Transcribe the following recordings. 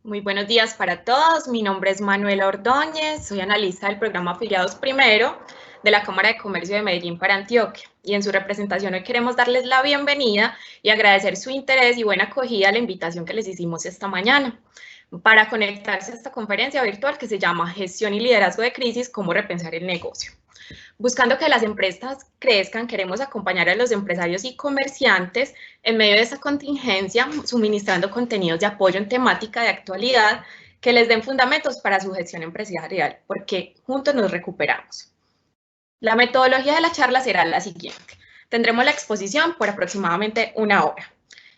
Muy buenos días para todos. Mi nombre es Manuela Ordóñez, soy analista del programa Afiliados Primero de la Cámara de Comercio de Medellín para Antioquia. Y en su representación hoy queremos darles la bienvenida y agradecer su interés y buena acogida a la invitación que les hicimos esta mañana para conectarse a esta conferencia virtual que se llama Gestión y Liderazgo de Crisis, cómo repensar el negocio. Buscando que las empresas crezcan, queremos acompañar a los empresarios y comerciantes en medio de esta contingencia, suministrando contenidos de apoyo en temática de actualidad que les den fundamentos para su gestión empresarial, porque juntos nos recuperamos. La metodología de la charla será la siguiente. Tendremos la exposición por aproximadamente 1 hora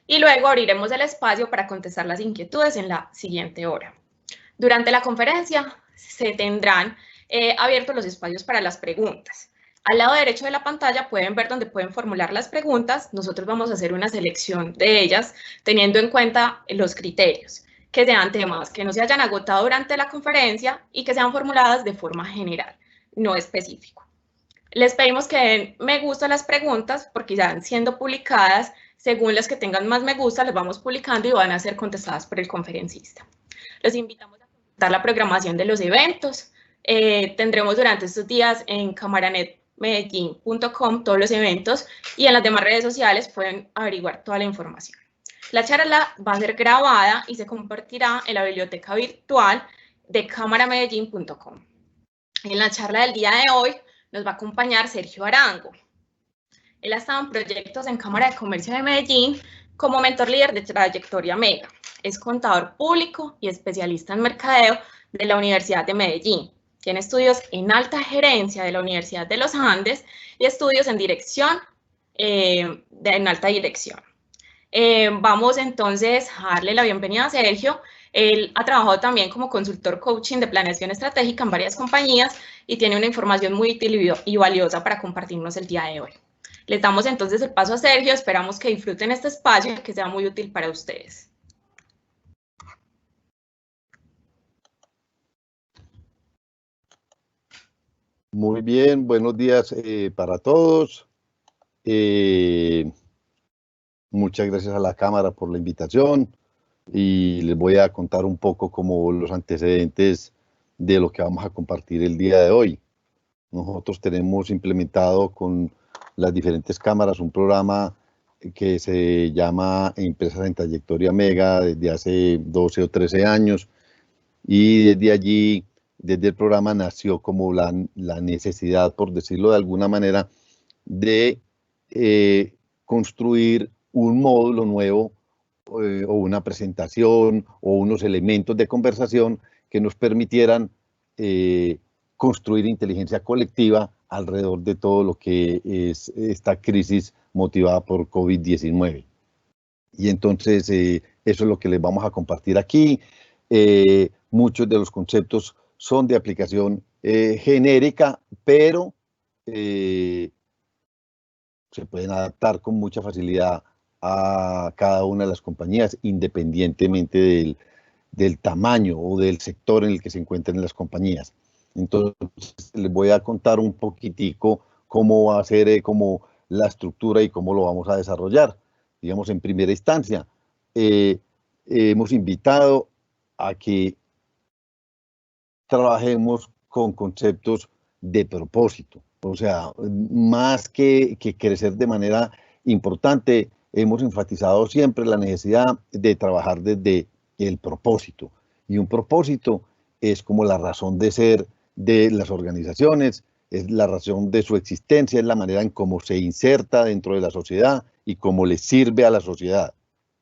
y luego abriremos el espacio para contestar las inquietudes en la siguiente hora. Durante la conferencia se tendrán abiertos los espacios para las preguntas. Al lado derecho de la pantalla pueden ver donde pueden formular las preguntas. Nosotros vamos a hacer una selección de ellas teniendo en cuenta los criterios, que sean temas que no se hayan agotado durante la conferencia y que sean formuladas de forma general, no específico. Les pedimos que den me gusta a las preguntas porque irán siendo publicadas según las que tengan más me gusta, las vamos publicando y van a ser contestadas por el conferencista. Los invitamos a consultar la programación de los eventos. Tendremos durante estos días en camaranetmedellin.com todos los eventos y en las demás redes sociales pueden averiguar toda la información. La charla va a ser grabada y se compartirá en la biblioteca virtual de camaramedellin.com. En la charla del día de hoy nos va a acompañar Sergio Arango. Él ha estado en proyectos en Cámara de Comercio de Medellín como mentor líder de trayectoria Mega. Es contador público y especialista en mercadeo de la Universidad de Medellín. Tiene estudios en alta gerencia de la Universidad de los Andes y estudios en dirección, en alta dirección. Vamos entonces a darle la bienvenida a Sergio. Él ha trabajado también como consultor coaching de planeación estratégica en varias compañías y tiene una información muy útil y valiosa para compartirnos el día de hoy. Les damos entonces el paso a Sergio, esperamos que disfruten este espacio y que sea muy útil para ustedes. Muy bien, buenos días para todos. Muchas gracias a la Cámara por la invitación y les voy a contar un poco como los antecedentes de lo que vamos a compartir el día de hoy. Nosotros tenemos implementado con las diferentes cámaras un programa que se llama Empresas en Trayectoria Mega desde hace 12 o 13 años y desde allí, desde el programa nació como la necesidad, por decirlo de alguna manera, de construir un módulo nuevo o una presentación o unos elementos de conversación que nos permitieran construir inteligencia colectiva alrededor de todo lo que es esta crisis motivada por COVID-19. Y entonces eso es lo que les vamos a compartir aquí. Muchos de los conceptos son de aplicación genérica, pero se pueden adaptar con mucha facilidad a cada una de las compañías, independientemente del tamaño o del sector en el que se encuentren las compañías. Entonces, les voy a contar un poquitico cómo va a ser como la estructura y cómo lo vamos a desarrollar. Digamos, en primera instancia, hemos invitado a que trabajemos con conceptos de propósito. O sea, más que crecer de manera importante, hemos enfatizado siempre la necesidad de trabajar desde el propósito. Y un propósito es como la razón de ser de las organizaciones, es la razón de su existencia, es la manera en cómo se inserta dentro de la sociedad y cómo le sirve a la sociedad.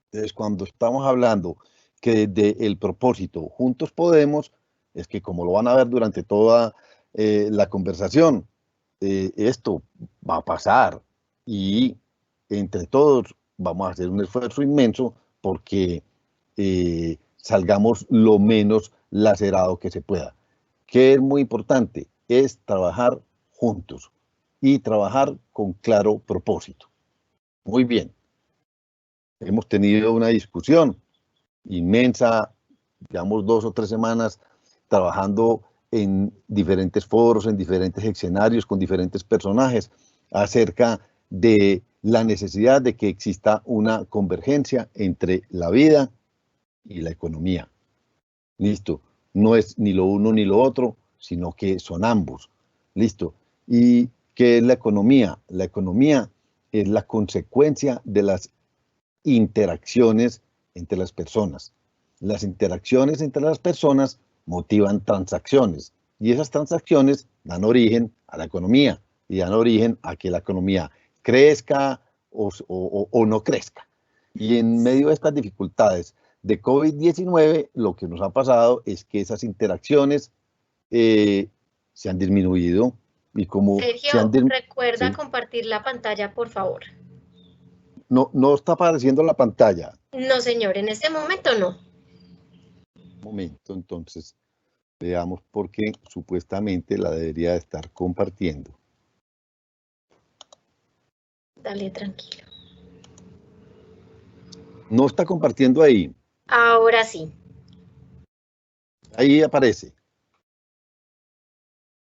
Entonces, cuando estamos hablando que desde el propósito juntos podemos, es que como lo van a ver durante toda la conversación, esto va a pasar y entre todos vamos a hacer un esfuerzo inmenso porque salgamos lo menos lacerado que se pueda. Que es muy importante, es trabajar juntos y trabajar con claro propósito. Muy bien, hemos tenido una discusión inmensa, llevamos 2 o 3 semanas trabajando en diferentes foros, en diferentes escenarios, con diferentes personajes, acerca de la necesidad de que exista una convergencia entre la vida y la economía. Listo. No es ni lo uno ni lo otro, sino que son ambos. Listo. ¿Y qué es la economía? La economía es la consecuencia de las interacciones entre las personas. Las interacciones entre las personas motivan transacciones y esas transacciones dan origen a la economía y dan origen a que la economía crezca o no crezca. Y en medio de estas dificultades de COVID-19, lo que nos ha pasado es que esas interacciones se han disminuido y como se han Sergio, recuerda ¿sí? compartir la pantalla, por favor. No está apareciendo la pantalla. No, señor, en este momento no. Un momento, entonces veamos por qué supuestamente la debería estar compartiendo. Dale, tranquilo. No está compartiendo ahí. Ahora sí. Ahí aparece.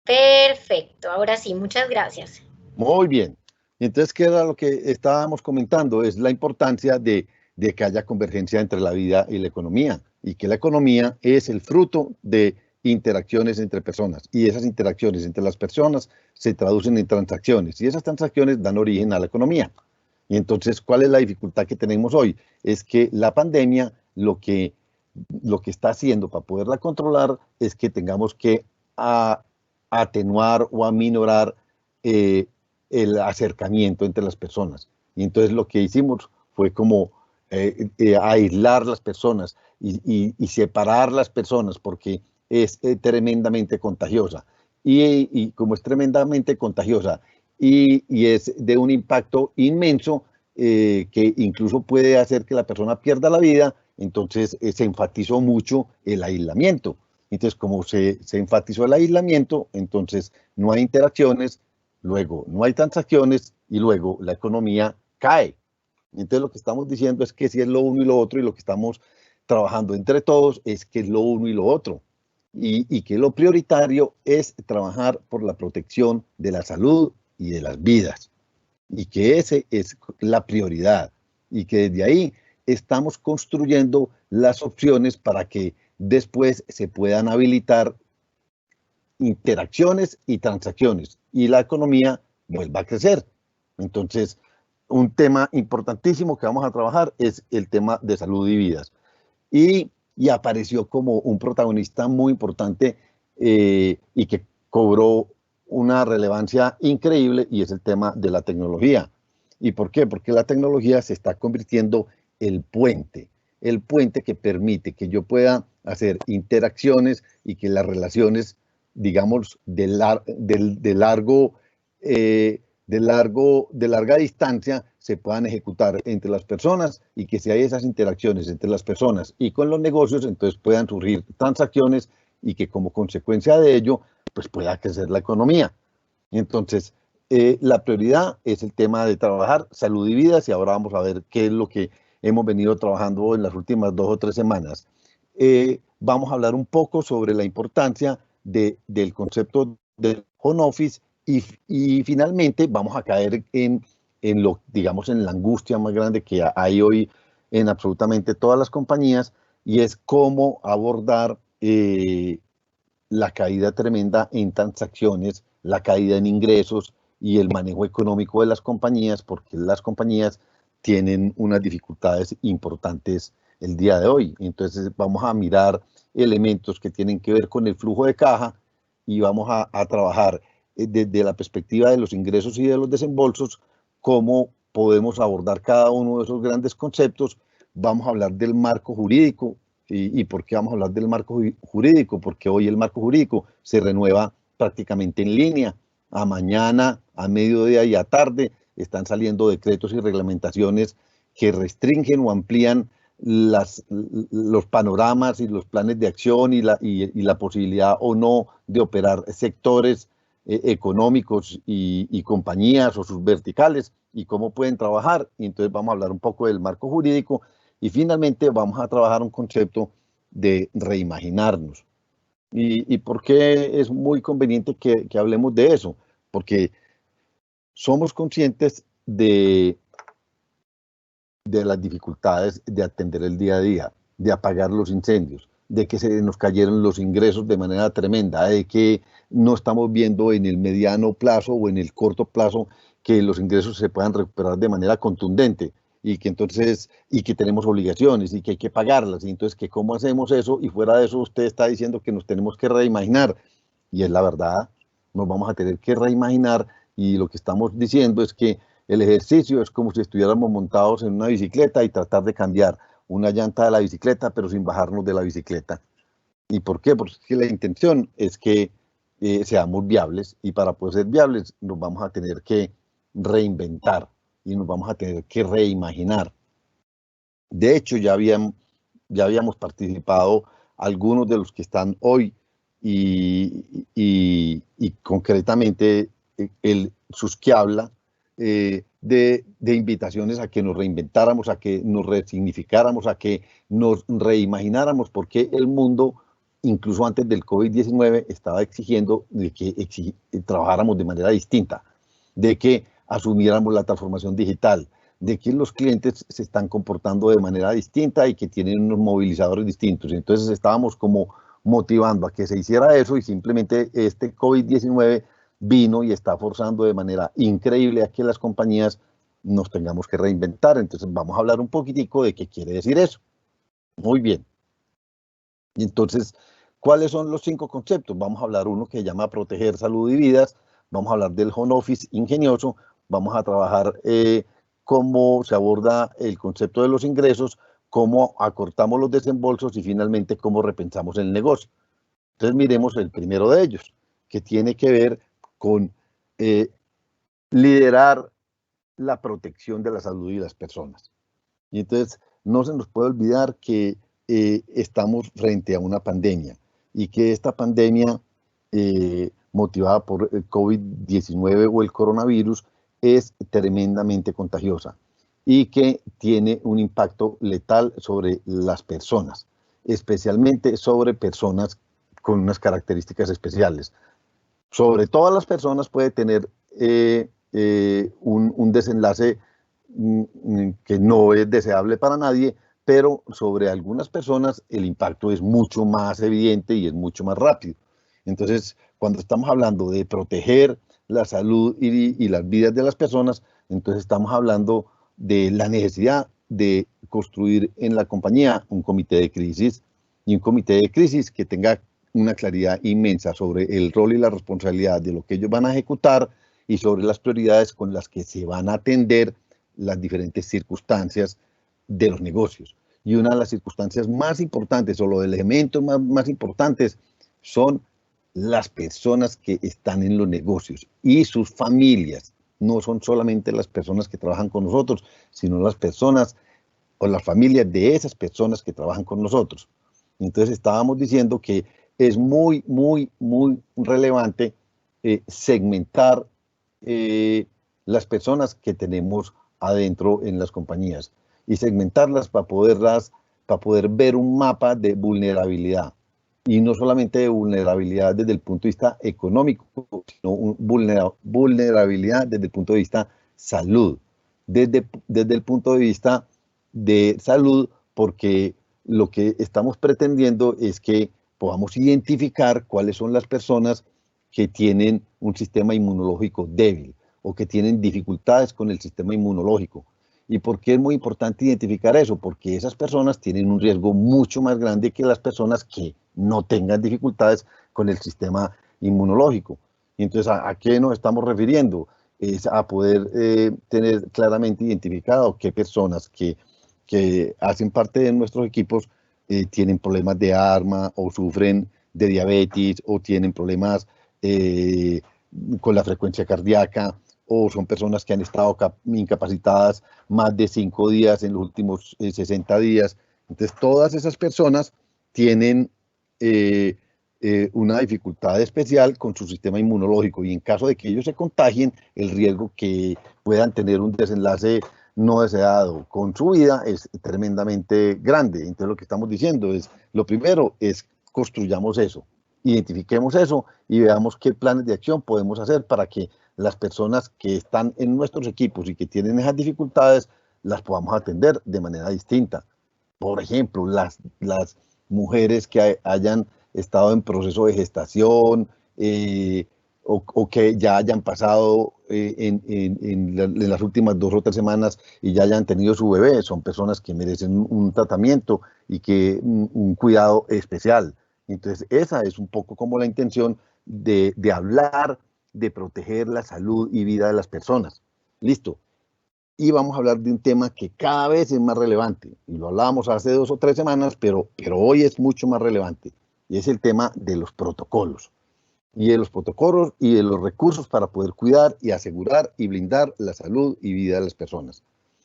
Perfecto, ahora sí, muchas gracias. Muy bien. Entonces, ¿qué era lo que estábamos comentando? Es la importancia de que haya convergencia entre la vida y la economía, y que la economía es el fruto de interacciones entre personas, y esas interacciones entre las personas se traducen en transacciones, y esas transacciones dan origen a la economía. Y entonces, ¿cuál es la dificultad que tenemos hoy? Es que la pandemia lo que está haciendo para poderla controlar es que tengamos que atenuar o aminorar el acercamiento entre las personas. Y entonces lo que hicimos fue como aislar las personas y separar las personas porque es tremendamente contagiosa. Y como es tremendamente contagiosa y es de un impacto inmenso que incluso puede hacer que la persona pierda la vida, entonces se enfatizó mucho el aislamiento. Entonces, como se enfatizó el aislamiento, entonces no hay interacciones, luego no hay transacciones y luego la economía cae. Entonces, lo que estamos diciendo es que si es lo uno y lo otro, y lo que estamos trabajando entre todos es que es lo uno y lo otro. Y que lo prioritario es trabajar por la protección de la salud y de las vidas. Y que ese es la prioridad. Y que desde ahí estamos construyendo las opciones para que después se puedan habilitar interacciones y transacciones y la economía vuelva a crecer. Entonces, un tema importantísimo que vamos a trabajar es el tema de salud y vidas. Y apareció como un protagonista muy importante y que cobró una relevancia increíble y es el tema de la tecnología. ¿Y por qué? Porque la tecnología se está convirtiendo el puente que permite que yo pueda hacer interacciones y que las relaciones, digamos, de larga distancia se puedan ejecutar entre las personas y que si hay esas interacciones entre las personas y con los negocios, entonces puedan surgir transacciones y que como consecuencia de ello, pues pueda crecer la economía. Entonces, la prioridad es el tema de trabajar salud y vidas y ahora vamos a ver qué es lo que hemos venido trabajando en las últimas 2 o 3 semanas. Vamos a hablar un poco sobre la importancia del concepto del home office y finalmente vamos a caer en lo, digamos, en la angustia más grande que hay hoy en absolutamente todas las compañías y es cómo abordar la caída tremenda en transacciones, la caída en ingresos y el manejo económico de las compañías, porque las compañías tienen unas dificultades importantes el día de hoy. Entonces vamos a mirar elementos que tienen que ver con el flujo de caja y vamos a trabajar desde la perspectiva de los ingresos y de los desembolsos, cómo podemos abordar cada uno de esos grandes conceptos. Vamos a hablar del marco jurídico. ¿Y por qué vamos a hablar del marco jurídico? Porque hoy el marco jurídico se renueva prácticamente en línea. A mañana, a mediodía y a tarde están saliendo decretos y reglamentaciones que restringen o amplían los panoramas y los planes de acción y la posibilidad o no de operar sectores económicos y compañías o sus verticales y cómo pueden trabajar. Y entonces vamos a hablar un poco del marco jurídico y finalmente vamos a trabajar un concepto de reimaginarnos. ¿Y por qué es muy conveniente que hablemos de eso? Porque somos conscientes de las dificultades de atender el día a día, de apagar los incendios, de que se nos cayeron los ingresos de manera tremenda, de que no estamos viendo en el mediano plazo o en el corto plazo que los ingresos se puedan recuperar de manera contundente y que entonces, y que tenemos obligaciones y que hay que pagarlas, y entonces que cómo hacemos eso, y fuera de eso usted está diciendo que nos tenemos que reimaginar, y es la verdad, nos vamos a tener que reimaginar, y lo que estamos diciendo es que el ejercicio es como si estuviéramos montados en una bicicleta y tratar de cambiar una llanta de la bicicleta, pero sin bajarnos de la bicicleta. ¿Y por qué? Porque la intención es que seamos viables, y para poder ser viables nos vamos a tener que reinventar y nos vamos a tener que reimaginar. De hecho, ya habíamos participado algunos de los que están hoy y concretamente el Susquiabla, de invitaciones a que nos reinventáramos, a que nos resignificáramos, a que nos reimagináramos, porque el mundo, incluso antes del COVID-19, estaba exigiendo de que trabajáramos de manera distinta, de que asumiéramos la transformación digital, de que los clientes se están comportando de manera distinta y que tienen unos movilizadores distintos. Entonces estábamos como motivando a que se hiciera eso, y simplemente este COVID-19 vino y está forzando de manera increíble a que las compañías nos tengamos que reinventar. Entonces vamos a hablar un poquitico de qué quiere decir eso. Muy bien. Y entonces, ¿cuáles son los 5 conceptos? Vamos a hablar uno que se llama proteger salud y vidas, vamos a hablar del home office ingenioso, vamos a trabajar cómo se aborda el concepto de los ingresos, cómo acortamos los desembolsos y finalmente cómo repensamos el negocio. Entonces miremos el primero de ellos, que tiene que ver con liderar la protección de la salud y las personas. Y entonces no se nos puede olvidar que estamos frente a una pandemia, y que esta pandemia motivada por el COVID-19 o el coronavirus es tremendamente contagiosa y que tiene un impacto letal sobre las personas, especialmente sobre personas con unas características especiales. Sobre todas las personas puede tener un desenlace que no es deseable para nadie, pero sobre algunas personas el impacto es mucho más evidente y es mucho más rápido. Entonces, cuando estamos hablando de proteger la salud y las vidas de las personas, entonces estamos hablando de la necesidad de construir en la compañía un comité de crisis, y un comité de crisis que tenga una claridad inmensa sobre el rol y la responsabilidad de lo que ellos van a ejecutar y sobre las prioridades con las que se van a atender las diferentes circunstancias de los negocios. Y una de las circunstancias más importantes, o los elementos más importantes, son las personas que están en los negocios y sus familias. No son solamente las personas que trabajan con nosotros, sino las personas o las familias de esas personas que trabajan con nosotros. Entonces estábamos diciendo que es muy relevante segmentar las personas que tenemos adentro en las compañías, y segmentarlas para poder ver un mapa de vulnerabilidad, y no solamente de vulnerabilidad desde el punto de vista económico, sino vulnerabilidad desde el punto de vista salud, desde el punto de vista de salud, porque lo que estamos pretendiendo es que podamos identificar cuáles son las personas que tienen un sistema inmunológico débil o que tienen dificultades con el sistema inmunológico. ¿Y por qué es muy importante identificar eso? Porque esas personas tienen un riesgo mucho más grande que las personas que no tengan dificultades con el sistema inmunológico. Y entonces, ¿a qué nos estamos refiriendo? Es a poder tener claramente identificado qué personas que hacen parte de nuestros equipos tienen problemas de asma, o sufren de diabetes, o tienen problemas con la frecuencia cardíaca, o son personas que han estado incapacitadas más de 5 días en los últimos 60 días. Entonces, todas esas personas tienen una dificultad especial con su sistema inmunológico, y en caso de que ellos se contagien, el riesgo que puedan tener un desenlace no deseado con su vida es tremendamente grande. Entonces, lo que estamos diciendo es, lo primero es construyamos eso, identifiquemos eso y veamos qué planes de acción podemos hacer para que las personas que están en nuestros equipos y que tienen esas dificultades las podamos atender de manera distinta. Por ejemplo, las mujeres que hayan estado en proceso de gestación o que ya hayan pasado en las últimas 2 o 3 semanas y ya hayan tenido su bebé. Son personas que merecen un tratamiento y que un cuidado especial. Entonces, esa es un poco como la intención de hablar, de proteger la salud y vida de las personas. Listo. Y vamos a hablar de un tema que cada vez es más relevante. Y lo hablábamos hace 2 o 3 semanas, pero hoy es mucho más relevante. Y es el tema de los protocolos. Y de los protocolos y de los recursos para poder cuidar y asegurar y blindar la salud y vida de las personas.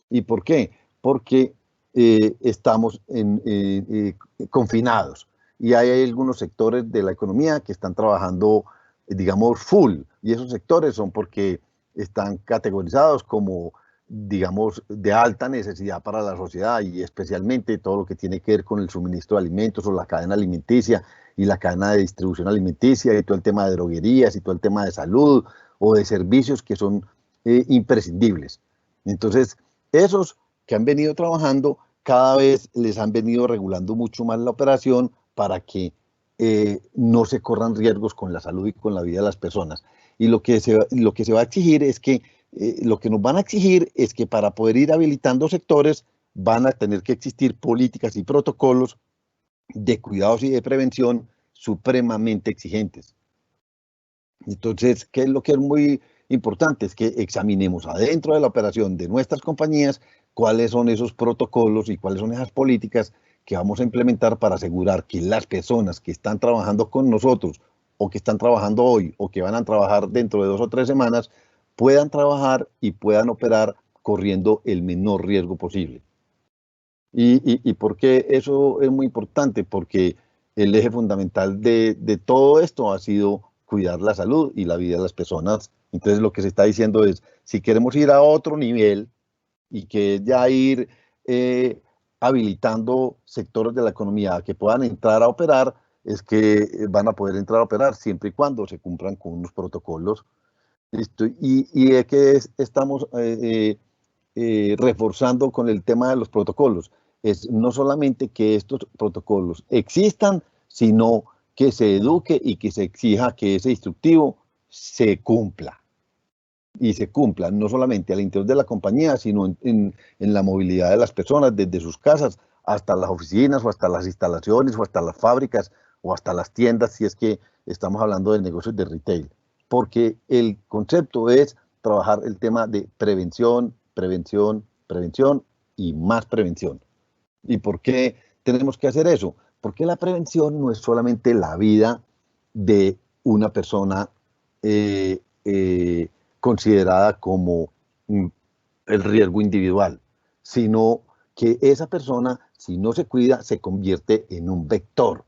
¿Y por qué? Porque estamos confinados y hay algunos sectores de la economía que están trabajando, digamos, full. Y esos sectores son porque están categorizados como, digamos, de alta necesidad para la sociedad y especialmente todo lo que tiene que ver con el suministro de alimentos o la cadena alimenticia y la cadena de distribución alimenticia y todo el tema de droguerías y todo el tema de salud o de servicios que son imprescindibles. Entonces, esos que han venido trabajando, cada vez les han venido regulando mucho más la operación para que no se corran riesgos con la salud y con la vida de las personas. Y lo que se va a exigir es que, lo que nos van a exigir es que para poder ir habilitando sectores van a tener que existir políticas y protocolos de cuidados y de prevención supremamente exigentes. Entonces, ¿qué es lo que es muy importante? Es que examinemos adentro de la operación de nuestras compañías cuáles son esos protocolos y cuáles son esas políticas que vamos a implementar para asegurar que las personas que están trabajando con nosotros o que están trabajando hoy o que van a trabajar dentro de 2 o 3 semanas puedan trabajar y puedan operar corriendo el menor riesgo posible. ¿Y por qué eso es muy importante? Porque el eje fundamental de todo esto ha sido cuidar la salud y la vida de las personas. Entonces lo que se está diciendo es, si queremos ir a otro nivel y que ya ir habilitando sectores de la economía que puedan entrar a operar, es que van a poder entrar a operar siempre y cuando se cumplan con unos protocolos. ¿Listo? Y es que estamos reforzando con el tema de los protocolos. Es no solamente que estos protocolos existan, sino que se eduque y que se exija que ese instructivo se cumpla. Y se cumpla no solamente al interior de la compañía, sino en la movilidad de las personas, desde sus casas hasta las oficinas o hasta las instalaciones o hasta las fábricas o hasta las tiendas, si es que estamos hablando de negocios de retail. Porque el concepto es trabajar el tema de prevención, prevención, prevención y más prevención. ¿Y por qué tenemos que hacer eso? Porque la prevención no es solamente la vida de una persona considerada como el riesgo individual, sino que esa persona, si no se cuida, se convierte en un vector.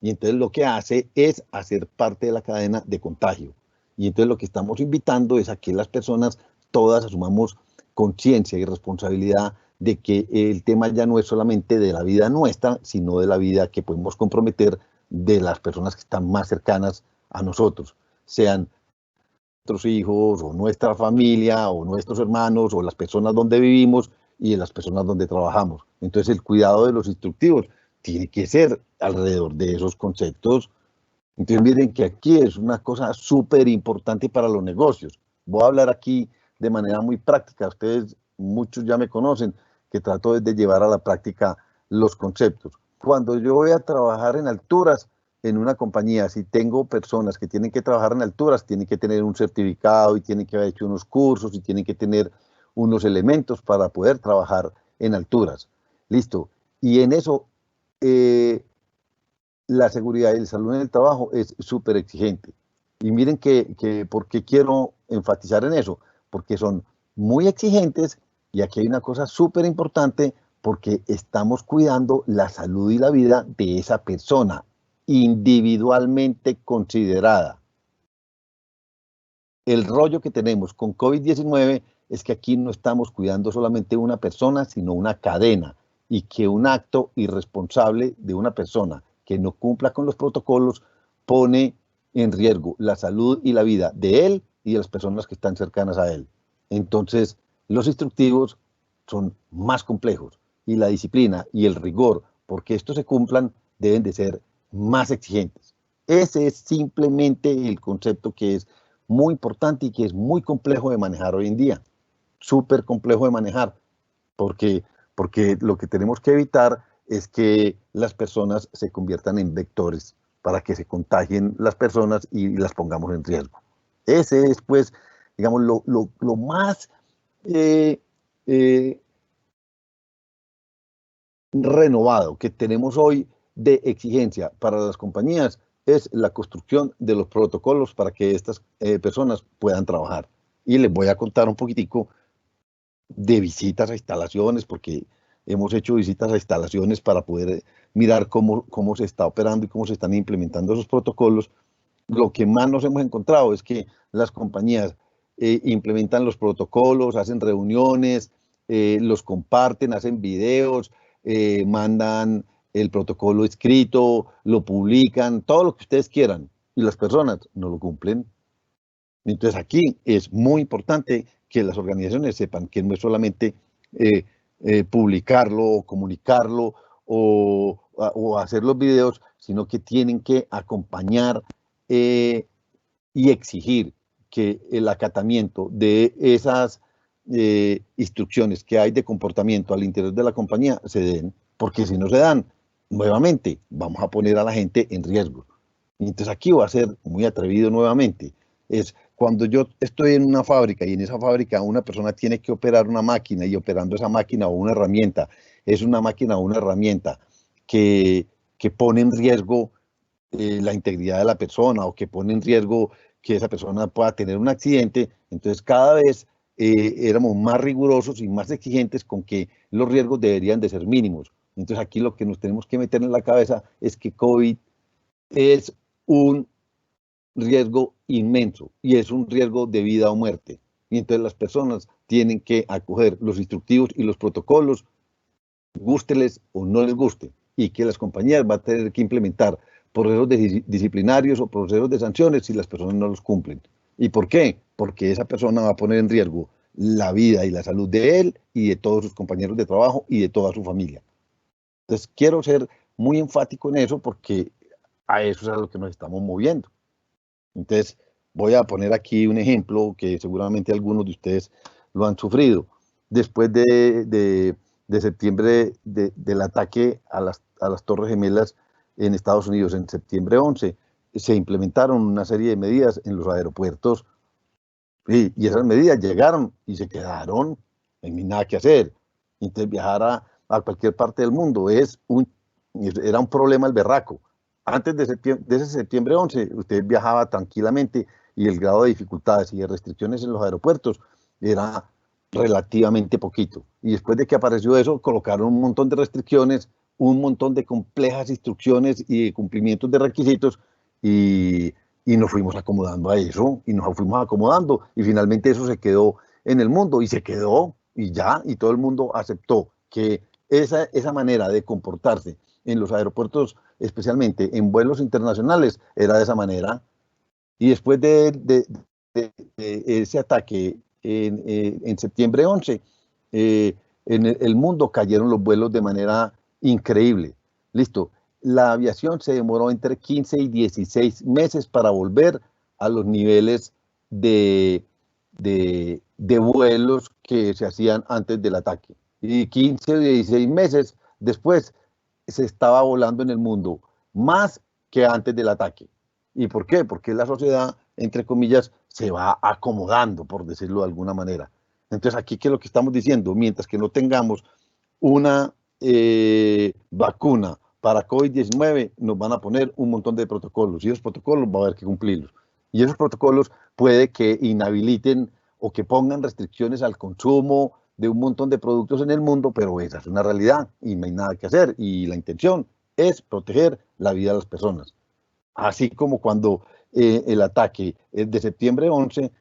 Y entonces lo que hace es hacer parte de la cadena de contagio. Y entonces lo que estamos invitando es a que las personas todas asumamos conciencia y responsabilidad de que el tema ya no es solamente de la vida nuestra, sino de la vida que podemos comprometer de las personas que están más cercanas a nosotros, sean nuestros hijos o nuestra familia o nuestros hermanos o las personas donde vivimos y de las personas donde trabajamos. Entonces el cuidado de los instructivos tiene que ser alrededor de esos conceptos. Entonces miren que aquí es una cosa súper importante para los negocios. Voy a hablar aquí de manera muy práctica. Ustedes, muchos ya me conocen, que trato de llevar a la práctica los conceptos. Cuando yo voy a trabajar en alturas en una compañía, si tengo personas que tienen que trabajar en alturas, tienen que tener un certificado y tienen que haber hecho unos cursos y tienen que tener unos elementos para poder trabajar en alturas. Listo. Y en eso, la seguridad y la salud en el trabajo es súper exigente. Y miren que ¿por qué quiero enfatizar en eso? Porque son muy exigentes y aquí hay una cosa súper importante porque estamos cuidando la salud y la vida de esa persona individualmente considerada. El rollo que tenemos con COVID-19 es que aquí no estamos cuidando solamente una persona, sino una cadena y que un acto irresponsable de una persona que no cumpla con los protocolos pone en riesgo la salud y la vida de él y de las personas que están cercanas a él. Entonces, los instructivos son más complejos y la disciplina y el rigor, porque estos se cumplan, deben de ser más exigentes. Ese es simplemente el concepto que es muy importante y que es muy complejo de manejar hoy en día. Súper complejo de manejar, porque lo que tenemos que evitar es que las personas se conviertan en vectores para que se contagien las personas y las pongamos en riesgo. Ese es, pues, digamos, lo más renovado que tenemos hoy de exigencia para las compañías es la construcción de los protocolos para que estas personas puedan trabajar. Y les voy a contar un poquitico de visitas a instalaciones, porque hemos hecho visitas a instalaciones para poder mirar cómo se está operando y cómo se están implementando esos protocolos. Lo que más nos hemos encontrado es que las compañías implementan los protocolos, hacen reuniones, los comparten, hacen videos, mandan el protocolo escrito, lo publican, todo lo que ustedes quieran, y las personas no lo cumplen. Entonces aquí es muy importante que las organizaciones sepan que no es solamente publicarlo o comunicarlo o hacer los videos, sino que tienen que acompañar y exigir que el acatamiento de esas instrucciones que hay de comportamiento al interior de la compañía se den, porque si no se dan, nuevamente vamos a poner a la gente en riesgo. Y entonces aquí va a ser muy atrevido nuevamente. Es cuando yo estoy en una fábrica y en esa fábrica una persona tiene que operar una máquina y operando esa máquina o una herramienta, es una máquina o una herramienta que pone en riesgo la integridad de la persona o que pone en riesgo que esa persona pueda tener un accidente, entonces cada vez éramos más rigurosos y más exigentes con que los riesgos deberían de ser mínimos. Entonces aquí lo que nos tenemos que meter en la cabeza es que COVID es un riesgo inmenso y es un riesgo de vida o muerte. Y entonces las personas tienen que acoger los instructivos y los protocolos, gústeles o no les guste, y que las compañías van a tener que implementar procesos disciplinarios o procesos de sanciones si las personas no los cumplen. ¿Y por qué? Porque esa persona va a poner en riesgo la vida y la salud de él y de todos sus compañeros de trabajo y de toda su familia. Entonces quiero ser muy enfático en eso porque a eso es a lo que nos estamos moviendo. Entonces voy a poner aquí un ejemplo que seguramente algunos de ustedes lo han sufrido. Después de septiembre, del ataque a las Torres Gemelas en Estados Unidos en septiembre 11, se implementaron una serie de medidas en los aeropuertos y esas medidas llegaron y se quedaron, no hay nada que hacer. Entonces viajar a cualquier parte del mundo era un problema el berraco. Antes de ese septiembre 11, usted viajaba tranquilamente y el grado de dificultades y de restricciones en los aeropuertos era relativamente poquito. Y después de que apareció eso, colocaron un montón de restricciones, un montón de complejas instrucciones y de cumplimientos de requisitos y nos fuimos acomodando a eso y nos fuimos acomodando y finalmente eso se quedó en el mundo y se quedó y ya, y todo el mundo aceptó que esa manera de comportarse en los aeropuertos, especialmente en vuelos internacionales, era de esa manera. Y después de ese ataque en septiembre 11, en el mundo cayeron los vuelos de manera increíble. Listo. La aviación se demoró entre 15 y 16 meses para volver a los niveles de vuelos que se hacían antes del ataque. Y 15 o 16 meses después se estaba volando en el mundo más que antes del ataque. ¿Y por qué? Porque la sociedad, entre comillas, se va acomodando, por decirlo de alguna manera. Entonces aquí, ¿qué es lo que estamos diciendo? Mientras que no tengamos una vacuna para COVID-19, nos van a poner un montón de protocolos y esos protocolos va a haber que cumplirlos. Y esos protocolos puede que inhabiliten o que pongan restricciones al consumo de un montón de productos en el mundo, pero esa es una realidad y no hay nada que hacer. Y la intención es proteger la vida de las personas. Así como cuando el ataque de septiembre 11,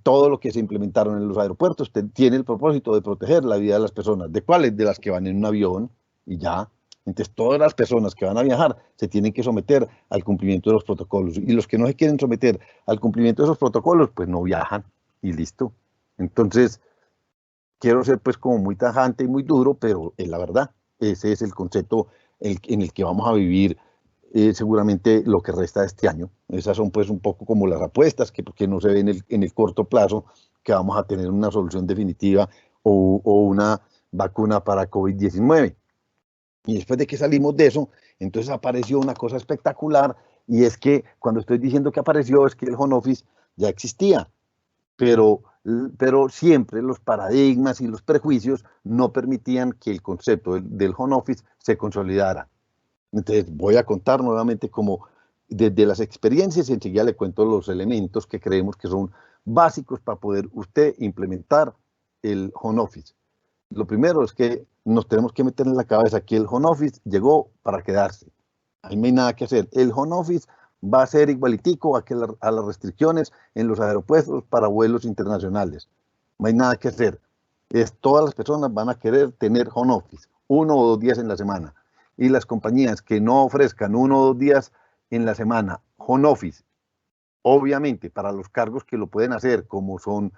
todo lo que se implementaron en los aeropuertos tiene el propósito de proteger la vida de las personas. ¿De cuáles? De las que van en un avión y ya. Entonces, todas las personas que van a viajar se tienen que someter al cumplimiento de los protocolos. Y los que no se quieren someter al cumplimiento de esos protocolos, pues no viajan y listo. Entonces, quiero ser pues como muy tajante y muy duro, pero es la verdad. Ese es el concepto en el que vamos a vivir seguramente lo que resta de este año. Esas son pues un poco como las apuestas, que no se ven en el corto plazo que vamos a tener una solución definitiva o una vacuna para COVID-19. Y después de que salimos de eso, entonces apareció una cosa espectacular, y es que cuando estoy diciendo que apareció es que el home office ya existía, pero siempre los paradigmas y los prejuicios no permitían que el concepto del home office se consolidara. Entonces voy a contar nuevamente como desde las experiencias, y enseguida le cuento los elementos que creemos que son básicos para poder usted implementar el home office. Lo primero es que nos tenemos que meter en la cabeza que el home office llegó para quedarse. Ahí no hay nada que hacer. El home office va a ser igualitico a las restricciones en los aeropuertos para vuelos internacionales. No hay nada que hacer. Todas las personas van a querer tener home office 1 o 2 días en la semana. Y las compañías que no ofrezcan 1 o 2 días en la semana home office, obviamente para los cargos que lo pueden hacer, como son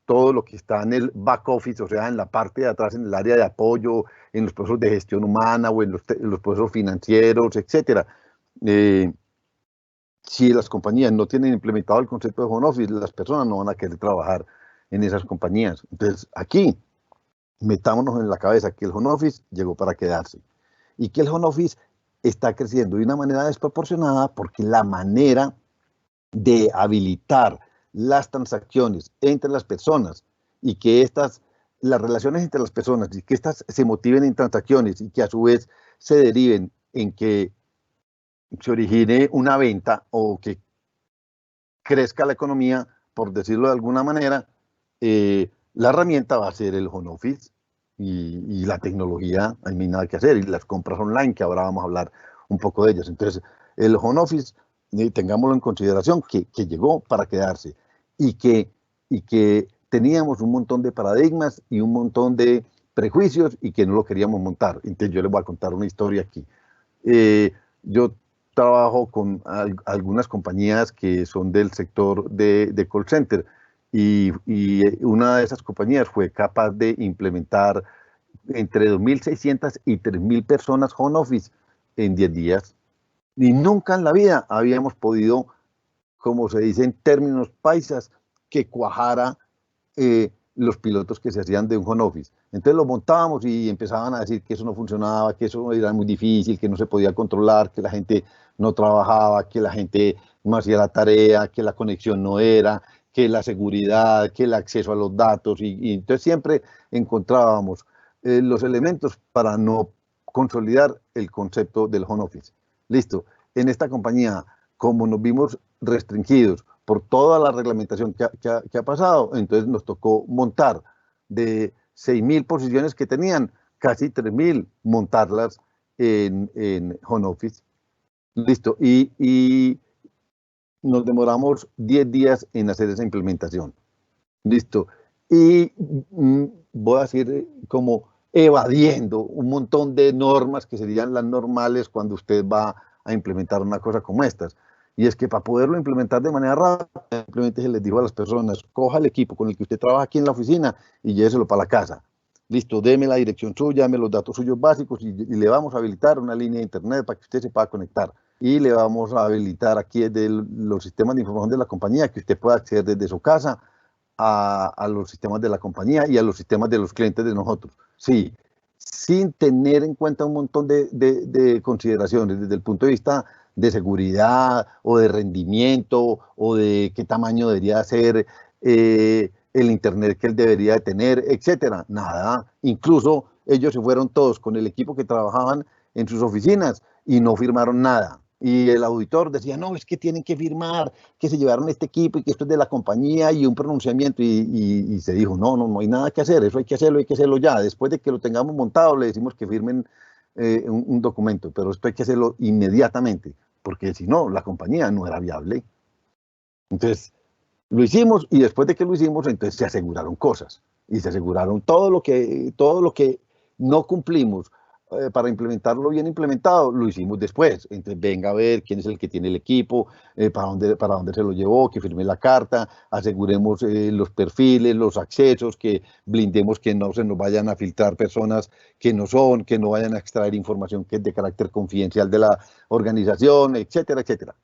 todo lo que está en el back office, o sea, en la parte de atrás, en el área de apoyo, en los procesos de gestión humana o en los procesos financieros, etcétera. Si las compañías no tienen implementado el concepto de home office, las personas no van a querer trabajar en esas compañías. Entonces, aquí, metámonos en la cabeza que el home office llegó para quedarse y que el home office está creciendo de una manera desproporcionada porque la manera de habilitar las transacciones entre las personas y que las relaciones entre las personas y que estas se motiven en transacciones y que a su vez se deriven en que se origine una venta o que crezca la economía, por decirlo de alguna manera, la herramienta va a ser el home office y la tecnología, no hay nada que hacer, y las compras online, que ahora vamos a hablar un poco de ellas. Entonces, el home office, tengámoslo en consideración, que llegó para quedarse y que teníamos un montón de paradigmas y un montón de prejuicios y que no lo queríamos montar. Entonces, yo les voy a contar una historia aquí. Yo trabajo con algunas compañías que son del sector de call center y una de esas compañías fue capaz de implementar entre 2.600 y 3.000 personas home office en 10 días. Y nunca en la vida habíamos podido, como se dice en términos paisas, que cuajara los pilotos que se hacían de un home office. Entonces lo montábamos y empezaban a decir que eso no funcionaba, que eso era muy difícil, que no se podía controlar, que la gente no trabajaba, que la gente no hacía la tarea, que la conexión no era, que la seguridad, que el acceso a los datos. Y entonces siempre encontrábamos los elementos para no consolidar el concepto del home office. Listo. En esta compañía, como nos vimos restringidos por toda la reglamentación que ha pasado, entonces nos tocó montar de 6.000 posiciones que tenían, casi 3.000, montarlas en home office. Listo. Y nos demoramos 10 días en hacer esa implementación. Listo. Y voy a decir como evadiendo un montón de normas que serían las normales cuando usted va a implementar una cosa como estas. Y es que para poderlo implementar de manera rápida, simplemente se les dijo a las personas, coja el equipo con el que usted trabaja aquí en la oficina y lléveselo para la casa. Listo, deme la dirección suya, deme los datos suyos básicos y le vamos a habilitar una línea de internet para que usted se pueda conectar. Y le vamos a habilitar aquí desde los sistemas de información de la compañía que usted pueda acceder desde su casa a los sistemas de la compañía y a los sistemas de los clientes de nosotros. Sí, sin tener en cuenta un montón de consideraciones desde el punto de vista de seguridad o de rendimiento o de qué tamaño debería ser el internet que él debería de tener, etcétera. Nada. Incluso ellos se fueron todos con el equipo que trabajaban en sus oficinas y no firmaron nada. Y el auditor decía, no, es que tienen que firmar, que se llevaron este equipo y que esto es de la compañía y un pronunciamiento. Y se dijo, no hay nada que hacer, eso hay que hacerlo ya. Después de que lo tengamos montado, le decimos que firmen un documento, pero esto hay que hacerlo inmediatamente, porque si no, la compañía no era viable. Entonces, lo hicimos y después de que lo hicimos, entonces se aseguraron cosas y se aseguraron todo lo que no cumplimos para implementarlo bien implementado, lo hicimos después. Entonces, venga a ver quién es el que tiene el equipo, para dónde se lo llevó, que firme la carta, aseguremos los perfiles, los accesos, que blindemos que no se nos vayan a filtrar personas que no son, que no vayan a extraer información que es de carácter confidencial de la organización, etcétera, etcétera.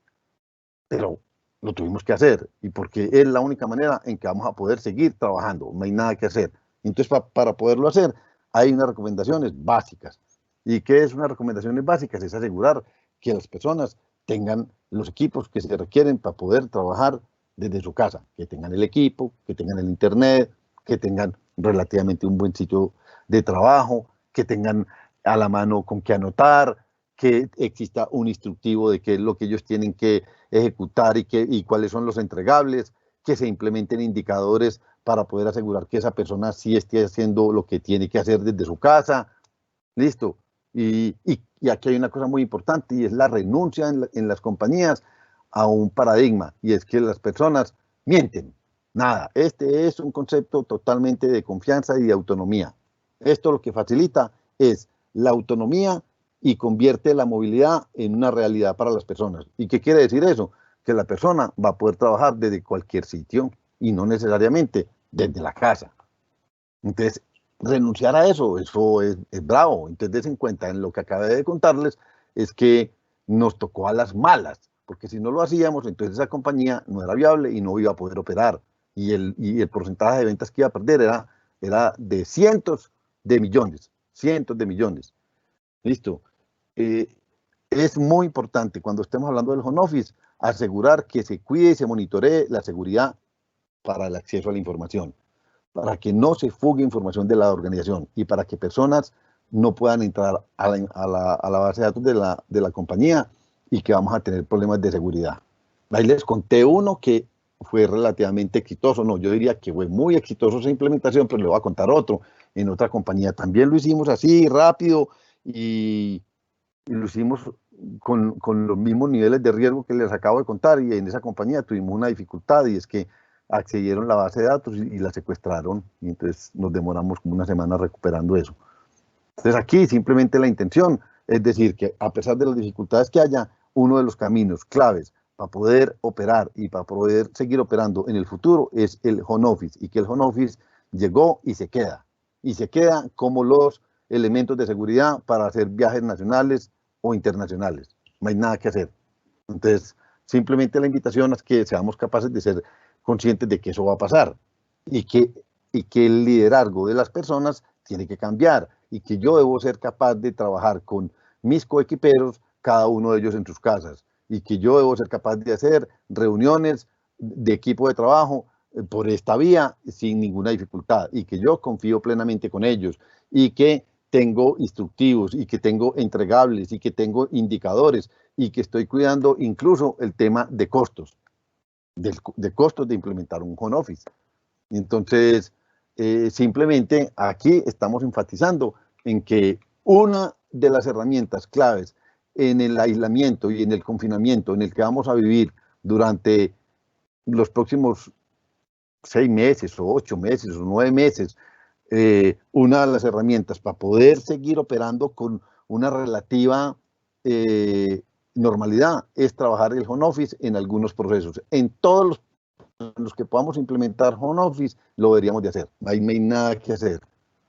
Pero lo tuvimos que hacer, y porque es la única manera en que vamos a poder seguir trabajando, no hay nada que hacer. Entonces, para poderlo hacer, hay unas recomendaciones básicas. ¿Y qué es unas recomendaciones básicas? Es asegurar que las personas tengan los equipos que se requieren para poder trabajar desde su casa, que tengan el equipo, que tengan el internet, que tengan relativamente un buen sitio de trabajo, que tengan a la mano con qué anotar, que exista un instructivo de qué es lo que ellos tienen que ejecutar y cuáles son los entregables, que se implementen indicadores para poder asegurar que esa persona sí esté haciendo lo que tiene que hacer desde su casa. Listo. Y aquí hay una cosa muy importante, y es la renuncia en las compañías a un paradigma, y es que las personas mienten. Nada, este es un concepto totalmente de confianza y de autonomía. Esto lo que facilita es la autonomía y convierte la movilidad en una realidad para las personas. ¿Y qué quiere decir eso? Que la persona va a poder trabajar desde cualquier sitio y no necesariamente desde la casa. Entonces, renunciar a eso es bravo. Entonces, des en cuenta, en lo que acabé de contarles, es que nos tocó a las malas, porque si no lo hacíamos, entonces esa compañía no era viable y no iba a poder operar. Y el porcentaje de ventas que iba a perder era de cientos de millones, cientos de millones. Listo. Es muy importante cuando estemos hablando del home office asegurar que se cuide y se monitoree la seguridad para el acceso a la información, para que no se fugue información de la organización y para que personas no puedan entrar a la base de datos de la compañía y que vamos a tener problemas de seguridad. Ahí les conté uno que fue relativamente exitoso, no, yo diría que fue muy exitoso esa implementación, pero le voy a contar otro. En otra compañía también lo hicimos así, rápido, y lo hicimos con los mismos niveles de riesgo que les acabo de contar, y en esa compañía tuvimos una dificultad, y es que accedieron a la base de datos y la secuestraron, y entonces nos demoramos como una semana recuperando eso. Entonces aquí simplemente la intención es decir que a pesar de las dificultades que haya, uno de los caminos claves para poder operar y para poder seguir operando en el futuro es el home office, y que el home office llegó y se queda como los elementos de seguridad para hacer viajes nacionales o internacionales. No hay nada que hacer. Entonces, simplemente la invitación es que seamos capaces de ser conscientes de que eso va a pasar, y que el liderazgo de las personas tiene que cambiar, y que yo debo ser capaz de trabajar con mis coequiperos, cada uno de ellos en sus casas, y que yo debo ser capaz de hacer reuniones de equipo de trabajo por esta vía sin ninguna dificultad, y que yo confío plenamente con ellos, y que tengo instructivos, y que tengo entregables, y que tengo indicadores, y que estoy cuidando incluso el tema de costos, de costos de implementar un home office. Entonces, simplemente aquí estamos enfatizando en que una de las herramientas claves en el aislamiento y en el confinamiento en el que vamos a vivir durante los próximos 6 meses o 8 meses o 9 meses, una de las herramientas para poder seguir operando con una relativa normalidad es trabajar el home office en algunos procesos. En todos los que podamos implementar home office, lo deberíamos de hacer. Ahí no hay nada que hacer,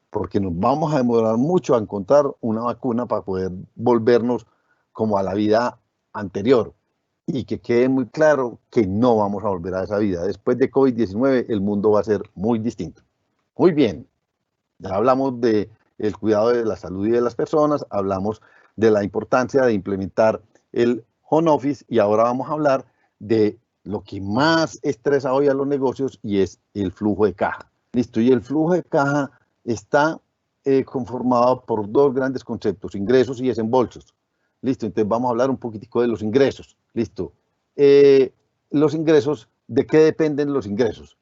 porque nos vamos a demorar mucho a encontrar una vacuna para poder volvernos como a la vida anterior. Y que quede muy claro que no vamos a volver a esa vida. Después de COVID-19, el mundo va a ser muy distinto. Muy bien, ya hablamos del cuidado de la salud y de las personas, hablamos de la importancia de implementar el home office, y ahora vamos a hablar de lo que más estresa hoy a los negocios, y es el flujo de caja. Listo, y el flujo de caja está conformado por dos grandes conceptos, ingresos y desembolsos. Listo, entonces vamos a hablar un poquitico de los ingresos. Listo. Los ingresos, ¿de qué dependen los ingresos?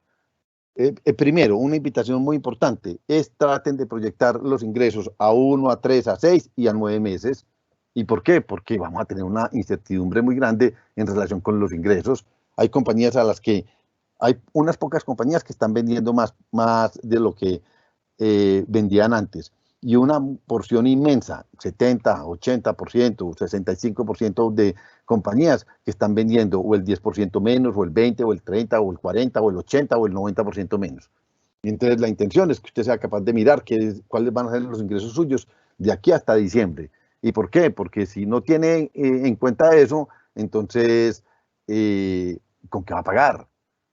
Primero, una invitación muy importante es traten de proyectar los ingresos a 1, a 3, a 6 y a 9 meses. ¿Y por qué? Porque vamos a tener una incertidumbre muy grande en relación con los ingresos. Hay compañías hay unas pocas compañías que están vendiendo más de lo que vendían antes. y una porción inmensa, 70, 80%, 65% de compañías que están vendiendo o el 10% menos, o el 20, o el 30, o el 40, o el 80, o el 90% menos. Y entonces la intención es que usted sea capaz de mirar cuáles van a ser los ingresos suyos de aquí hasta diciembre. ¿Y por qué? Porque si no tiene en cuenta eso, entonces, ¿con qué va a pagar?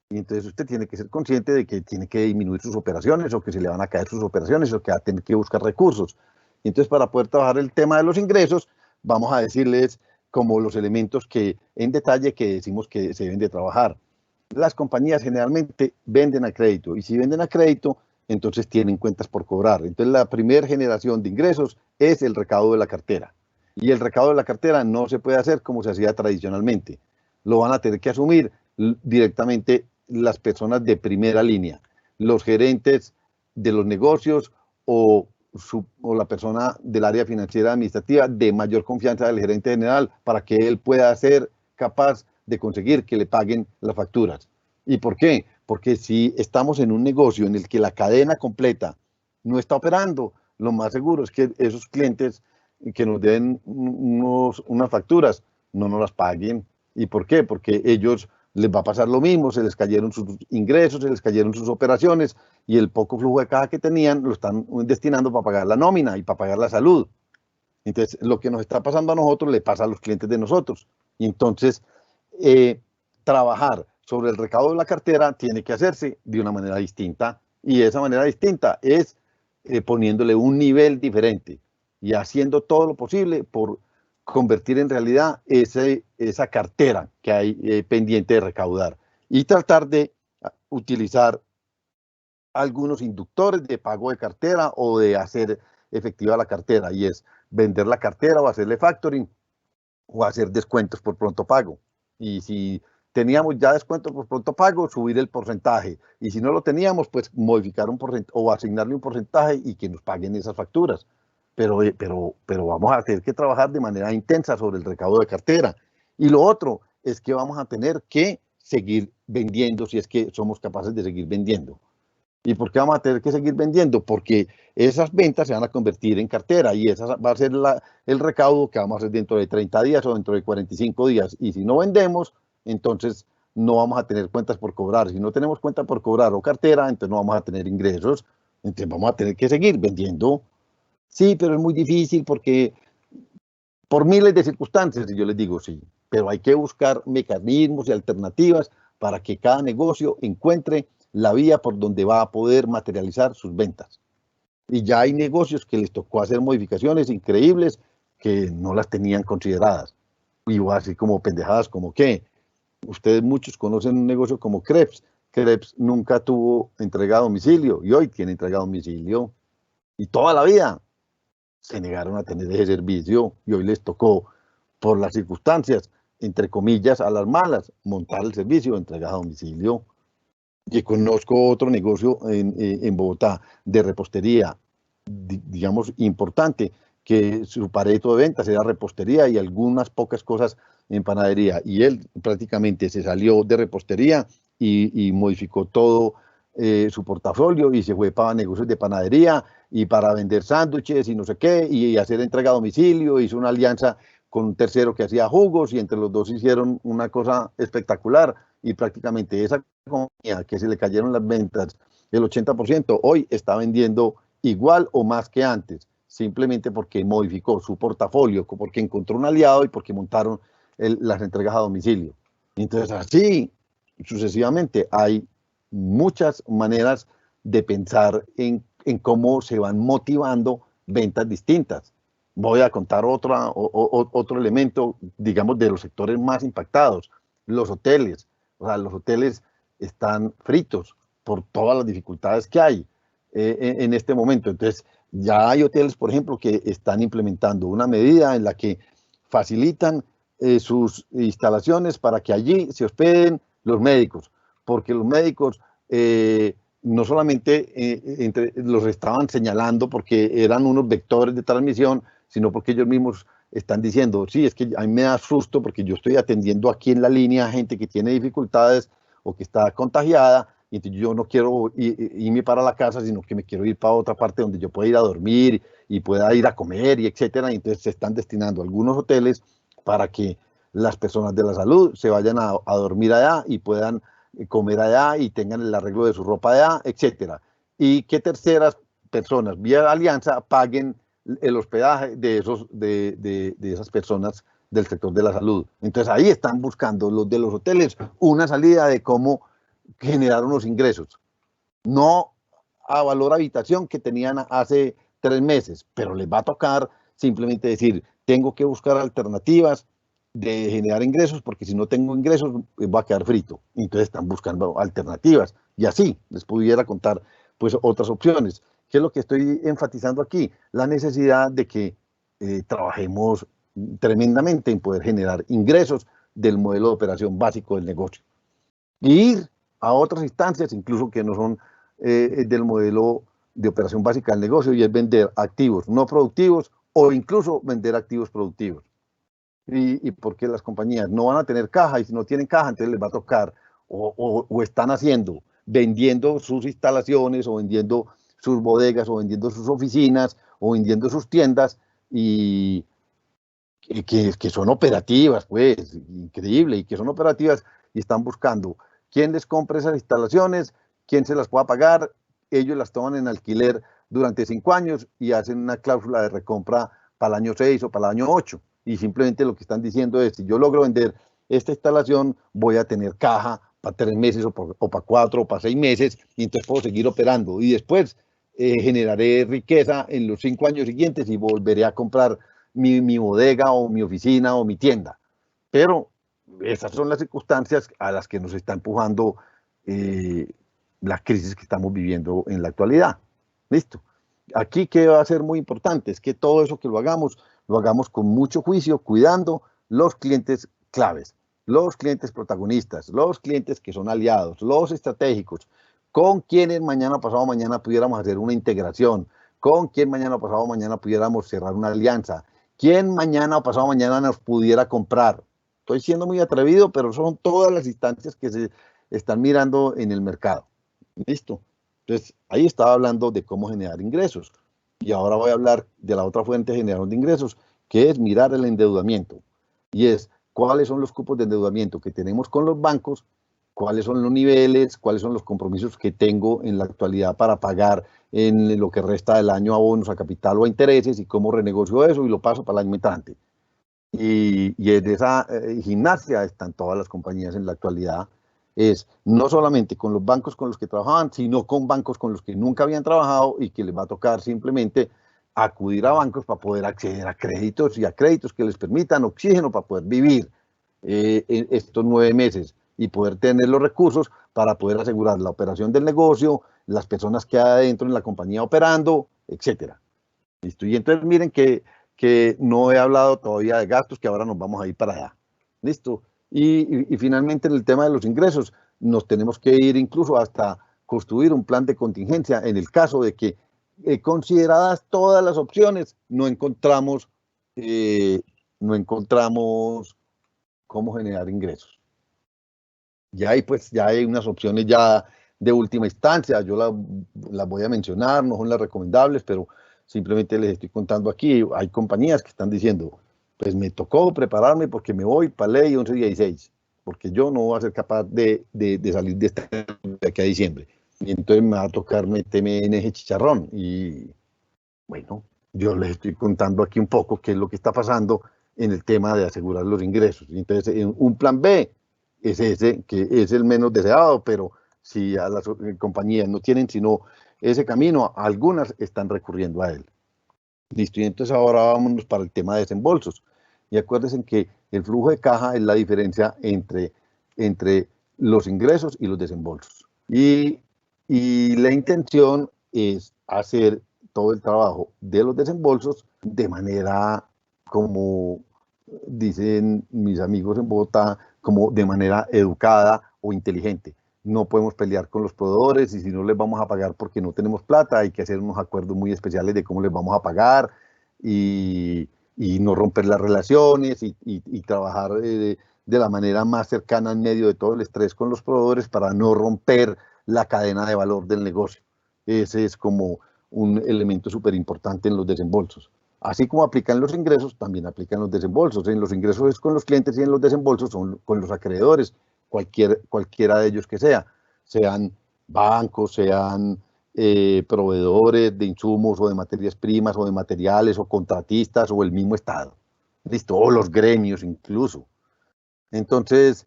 Y entonces usted tiene que ser consciente de que tiene que disminuir sus operaciones, o que se le van a caer sus operaciones, o que va a tener que buscar recursos. Y entonces, para poder trabajar el tema de los ingresos, vamos a decirles como los elementos que en detalle que decimos que se deben de trabajar. Las compañías generalmente venden a crédito, y si venden a crédito, entonces tienen cuentas por cobrar. Entonces la primera generación de ingresos es el recaudo de la cartera. Y el recaudo de la cartera no se puede hacer como se hacía tradicionalmente. Lo van a tener que asumir directamente las personas de primera línea, los gerentes de los negocios, o la persona del área financiera administrativa de mayor confianza del gerente general, para que él pueda ser capaz de conseguir que le paguen las facturas. ¿Y por qué? Porque si estamos en un negocio en el que la cadena completa no está operando, lo más seguro es que esos clientes que nos den unas facturas no nos las paguen. ¿Y por qué? Porque ellos les va a pasar lo mismo, se les cayeron sus ingresos, se les cayeron sus operaciones, y el poco flujo de caja que tenían lo están destinando para pagar la nómina y para pagar la salud. Entonces, lo que nos está pasando a nosotros le pasa a los clientes de nosotros. Y entonces, trabajar sobre el recaudo de la cartera tiene que hacerse de una manera distinta, y esa manera distinta es poniéndole un nivel diferente y haciendo todo lo posible por convertir en realidad esa cartera que hay pendiente de recaudar, y tratar de utilizar algunos inductores de pago de cartera o de hacer efectiva la cartera, y es vender la cartera o hacerle factoring o hacer descuentos por pronto pago. Y si teníamos ya descuentos por pronto pago, subir el porcentaje, y si no lo teníamos, pues modificar un porcentaje o asignarle un porcentaje y que nos paguen esas facturas. Pero vamos a tener que trabajar de manera intensa sobre el recaudo de cartera. Y lo otro es que vamos a tener que seguir vendiendo, si es que somos capaces de seguir vendiendo. ¿Y por qué vamos a tener que seguir vendiendo? Porque esas ventas se van a convertir en cartera, y esa va a ser el recaudo que vamos a hacer dentro de 30 días o dentro de 45 días. Y si no vendemos, entonces no vamos a tener cuentas por cobrar. Si no tenemos cuenta por cobrar o cartera, entonces no vamos a tener ingresos. Entonces vamos a tener que seguir vendiendo. Sí, pero es muy difícil porque por miles de circunstancias, y yo les digo sí, pero hay que buscar mecanismos y alternativas para que cada negocio encuentre la vía por donde va a poder materializar sus ventas. Y ya hay negocios que les tocó hacer modificaciones increíbles que no las tenían consideradas. Y así como pendejadas como que ustedes muchos conocen un negocio como Crepes. Crepes nunca tuvo entrega a domicilio y hoy tiene entrega a domicilio. Y toda la vida se negaron a tener ese servicio, y hoy les tocó, por las circunstancias, entre comillas, a las malas, montar el servicio de entrega a domicilio. Y conozco otro negocio en Bogotá de repostería, digamos, importante, que su pareto de ventas era repostería y algunas pocas cosas en panadería. Y él prácticamente se salió de repostería y modificó todo su portafolio, y se fue para negocios de panadería y para vender sándwiches y no sé qué, y hacer entrega a domicilio. Hizo una alianza con un tercero que hacía jugos, y entre los dos hicieron una cosa espectacular, y prácticamente esa compañía que se le cayeron las ventas el 80%, hoy está vendiendo igual o más que antes, simplemente porque modificó su portafolio, porque encontró un aliado y porque montaron las entregas a domicilio. Entonces, así sucesivamente hay muchas maneras de pensar en cómo se van motivando ventas distintas. Voy a contar otro elemento, digamos, de los sectores más impactados, los hoteles. O sea, los hoteles están fritos por todas las dificultades que hay en este momento. Entonces, ya hay hoteles, por ejemplo, que están implementando una medida en la que facilitan sus instalaciones para que allí se hospeden los médicos, porque los médicos no solamente los estaban señalando porque eran unos vectores de transmisión, sino porque ellos mismos están diciendo, sí, es que a mí me da susto porque yo estoy atendiendo aquí en la línea a gente que tiene dificultades o que está contagiada, y entonces yo no quiero irme para la casa, sino que me quiero ir para otra parte donde yo pueda ir a dormir y pueda ir a comer y etcétera. Y entonces se están destinando algunos hoteles para que las personas de la salud se vayan a dormir allá y puedan comer allá y tengan el arreglo de su ropa allá, etcétera. Y que terceras personas vía alianza paguen el hospedaje de esas personas del sector de la salud. Entonces ahí están buscando los de los hoteles una salida de cómo generar unos ingresos. No a valor habitación que tenían hace 3 meses, pero les va a tocar simplemente decir, tengo que buscar alternativas de generar ingresos, porque si no tengo ingresos va a quedar frito. Entonces están buscando alternativas y así les pudiera contar pues otras opciones. ¿Qué es lo que estoy enfatizando aquí? La necesidad de que trabajemos tremendamente en poder generar ingresos del modelo de operación básico del negocio. Y ir a otras instancias, incluso que no son del modelo de operación básica del negocio, y es vender activos no productivos o incluso vender activos productivos. Y porque las compañías no van a tener caja, y si no tienen caja, entonces les va a tocar, o están haciendo, vendiendo sus instalaciones, o vendiendo sus bodegas, o vendiendo sus oficinas, o vendiendo sus tiendas, y que son operativas, pues, increíble, y que son operativas, y están buscando quién les compra esas instalaciones, quién se las pueda pagar, ellos las toman en alquiler durante 5 años y hacen una cláusula de recompra para el año 6 o para el año 8, y simplemente lo que están diciendo es, si yo logro vender esta instalación, voy a tener caja para 3 meses o para 4 o para 6 meses, y entonces puedo seguir operando, y después generaré riqueza en los 5 años siguientes y volveré a comprar mi bodega o mi oficina o mi tienda. Pero esas son las circunstancias a las que nos está empujando la crisis que estamos viviendo en la actualidad. ¿Listo? Aquí que va a ser muy importante es que todo eso que lo hagamos con mucho juicio, cuidando los clientes claves, los clientes protagonistas, los clientes que son aliados, los estratégicos, con quienes mañana pasado mañana pudiéramos hacer una integración, con quien mañana pasado mañana pudiéramos cerrar una alianza, quién mañana o pasado mañana nos pudiera comprar. Estoy siendo muy atrevido, pero son todas las instancias que se están mirando en el mercado. ¿Listo? Entonces, ahí estaba hablando de cómo generar ingresos. Y ahora voy a hablar de la otra fuente de generación de ingresos, que es mirar el endeudamiento. Y es, ¿cuáles son los cupos de endeudamiento que tenemos con los bancos? ¿Cuáles son los niveles? ¿Cuáles son los compromisos que tengo en la actualidad para pagar en lo que resta del año a bonos, a capital o a intereses? ¿Y cómo renegocio eso y lo paso para el año entrante? Y en esa gimnasia están todas las compañías en la actualidad. Es no solamente con los bancos con los que trabajaban, sino con bancos con los que nunca habían trabajado y que les va a tocar simplemente acudir a bancos para poder acceder a créditos y a créditos que les permitan oxígeno para poder vivir en estos 9 meses y poder tener los recursos para poder asegurar la operación del negocio, las personas que hay adentro en la compañía operando, etcétera. ¿Listo? Y entonces miren que no he hablado todavía de gastos, que ahora nos vamos a ir para allá. ¿Listo? Y finalmente en el tema de los ingresos, nos tenemos que ir incluso hasta construir un plan de contingencia en el caso de que, consideradas todas las opciones, no encontramos cómo generar ingresos. Ya hay unas opciones ya de última instancia, yo las voy a mencionar, no son las recomendables, pero simplemente les estoy contando aquí. Hay compañías que están diciendo, pues me tocó prepararme porque me voy para ley 1116, porque yo no voy a ser capaz de salir de aquí a diciembre. Y entonces me va a tocar meterme en ese chicharrón. Y bueno, yo les estoy contando aquí un poco qué es lo que está pasando en el tema de asegurar los ingresos. Y entonces, un plan B es ese, que es el menos deseado, pero si a las compañías no tienen sino ese camino, algunas están recurriendo a él. Listo, y entonces ahora vámonos para el tema de desembolsos. Y acuérdense que el flujo de caja es la diferencia entre los ingresos y los desembolsos. Y la intención es hacer todo el trabajo de los desembolsos de manera, como dicen mis amigos en Bogotá, como de manera educada o inteligente. No podemos pelear con los proveedores, y si no les vamos a pagar porque no tenemos plata, hay que hacer unos acuerdos muy especiales de cómo les vamos a pagar y no romper las relaciones y trabajar de la manera más cercana en medio de todo el estrés con los proveedores para no romper la cadena de valor del negocio. Ese es como un elemento súper importante en los desembolsos. Así como aplican los ingresos, también aplican los desembolsos. En los ingresos es con los clientes y en los desembolsos son con los acreedores, cualquiera de ellos que sea, sean bancos, sean proveedores de insumos o de materias primas o de materiales o contratistas o el mismo Estado. ¿Listo? O los gremios incluso. Entonces,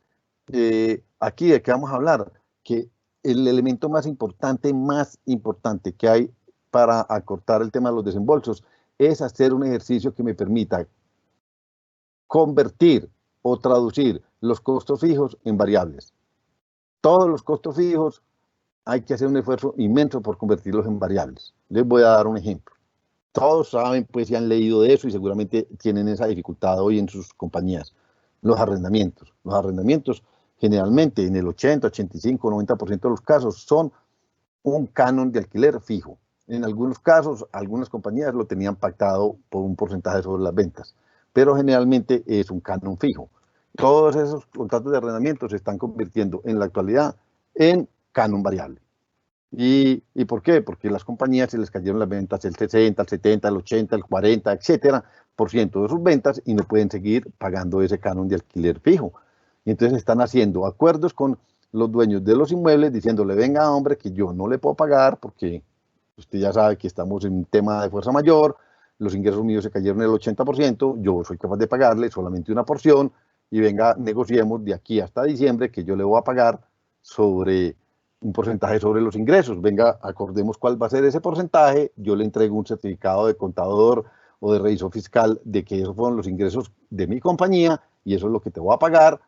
aquí de qué vamos a hablar, que el elemento más importante que hay para acortar el tema de los desembolsos es hacer un ejercicio que me permita convertir o traducir los costos fijos en variables. Todos los costos fijos hay que hacer un esfuerzo inmenso por convertirlos en variables. Les voy a dar un ejemplo. Todos saben, pues, si han leído de eso y seguramente tienen esa dificultad hoy en sus compañías. Los arrendamientos. Los arrendamientos generalmente en el 80, 85, 90% de los casos son un canon de alquiler fijo. En algunos casos, algunas compañías lo tenían pactado por un porcentaje sobre las ventas, pero generalmente es un canon fijo. Todos esos contratos de arrendamiento se están convirtiendo en la actualidad en canon variable. ¿Y por qué? Porque las compañías se les cayeron las ventas el 60, el 70, el 80, el 40, etcétera, por ciento de sus ventas y no pueden seguir pagando ese canon de alquiler fijo. Y entonces están haciendo acuerdos con los dueños de los inmuebles diciéndole, venga hombre, que yo no le puedo pagar porque usted ya sabe que estamos en un tema de fuerza mayor, los ingresos míos se cayeron el 80%, yo soy capaz de pagarle solamente una porción y venga, negociemos de aquí hasta diciembre que yo le voy a pagar sobre un porcentaje sobre los ingresos. Venga, acordemos cuál va a ser ese porcentaje, yo le entrego un certificado de contador o de revisor fiscal de que esos fueron los ingresos de mi compañía y eso es lo que te voy a pagar,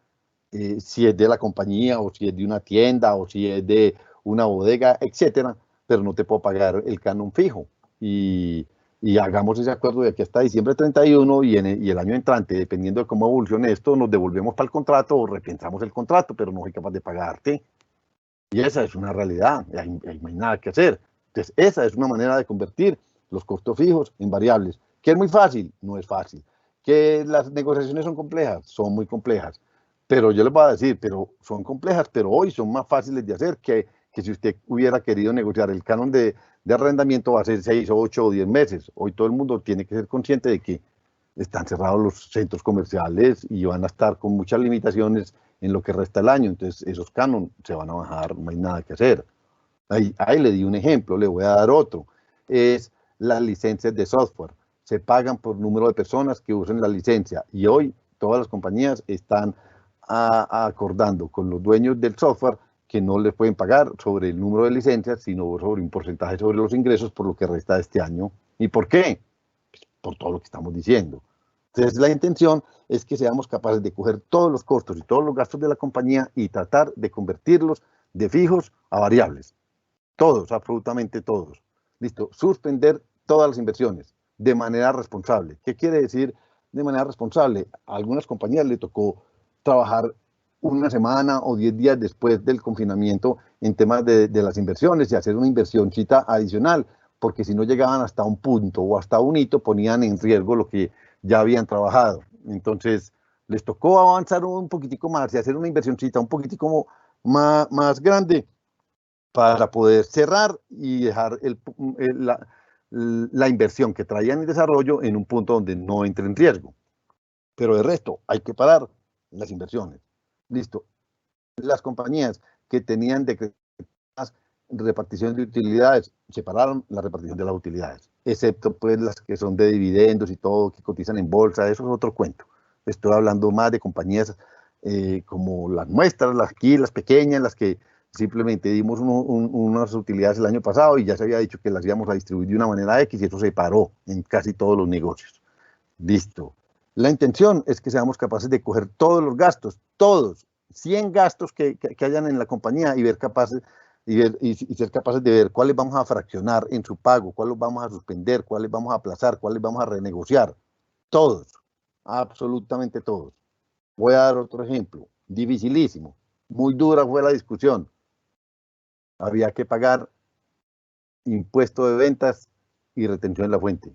si es de la compañía o si es de una tienda o si es de una bodega, etcétera, pero no te puedo pagar el canon fijo. Y hagamos ese acuerdo de aquí hasta diciembre 31 y el año entrante, dependiendo de cómo evolucione esto, nos devolvemos para el contrato o repensamos el contrato, pero no soy capaz de pagarte. Y esa es una realidad, ahí no hay nada que hacer. Entonces, esa es una manera de convertir los costos fijos en variables. ¿Que es muy fácil? No es fácil. ¿Que las negociaciones son complejas? Son muy complejas. Pero yo les voy a decir, pero son complejas, pero hoy son más fáciles de hacer que si usted hubiera querido negociar el canon de arrendamiento va a ser 6, 8 o 10 meses. Hoy todo el mundo tiene que ser consciente de que están cerrados los centros comerciales y van a estar con muchas limitaciones en lo que resta el año. Entonces esos canon se van a bajar, no hay nada que hacer. Ahí le di un ejemplo, le voy a dar otro. Es las licencias de software. Se pagan por número de personas que usen la licencia y hoy todas las compañías están acordando con los dueños del software que no les pueden pagar sobre el número de licencias, sino sobre un porcentaje sobre los ingresos por lo que resta de este año. ¿Y por qué? Pues por todo lo que estamos diciendo. Entonces, la intención es que seamos capaces de coger todos los costos y todos los gastos de la compañía y tratar de convertirlos de fijos a variables. Todos, absolutamente todos. Listo. Suspender todas las inversiones de manera responsable. ¿Qué quiere decir de manera responsable? A algunas compañías le tocó trabajar una semana o 10 días después del confinamiento en temas de las inversiones y hacer una inversioncita adicional, porque si no llegaban hasta un punto o hasta un hito, ponían en riesgo lo que ya habían trabajado. Entonces, les tocó avanzar un poquitico más y hacer una inversioncita un poquitico más grande para poder cerrar y dejar la inversión que traían en desarrollo en un punto donde no entre en riesgo. Pero de resto, hay que parar las inversiones. Listo. Las compañías que tenían decretadas repartición de utilidades, separaron la repartición de las utilidades, excepto pues las que son de dividendos y todo, que cotizan en bolsa, eso es otro cuento. Estoy hablando más de compañías como las nuestras, las pequeñas, las que simplemente dimos unas utilidades el año pasado y ya se había dicho que las íbamos a distribuir de una manera X y eso se paró en casi todos los negocios. Listo. La intención es que seamos capaces de coger todos los gastos, todos, 100 gastos que hayan en la compañía y ser capaces de ver cuáles vamos a fraccionar en su pago, cuáles vamos a suspender, cuáles vamos a aplazar, cuáles vamos a renegociar. Todos, absolutamente todos. Voy a dar otro ejemplo, dificilísimo, muy dura fue la discusión. Había que pagar impuesto de ventas y retención en la fuente.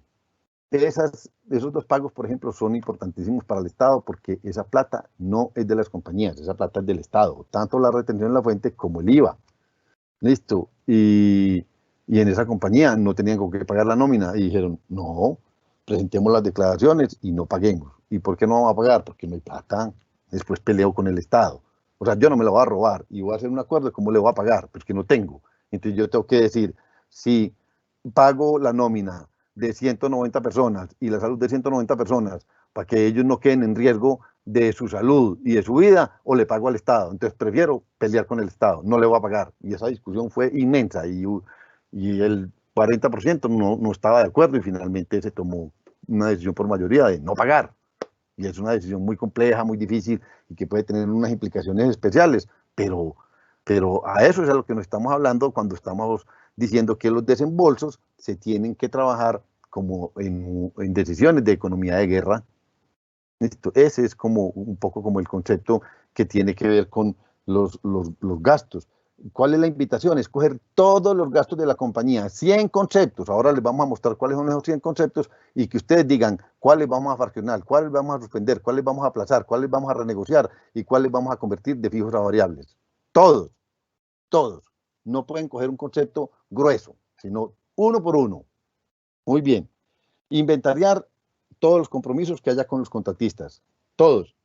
Esos dos pagos, por ejemplo, son importantísimos para el Estado porque esa plata no es de las compañías, esa plata es del Estado, tanto la retención en la fuente como el IVA. listo, y en esa compañía no tenían con qué pagar la nómina y dijeron, no, presentemos las declaraciones y no paguemos. ¿Y por qué no vamos a pagar? Porque no hay plata. Después peleo con el Estado. O sea, yo no me lo voy a robar y voy a hacer un acuerdo de cómo le voy a pagar, porque no tengo. Entonces yo tengo que decir, si pago la nómina de 190 personas y la salud de 190 personas para que ellos no queden en riesgo de su salud y de su vida, o le pago al Estado. Entonces prefiero pelear con el Estado, no le voy a pagar. Y esa discusión fue inmensa y el 40% no estaba de acuerdo y finalmente se tomó una decisión por mayoría de no pagar. Y es una decisión muy compleja, muy difícil y que puede tener unas implicaciones especiales, pero a eso es a lo que nos estamos hablando cuando estamos diciendo que los desembolsos se tienen que trabajar como en decisiones de economía de guerra. Ese es como un poco como el concepto que tiene que ver con los gastos. ¿Cuál es la invitación? Escoger todos los gastos de la compañía, 100 conceptos. Ahora les vamos a mostrar cuáles son esos 100 conceptos y que ustedes digan cuáles vamos a fraccionar, cuáles vamos a suspender, cuáles vamos a aplazar, cuáles vamos a renegociar y cuáles vamos a convertir de fijos a variables. Todos, todos. No pueden coger un concepto grueso, sino uno por uno. Muy bien. Inventariar todos los compromisos que haya con los contratistas. Todos.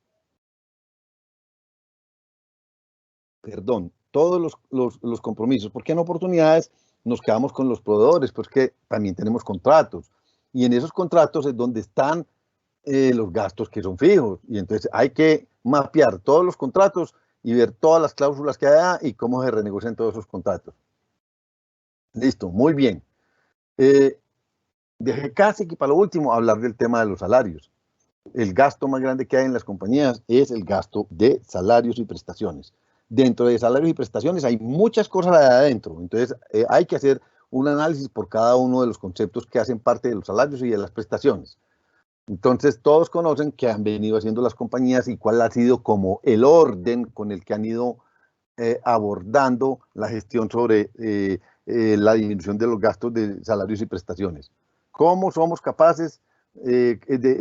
Perdón, todos los compromisos, porque en oportunidades nos quedamos con los proveedores, pues que también tenemos contratos, y en esos contratos es donde están los gastos que son fijos, y entonces hay que mapear todos los contratos y ver todas las cláusulas que hay y cómo se renegocian todos esos contratos. Listo, muy bien. Dejé casi que para lo último hablar del tema de los salarios. El gasto más grande que hay en las compañías es el gasto de salarios y prestaciones. Dentro de salarios y prestaciones hay muchas cosas adentro, entonces hay que hacer un análisis por cada uno de los conceptos que hacen parte de los salarios y de las prestaciones. Entonces todos conocen qué han venido haciendo las compañías y cuál ha sido como el orden con el que han ido abordando la gestión sobre la disminución de los gastos de salarios y prestaciones. ¿Cómo somos capaces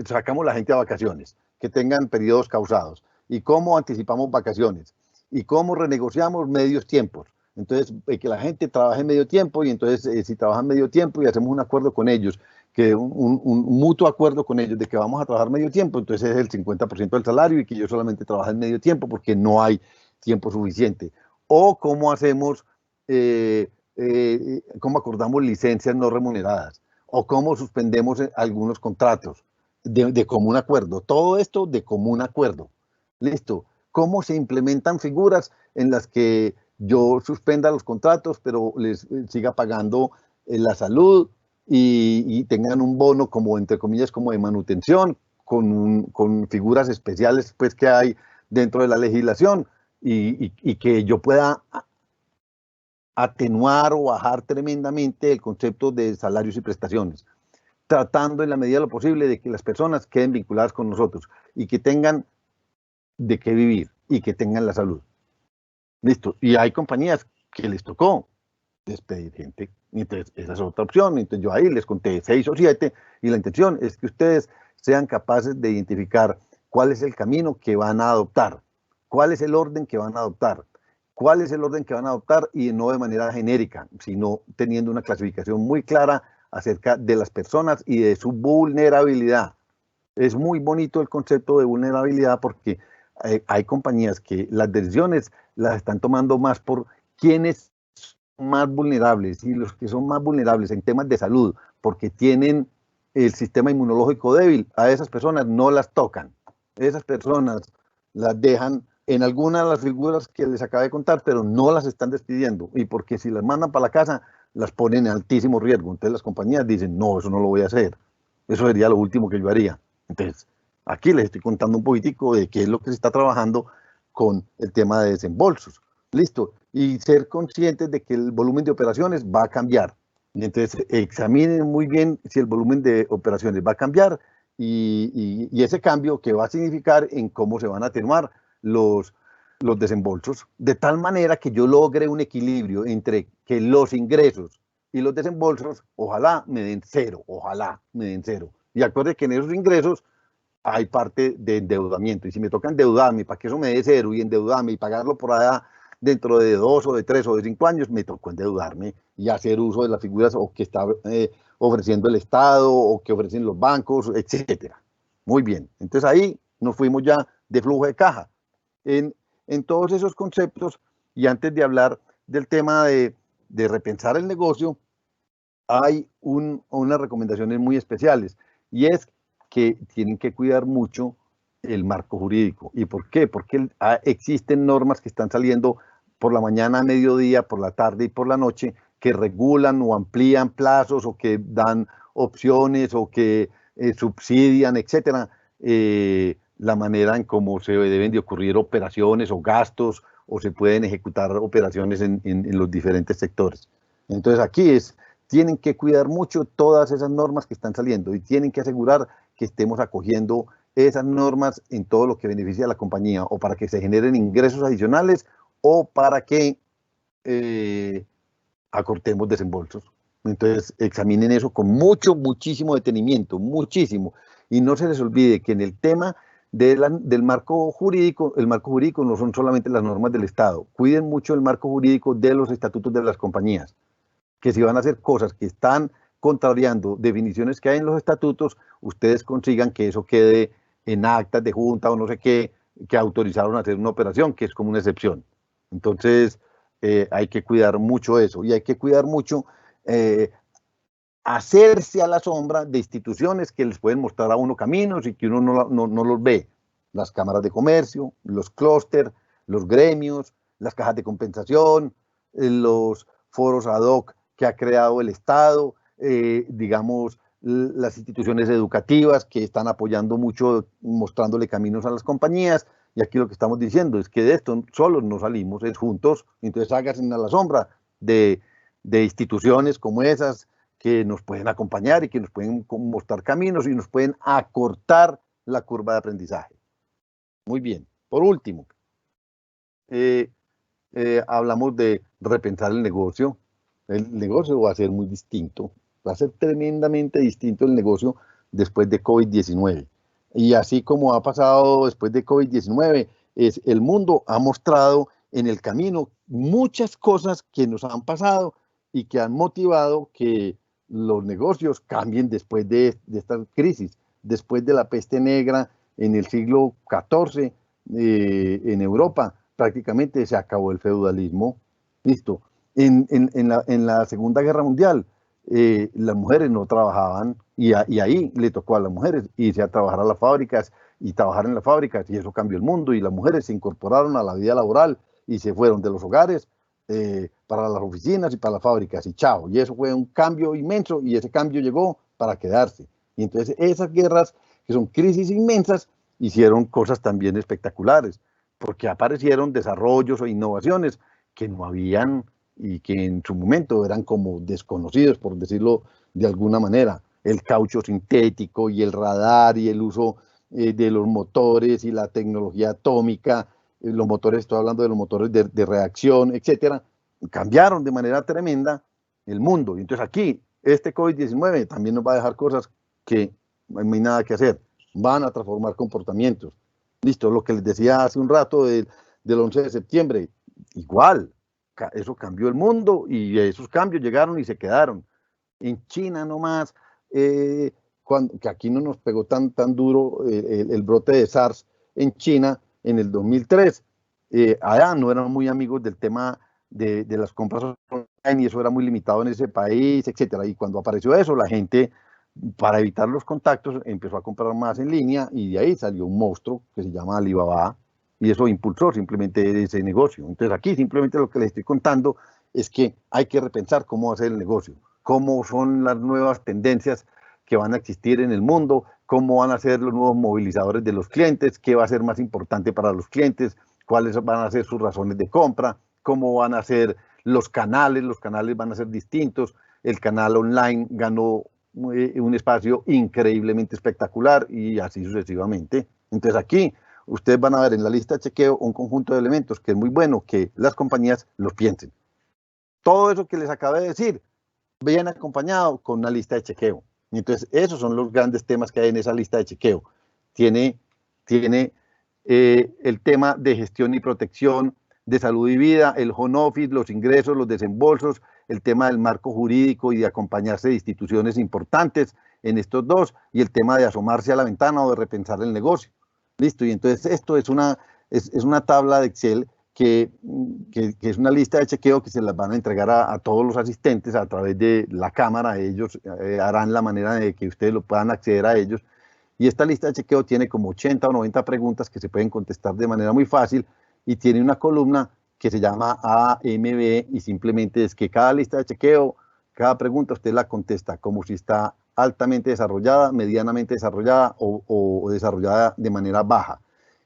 sacamos la gente a vacaciones, que tengan periodos causados? ¿Y cómo anticipamos vacaciones? ¿Y cómo renegociamos medios tiempos? Entonces, que la gente trabaje medio tiempo y entonces si trabajan medio tiempo y hacemos un acuerdo con ellos, que un mutuo acuerdo con ellos de que vamos a trabajar medio tiempo, entonces es el 50% del salario y que yo solamente trabajo en medio tiempo porque no hay tiempo suficiente. O cómo hacemos, cómo acordamos licencias no remuneradas, o cómo suspendemos algunos contratos de común acuerdo. Todo esto de común acuerdo. Listo. ¿Cómo se implementan figuras en las que yo suspenda los contratos, pero les siga pagando la salud y tengan un bono como, entre comillas, como de manutención, con figuras especiales pues que hay dentro de la legislación y que yo pueda atenuar o bajar tremendamente el concepto de salarios y prestaciones, tratando en la medida de lo posible de que las personas queden vinculadas con nosotros y que tengan de qué vivir y que tengan la salud. Listo. Y hay compañías que les tocó despedir gente. Entonces, esa es otra opción. Entonces, yo ahí les conté 6 o 7 y la intención es que ustedes sean capaces de identificar cuál es el camino que van a adoptar, cuál es el orden que van a adoptar, cuál es el orden que van a adoptar y no de manera genérica, sino teniendo una clasificación muy clara acerca de las personas y de su vulnerabilidad. Es muy bonito el concepto de vulnerabilidad porque hay compañías que las decisiones las están tomando más por quienes son más vulnerables y los que son más vulnerables en temas de salud porque tienen el sistema inmunológico débil, a esas personas no las tocan. Esas personas las dejan en alguna de las figuras que les acabé de contar, pero no las están despidiendo y porque si las mandan para la casa las ponen en altísimo riesgo. Entonces las compañías dicen, no, eso no lo voy a hacer. Eso sería lo último que yo haría. Entonces, aquí les estoy contando un poquitico de qué es lo que se está trabajando con el tema de desembolsos. Listo. Y ser conscientes de que el volumen de operaciones va a cambiar. Y entonces, examinen muy bien si el volumen de operaciones va a cambiar y ese cambio que va a significar en cómo se van a atenuar los desembolsos, de tal manera que yo logre un equilibrio entre que los ingresos y los desembolsos, ojalá me den cero, ojalá me den cero. Y acuérdense que en esos ingresos hay parte de endeudamiento. Y si me toca endeudarme para que eso me dé cero y endeudarme y pagarlo por allá dentro de 2 o de 3 o de 5 años me tocó endeudarme y hacer uso de las figuras o que está ofreciendo el Estado o que ofrecen los bancos, etcétera. Muy bien, entonces ahí nos fuimos ya de flujo de caja. En todos esos conceptos, y antes de hablar del tema de repensar el negocio, hay unas recomendaciones muy especiales, y es que tienen que cuidar mucho el marco jurídico. ¿Y por qué? Porque existen normas que están saliendo por la mañana, mediodía, por la tarde y por la noche, que regulan o amplían plazos o que dan opciones o que subsidian, etcétera, la manera en cómo se deben de ocurrir operaciones o gastos o se pueden ejecutar operaciones en los diferentes sectores. Entonces aquí tienen que cuidar mucho todas esas normas que están saliendo y tienen que asegurar que estemos acogiendo esas normas en todo lo que beneficia a la compañía o para que se generen ingresos adicionales o para que acortemos desembolsos. Entonces examinen eso con muchísimo detenimiento, muchísimo. Y no se les olvide que en el tema del marco jurídico, el marco jurídico no son solamente las normas del Estado. Cuiden mucho el marco jurídico de los estatutos de las compañías, que si van a hacer cosas que están contrariando definiciones que hay en los estatutos, ustedes consigan que eso quede en actas de junta o no sé qué, que autorizaron a hacer una operación, que es como una excepción. Entonces, hay que cuidar mucho eso y hay que cuidar mucho hacerse a la sombra de instituciones que les pueden mostrar a uno caminos y que uno no los ve. Las cámaras de comercio, los clústeres, los gremios, las cajas de compensación, los foros ad hoc que ha creado el Estado, digamos, las instituciones educativas que están apoyando mucho, mostrándole caminos a las compañías. Y aquí lo que estamos diciendo es que de esto solos no salimos, es juntos. Entonces háganse a la sombra de instituciones como esas que nos pueden acompañar y que nos pueden mostrar caminos y nos pueden acortar la curva de aprendizaje. Muy bien. Por último, hablamos de repensar el negocio. El negocio va a ser muy distinto, va a ser tremendamente distinto el negocio después de COVID-19. Y así como ha pasado después de COVID-19, el mundo ha mostrado en el camino muchas cosas que nos han pasado y que han motivado que los negocios cambien después de esta crisis. Después de la peste negra en el siglo XIV en Europa, prácticamente se acabó el feudalismo. Listo. En la Segunda Guerra Mundial, las mujeres no trabajaban y ahí le tocó a las mujeres irse a trabajar a las fábricas y trabajar en las fábricas, y eso cambió el mundo y las mujeres se incorporaron a la vida laboral y se fueron de los hogares para las oficinas y para las fábricas y chao. Y eso fue un cambio inmenso y ese cambio llegó para quedarse. Y entonces esas guerras, que son crisis inmensas, hicieron cosas también espectaculares, porque aparecieron desarrollos o innovaciones que no habían y que en su momento eran como desconocidos, por decirlo de alguna manera. El caucho sintético y el radar y el uso de los motores y la tecnología atómica, los motores, estoy hablando de los motores de reacción, etcétera, cambiaron de manera tremenda el mundo. Y entonces aquí, este COVID-19 también nos va a dejar cosas que no hay nada que hacer, van a transformar comportamientos. Listo, lo que les decía hace un rato del 11 de septiembre, igual, eso cambió el mundo y esos cambios llegaron y se quedaron. En China nomás, que aquí no nos pegó tan duro el brote de SARS en China en el 2003, allá no eran muy amigos del tema de las compras online y eso era muy limitado en ese país, etcétera. Y cuando apareció eso, la gente, para evitar los contactos, empezó a comprar más en línea y de ahí salió un monstruo que se llama Alibaba y eso impulsó simplemente ese negocio. Entonces aquí simplemente lo que les estoy contando es que hay que repensar cómo hacer el negocio, cómo son las nuevas tendencias que van a existir en el mundo, cómo van a ser los nuevos movilizadores de los clientes, qué va a ser más importante para los clientes, cuáles van a ser sus razones de compra, cómo van a ser los canales van a ser distintos. El canal online ganó un espacio increíblemente espectacular y así sucesivamente. Entonces aquí ustedes van a ver en la lista de chequeo un conjunto de elementos que es muy bueno que las compañías los piensen. Todo eso que les acabé de decir viene acompañado con una lista de chequeo. Y entonces esos son los grandes temas que hay en esa lista de chequeo. Tiene el tema de gestión y protección de salud y vida, el home office, los ingresos, los desembolsos, el tema del marco jurídico y de acompañarse de instituciones importantes en estos dos, y el tema de asomarse a la ventana o de repensar el negocio. Listo, y entonces esto es una tabla de Excel que es una lista de chequeo que se las van a entregar a todos los asistentes a través de la cámara. Ellos harán la manera de que ustedes lo puedan acceder a ellos. Y esta lista de chequeo tiene como 80 o 90 preguntas que se pueden contestar de manera muy fácil, y tiene una columna que se llama AMB, y simplemente es que cada lista de chequeo, cada pregunta usted la contesta como si está altamente desarrollada, medianamente desarrollada o desarrollada de manera baja.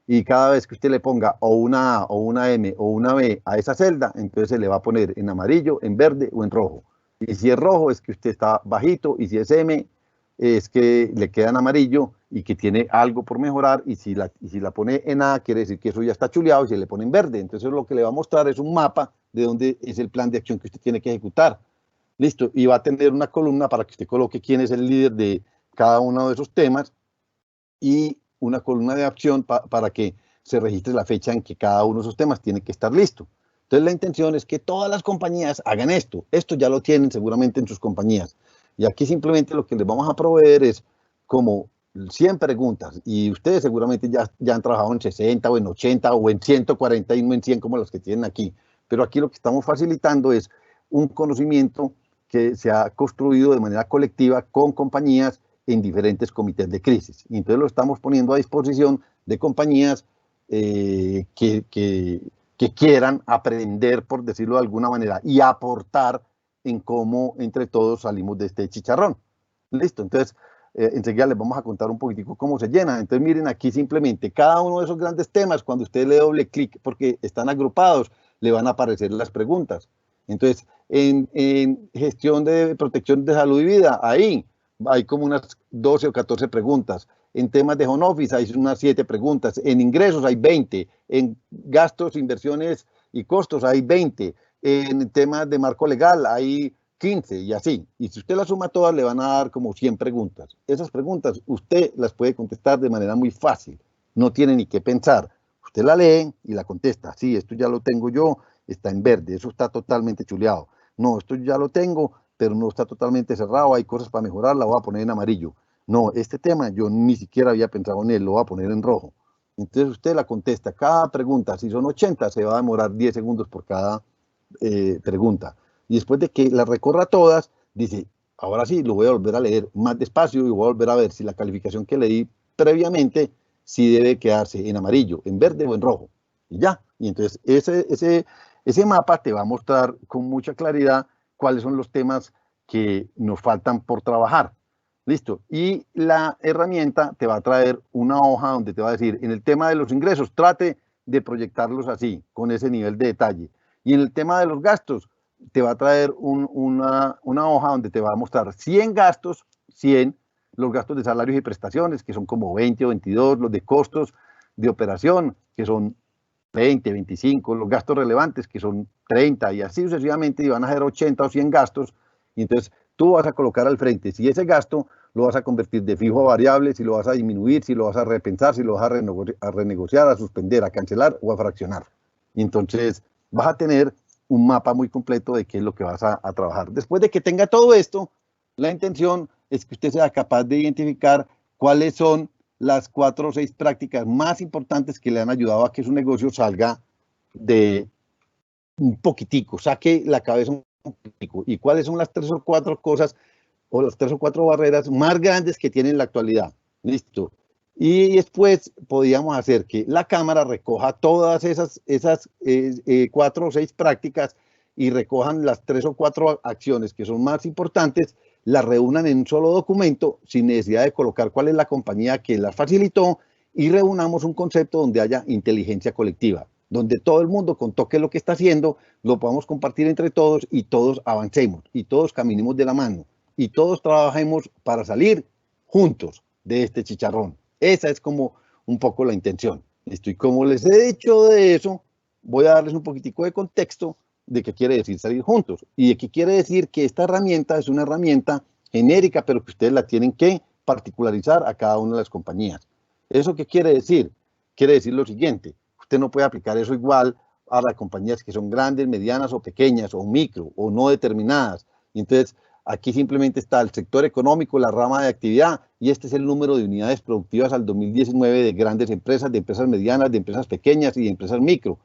Y cada vez que usted le ponga o una A o una M o una B a esa celda, entonces se le va a poner en amarillo, en verde o en rojo. Y si es rojo es que usted está bajito, y si es M es que le queda en amarillo y que tiene algo por mejorar, y si la pone en A quiere decir que eso ya está chuleado, y se le pone en verde. Entonces lo que le va a mostrar es un mapa de dónde es el plan de acción que usted tiene que ejecutar. Listo, y va a tener una columna para que usted coloque quién es el líder de cada uno de esos temas, y una columna de acción para que se registre la fecha en que cada uno de esos temas tiene que estar listo. Entonces la intención es que todas las compañías hagan esto. Esto ya lo tienen seguramente en sus compañías. Y aquí simplemente lo que les vamos a proveer es como 100 preguntas. Y ustedes seguramente ya han trabajado en 60 o en 80 o en 141 o en 100 como las que tienen aquí. Pero aquí lo que estamos facilitando es un conocimiento que se ha construido de manera colectiva con compañías en diferentes comités de crisis. Y entonces lo estamos poniendo a disposición de compañías que quieran aprender, por decirlo de alguna manera, y aportar en cómo entre todos salimos de este chicharrón. Listo, entonces enseguida les vamos a contar un poquitico cómo se llena. Entonces miren aquí simplemente cada uno de esos grandes temas, cuando usted le doble clic, porque están agrupados, le van a aparecer las preguntas. Entonces en gestión de protección de salud y vida, ahí hay como unas 12 o 14 preguntas. En temas de home office hay unas 7 preguntas. En ingresos hay 20. En gastos, inversiones y costos hay 20. En temas de marco legal hay 15 y así. Y si usted las suma todas, le van a dar como 100 preguntas. Esas preguntas usted las puede contestar de manera muy fácil. No tiene ni que pensar. Usted la lee y la contesta. Sí, esto ya lo tengo yo, está en verde. Eso está totalmente chuleado. No, esto ya lo tengo, pero no está totalmente cerrado. Hay cosas para mejorar, la voy a poner en amarillo. No, este tema yo ni siquiera había pensado en él, lo voy a poner en rojo. Entonces usted la contesta. Cada pregunta, si son 80, se va a demorar 10 segundos por cada pregunta. Y después de que la recorra todas, dice, ahora sí, lo voy a volver a leer más despacio y voy a volver a ver si la calificación que leí previamente, si debe quedarse en amarillo, en verde o en rojo. Y ya. Y entonces ese mapa te va a mostrar con mucha claridad cuáles son los temas que nos faltan por trabajar. Listo. Y la herramienta te va a traer una hoja donde te va a decir, en el tema de los ingresos, trate de proyectarlos así, con ese nivel de detalle. Y en el tema de los gastos, te va a traer una hoja donde te va a mostrar 100 gastos, 100, los gastos de salarios y prestaciones, que son como 20 o 22, los de costos de operación, que son 20, 25, los gastos relevantes, que son 30, y así sucesivamente, y van a ser 80 o 100 gastos, y entonces tú vas a colocar al frente si ese gasto lo vas a convertir de fijo a variable, si lo vas a disminuir, si lo vas a repensar, si lo vas a renegociar, a suspender, a cancelar o a fraccionar. Y entonces vas a tener un mapa muy completo de qué es lo que vas a trabajar. Después de que tenga todo esto, la intención es que usted sea capaz de identificar cuáles son las 4 o 6 prácticas más importantes que le han ayudado a que su negocio salga de un poquitico, saque la cabeza un poquitico, y cuáles son las 3 o 4 cosas o las 3 o 4 barreras más grandes que tiene en la actualidad. Listo. Y después podríamos hacer que la cámara recoja todas esas 4 o 6 prácticas y recojan las 3 o 4 acciones que son más importantes, las reúnan en un solo documento sin necesidad de colocar cuál es la compañía que las facilitó, y reunamos un concepto donde haya inteligencia colectiva, donde todo el mundo contó qué es lo que está haciendo, lo podamos compartir entre todos y todos avancemos y todos caminemos de la mano y todos trabajemos para salir juntos de este chicharrón. Esa es como un poco la intención. Y como les he dicho de eso, voy a darles un poquitico de contexto de qué quiere decir salir juntos y de qué quiere decir que esta herramienta es una herramienta genérica, pero que ustedes la tienen que particularizar a cada una de las compañías. ¿Eso qué quiere decir? Quiere decir lo siguiente: usted no puede aplicar eso igual a las compañías que son grandes, medianas o pequeñas o micro o no determinadas. Entonces, aquí simplemente está el sector económico, la rama de actividad, y este es el número de unidades productivas al 2019 de grandes empresas, de empresas medianas, de empresas pequeñas y de empresas micro.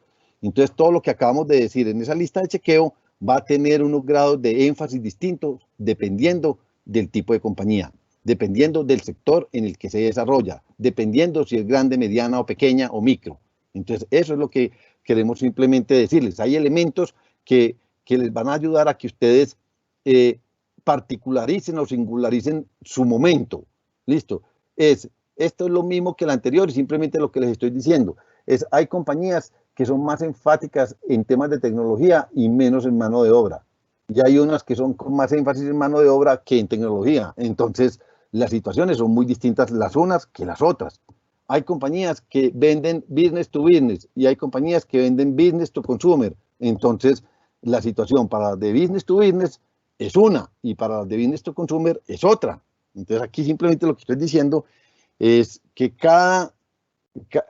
Entonces, todo lo que acabamos de decir en esa lista de chequeo va a tener unos grados de énfasis distintos dependiendo del tipo de compañía, dependiendo del sector en el que se desarrolla, dependiendo si es grande, mediana o pequeña o micro. Entonces, eso es lo que queremos simplemente decirles. Hay elementos que les van a ayudar a que ustedes particularicen o singularicen su momento. ¿Listo? Esto es lo mismo que el anterior y simplemente lo que les estoy diciendo. Hay compañías que son más enfáticas en temas de tecnología y menos en mano de obra. Y hay unas que son con más énfasis en mano de obra que en tecnología. Entonces, las situaciones son muy distintas las unas que las otras. Hay compañías que venden business to business y hay compañías que venden business to consumer. Entonces, la situación para las de business to business es una y para las de business to consumer es otra. Entonces, aquí simplemente lo que estoy diciendo es que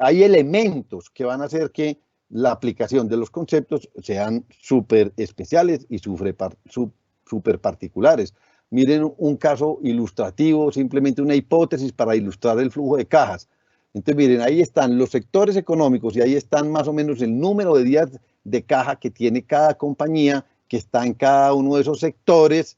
hay elementos que van a hacer que la aplicación de los conceptos sean súper especiales y súper particulares. Miren un caso ilustrativo, simplemente una hipótesis para ilustrar el flujo de cajas. Entonces, miren, ahí están los sectores económicos y ahí están más o menos el número de días de caja que tiene cada compañía que está en cada uno de esos sectores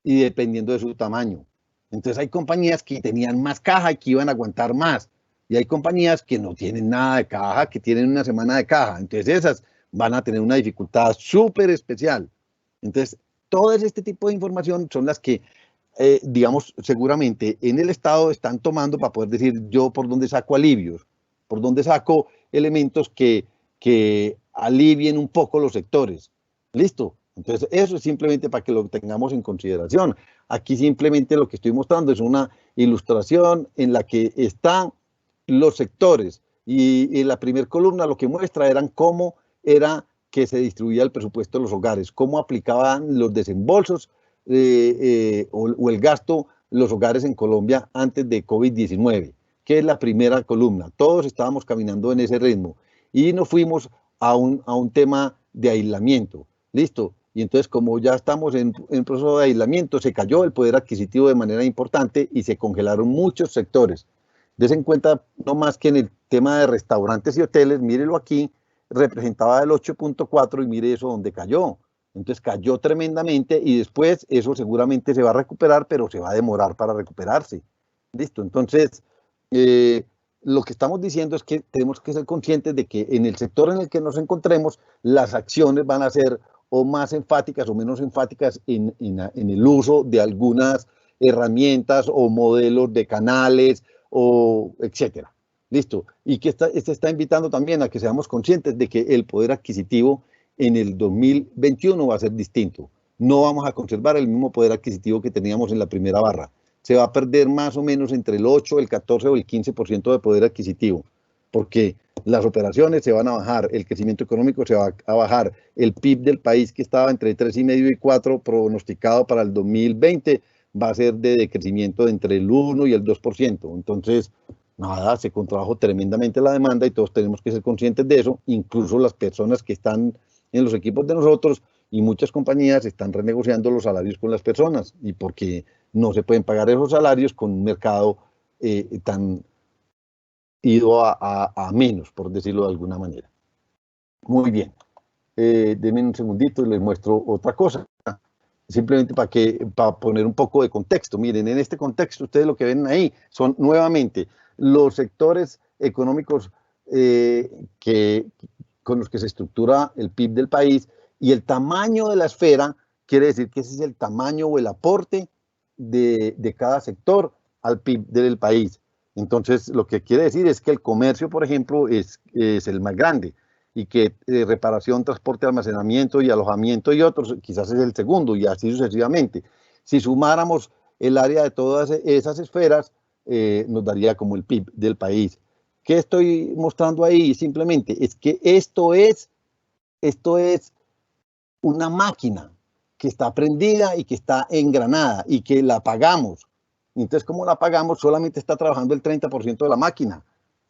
y dependiendo de su tamaño. Entonces, hay compañías que tenían más caja y que iban a aguantar más. Y hay compañías que no tienen nada de caja, que tienen una semana de caja. Entonces esas van a tener una dificultad súper especial. Entonces, todo este tipo de información son las que, digamos, seguramente en el Estado están tomando para poder decir yo por dónde saco alivios, por dónde saco elementos que alivien un poco los sectores. ¿Listo? Entonces, eso es simplemente para que lo tengamos en consideración. Aquí simplemente lo que estoy mostrando es una ilustración en la que están los sectores y en la primera columna lo que muestra eran cómo era que se distribuía el presupuesto de los hogares, cómo aplicaban los desembolsos o el gasto los hogares en Colombia antes de COVID-19, que es la primera columna. Todos estábamos caminando en ese ritmo y nos fuimos a un tema de aislamiento. ¿Listo? Y entonces, como ya estamos en proceso de aislamiento, se cayó el poder adquisitivo de manera importante y se congelaron muchos sectores. Desen en cuenta, no más que en el tema de restaurantes y hoteles, mírelo aquí, representaba el 8.4 y mire eso donde cayó. Entonces cayó tremendamente y después eso seguramente se va a recuperar, pero se va a demorar para recuperarse. ¿Listo? Entonces, lo que estamos diciendo es que tenemos que ser conscientes de que en el sector en el que nos encontremos, las acciones van a ser o más enfáticas o menos enfáticas en el uso de algunas herramientas o modelos de canales, o etcétera. Listo. Y que este está invitando también a que seamos conscientes de que el poder adquisitivo en el 2021 va a ser distinto. No vamos a conservar el mismo poder adquisitivo que teníamos en la primera barra. Se va a perder más o menos entre el 8, el 14 o el 15% de poder adquisitivo, porque las operaciones se van a bajar, el crecimiento económico se va a bajar, el PIB del país que estaba entre 3,5 y 4 pronosticado para el 2020 va a ser de decrecimiento de entre el 1 y el 2%. Entonces, nada, se contrajo tremendamente la demanda y todos tenemos que ser conscientes de eso, incluso las personas que están en los equipos de nosotros y muchas compañías están renegociando los salarios con las personas y porque no se pueden pagar esos salarios con un mercado tan ido a menos, por decirlo de alguna manera. Muy bien. Denme un segundito y les muestro otra cosa. Simplemente para poner un poco de contexto. Miren, en este contexto, ustedes lo que ven ahí son nuevamente los sectores económicos con los que se estructura el PIB del país y el tamaño de la esfera quiere decir que ese es el tamaño o el aporte de cada sector al PIB del país. Entonces, lo que quiere decir es que el comercio, por ejemplo, es el más grande y que reparación, transporte, almacenamiento y alojamiento y otros, quizás es el segundo y así sucesivamente. Si sumáramos el área de todas esas esferas, nos daría como el PIB del país. ¿Qué estoy mostrando ahí? Simplemente es que esto es una máquina que está prendida y que está engranada y que la apagamos. Entonces, ¿cómo la apagamos? Solamente está trabajando el 30% de la máquina.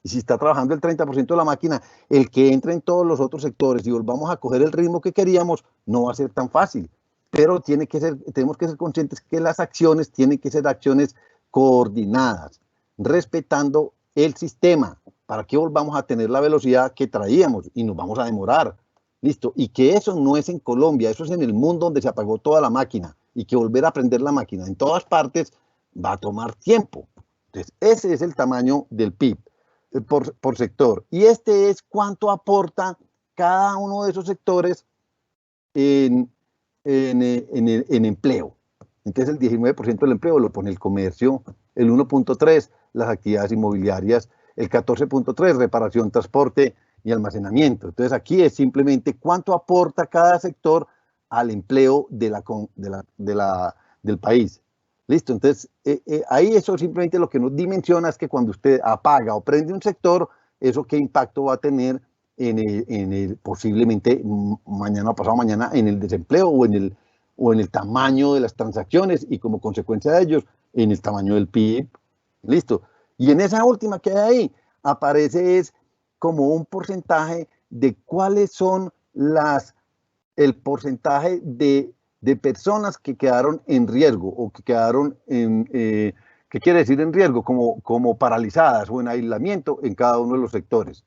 Y si está trabajando el 30% de la máquina, el que entre en todos los otros sectores y volvamos a coger el ritmo que queríamos, no va a ser tan fácil. Pero tenemos que ser conscientes que las acciones tienen que ser acciones coordinadas, respetando el sistema, para que volvamos a tener la velocidad que traíamos y nos vamos a demorar. Listo. Y que eso no es en Colombia, eso es en el mundo donde se apagó toda la máquina. Y que volver a prender la máquina en todas partes va a tomar tiempo. Entonces, ese es el tamaño del PIB por sector. Y este es cuánto aporta cada uno de esos sectores en empleo. Entonces, el 19% del empleo lo pone el comercio, el 1.3% las actividades inmobiliarias, el 14.3% reparación, transporte y almacenamiento. Entonces, aquí es simplemente cuánto aporta cada sector al empleo del país. Listo, entonces ahí eso simplemente lo que nos dimensiona es que cuando usted apaga o prende un sector, eso qué impacto va a tener posiblemente mañana o pasado mañana en el desempleo o en el tamaño de las transacciones y como consecuencia de ellos en el tamaño del PIB. Listo. Y en esa última que hay ahí aparece es como un porcentaje de cuáles son el porcentaje de personas que quedaron en riesgo o que quedaron ¿qué quiere decir en riesgo? Como paralizadas o en aislamiento en cada uno de los sectores.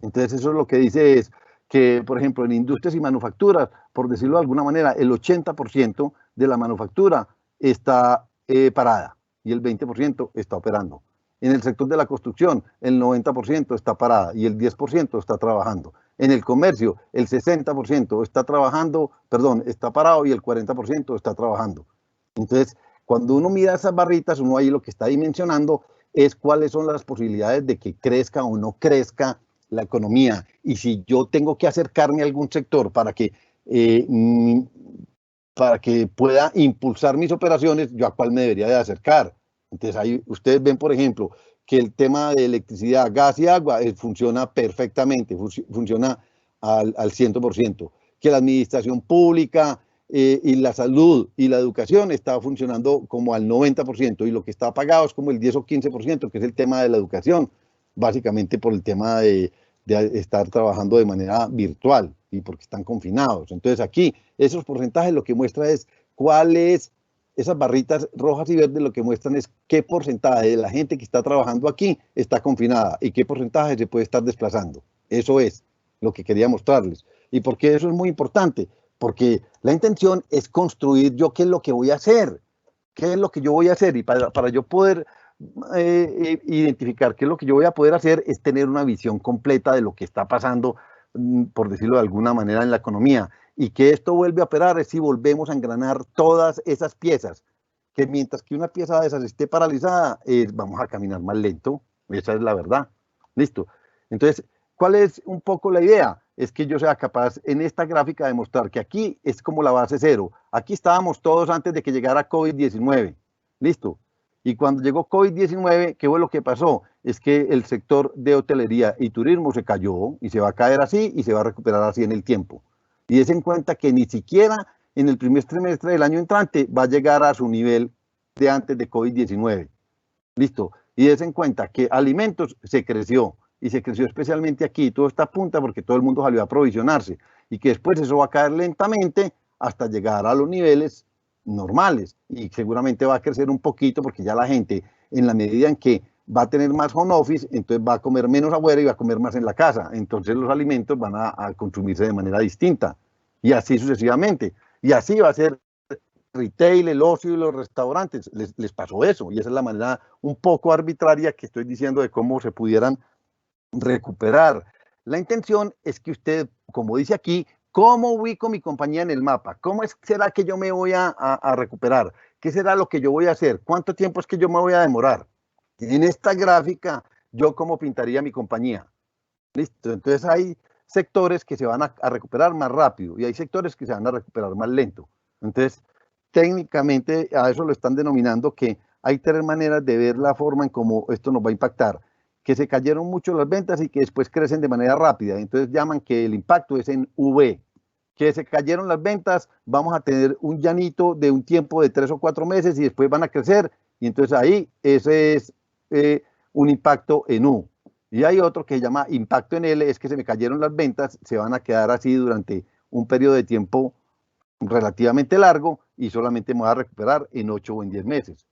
Entonces eso es lo que dice es que, por ejemplo, en industrias y manufacturas, por decirlo de alguna manera, el 80% de la manufactura está parada y el 20% está operando. En el sector de la construcción, el 90% está parada y el 10% está trabajando. En el comercio, el 60% está parado y el 40% está trabajando. Entonces, cuando uno mira esas barritas, uno ahí lo que está dimensionando es cuáles son las posibilidades de que crezca o no crezca la economía. Y si yo tengo que acercarme a algún sector para que pueda impulsar mis operaciones, ¿yo a cuál me debería de acercar? Entonces ahí ustedes ven, por ejemplo, que el tema de electricidad, gas y agua funciona perfectamente, funciona al 100%, que la administración pública y la salud y la educación está funcionando como al 90% y lo que está apagado es como el 10 o 15%, que es el tema de la educación, básicamente por el tema de estar trabajando de manera virtual y porque están confinados. Entonces aquí esos porcentajes lo que muestra es esas barritas rojas y verdes lo que muestran es qué porcentaje de la gente que está trabajando aquí está confinada y qué porcentaje se puede estar desplazando. Eso es lo que quería mostrarles. ¿Y por qué eso es muy importante? Porque la intención es construir yo qué es lo que voy a hacer, qué es lo que yo voy a hacer y para yo poder identificar qué es lo que yo voy a poder hacer es tener una visión completa de lo que está pasando, por decirlo de alguna manera, en la economía. Y que esto vuelve a operar es si volvemos a engranar todas esas piezas, que mientras que una pieza de esas esté paralizada, vamos a caminar más lento, esa es la verdad. Listo. Entonces, ¿cuál es un poco la idea? Es que yo sea capaz en esta gráfica de mostrar que aquí es como la base cero. Aquí estábamos todos antes de que llegara COVID-19. Listo. Y cuando llegó COVID-19, ¿qué fue lo que pasó? Es que el sector de hotelería y turismo se cayó y se va a caer así y se va a recuperar así en el tiempo. Y des en cuenta que ni siquiera en el primer trimestre del año entrante va a llegar a su nivel de antes de COVID-19. Listo. Y des en cuenta que alimentos se creció y se creció especialmente aquí, toda esta punta porque todo el mundo salió a aprovisionarse y que después eso va a caer lentamente hasta llegar a los niveles normales y seguramente va a crecer un poquito porque ya la gente en la medida en que va a tener más home office, entonces va a comer menos afuera y va a comer más en la casa. Entonces los alimentos van a consumirse de manera distinta y así sucesivamente. Y así va a ser retail, el ocio y los restaurantes. Les pasó eso y esa es la manera un poco arbitraria que estoy diciendo de cómo se pudieran recuperar. La intención es que usted, como dice aquí, ¿cómo ubico mi compañía en el mapa? ¿Cómo será que yo me voy a recuperar? ¿Qué será lo que yo voy a hacer? ¿Cuánto tiempo es que yo me voy a demorar? En esta gráfica, yo cómo pintaría mi compañía. Listo, entonces hay sectores que se van a recuperar más rápido y hay sectores que se van a recuperar más lento. Entonces, técnicamente a eso lo están denominando que hay tres maneras de ver la forma en cómo esto nos va a impactar. Que se cayeron mucho las ventas y que después crecen de manera rápida. Entonces llaman que el impacto es en V. Que se cayeron las ventas, vamos a tener un llanito de un tiempo de 3 o 4 meses y después van a crecer. Y entonces ahí ese es un impacto en U. Y hay otro que se llama impacto en L, es que se me cayeron las ventas, se van a quedar así durante un periodo de tiempo relativamente largo y solamente me voy a recuperar en 8 o en 10 meses,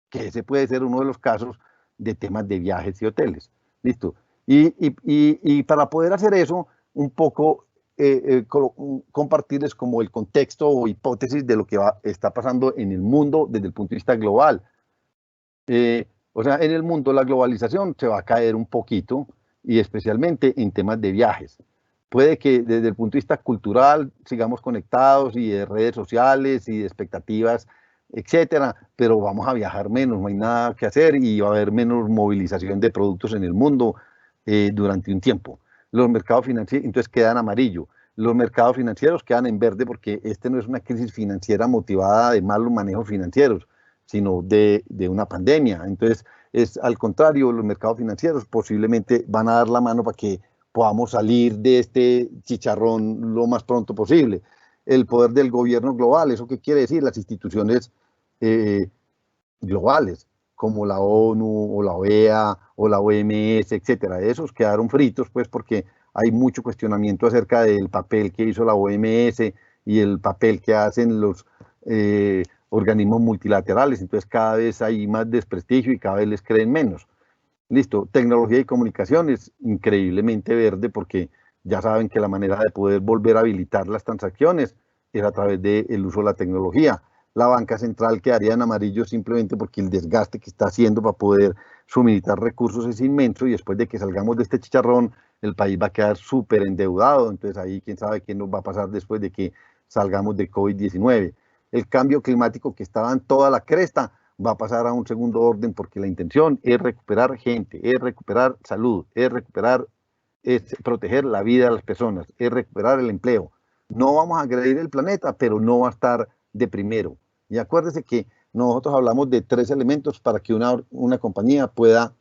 que ese puede ser uno de los casos de temas de viajes y hoteles. Listo. Y para poder hacer eso, un poco compartirles como el contexto o hipótesis de lo que está pasando en el mundo desde el punto de vista global. O sea, en el mundo la globalización se va a caer un poquito y especialmente en temas de viajes. Puede que desde el punto de vista cultural sigamos conectados y de redes sociales y de expectativas, etcétera, pero vamos a viajar menos, no hay nada que hacer y va a haber menos movilización de productos en el mundo durante un tiempo. Los mercados financieros, entonces quedan amarillo. Los mercados financieros quedan en verde porque este no es una crisis financiera motivada de malos manejos financieros, sino de una pandemia. Entonces, es al contrario, los mercados financieros posiblemente van a dar la mano para que podamos salir de este chicharrón lo más pronto posible. El poder del gobierno global, ¿eso qué quiere decir? Las instituciones globales, como la ONU o la OEA o la OMS, etcétera. Esos quedaron fritos, pues, porque hay mucho cuestionamiento acerca del papel que hizo la OMS y el papel que hacen los organismos multilaterales. Entonces, cada vez hay más desprestigio y cada vez les creen menos. Listo, tecnología y comunicaciones, increíblemente verde, porque ya saben que la manera de poder volver a habilitar las transacciones es a través del uso de la tecnología. La banca central quedaría en amarillo simplemente porque el desgaste que está haciendo para poder suministrar recursos es inmenso y después de que salgamos de este chicharrón, el país va a quedar súper endeudado. Entonces ahí quién sabe qué nos va a pasar después de que salgamos de COVID-19. El cambio climático que estaba en toda la cresta va a pasar a un segundo orden porque la intención es recuperar gente, es recuperar salud, es proteger la vida de las personas, es recuperar el empleo. No vamos a agredir el planeta, pero no va a estar de primero. Y acuérdese que nosotros hablamos de 3 elementos para que una compañía pueda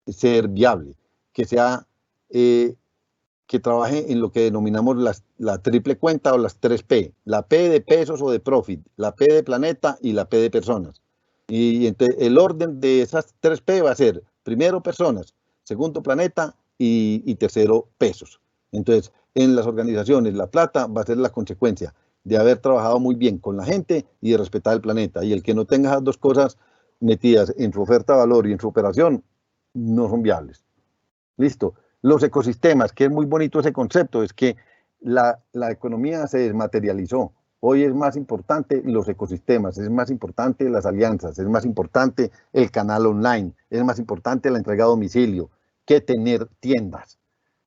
ser viable, que sea, que trabaje en lo que denominamos la triple cuenta o las 3P, la P de pesos o de profit, la P de planeta y la P de personas. Y entonces el orden de esas 3P va a ser primero personas, segundo planeta y tercero pesos. Entonces, en las organizaciones, la plata va a ser la consecuencia de haber trabajado muy bien con la gente y de respetar el planeta. Y el que no tenga esas 2 cosas metidas en su oferta de valor y en su operación, no son viables. Listo. Los ecosistemas, que es muy bonito ese concepto, es que la economía se desmaterializó. Hoy es más importante los ecosistemas, es más importante las alianzas, es más importante el canal online, es más importante la entrega a domicilio que tener tiendas.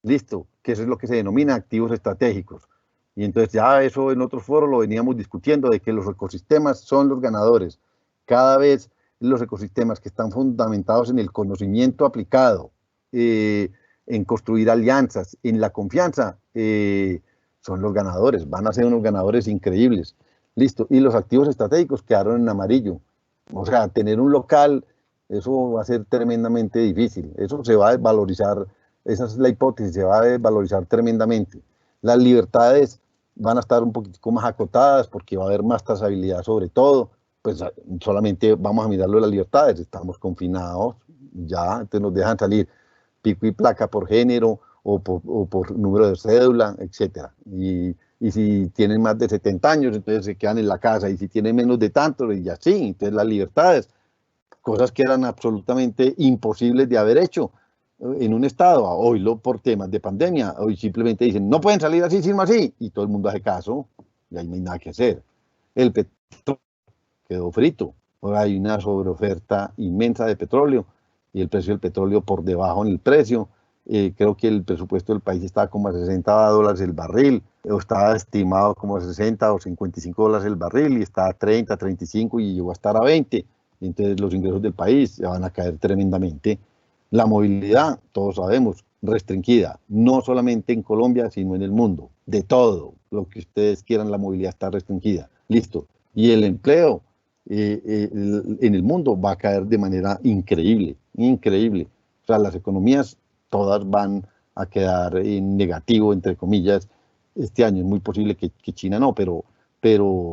Listo, que eso es lo que se denomina activos estratégicos. Y entonces ya eso en otros foros lo veníamos discutiendo, de que los ecosistemas son los ganadores. Cada vez los ecosistemas que están fundamentados en el conocimiento aplicado, en construir alianzas, en la confianza, son los ganadores, van a ser unos ganadores increíbles. Listo, y los activos estratégicos quedaron en amarillo. O sea, tener un local, eso va a ser tremendamente difícil, eso se va a desvalorizar, esa es la hipótesis, se va a desvalorizar tremendamente. Las libertades van a estar un poquitico más acotadas porque va a haber más trazabilidad sobre todo, pues solamente vamos a mirarlo de las libertades, estamos confinados, ya, entonces nos dejan salir pico y placa por género o por número de cédula, etcétera. Y si tienen más de 70 años, entonces se quedan en la casa, y si tienen menos de tanto, y así, entonces las libertades, cosas que eran absolutamente imposibles de haber hecho en un estado, hoy por temas de pandemia, hoy simplemente dicen, no pueden salir así, sin más así, y todo el mundo hace caso, y ahí no hay nada que hacer. El petróleo quedó frito, ahora hay una sobreoferta inmensa de petróleo, y el precio del petróleo por debajo en el precio. Creo que el presupuesto del país estaba como a $60 el barril, o estaba estimado como a 60 o $55 el barril, y está a 30, 35 y llegó a estar a 20. Entonces los ingresos del país se van a caer tremendamente. La movilidad, todos sabemos, restringida, no solamente en Colombia, sino en el mundo. De todo lo que ustedes quieran, la movilidad está restringida. Listo. Y el empleo en el mundo va a caer de manera increíble, increíble. O sea, las economías todas van a quedar en negativo, entre comillas, este año. Es muy posible que China no, pero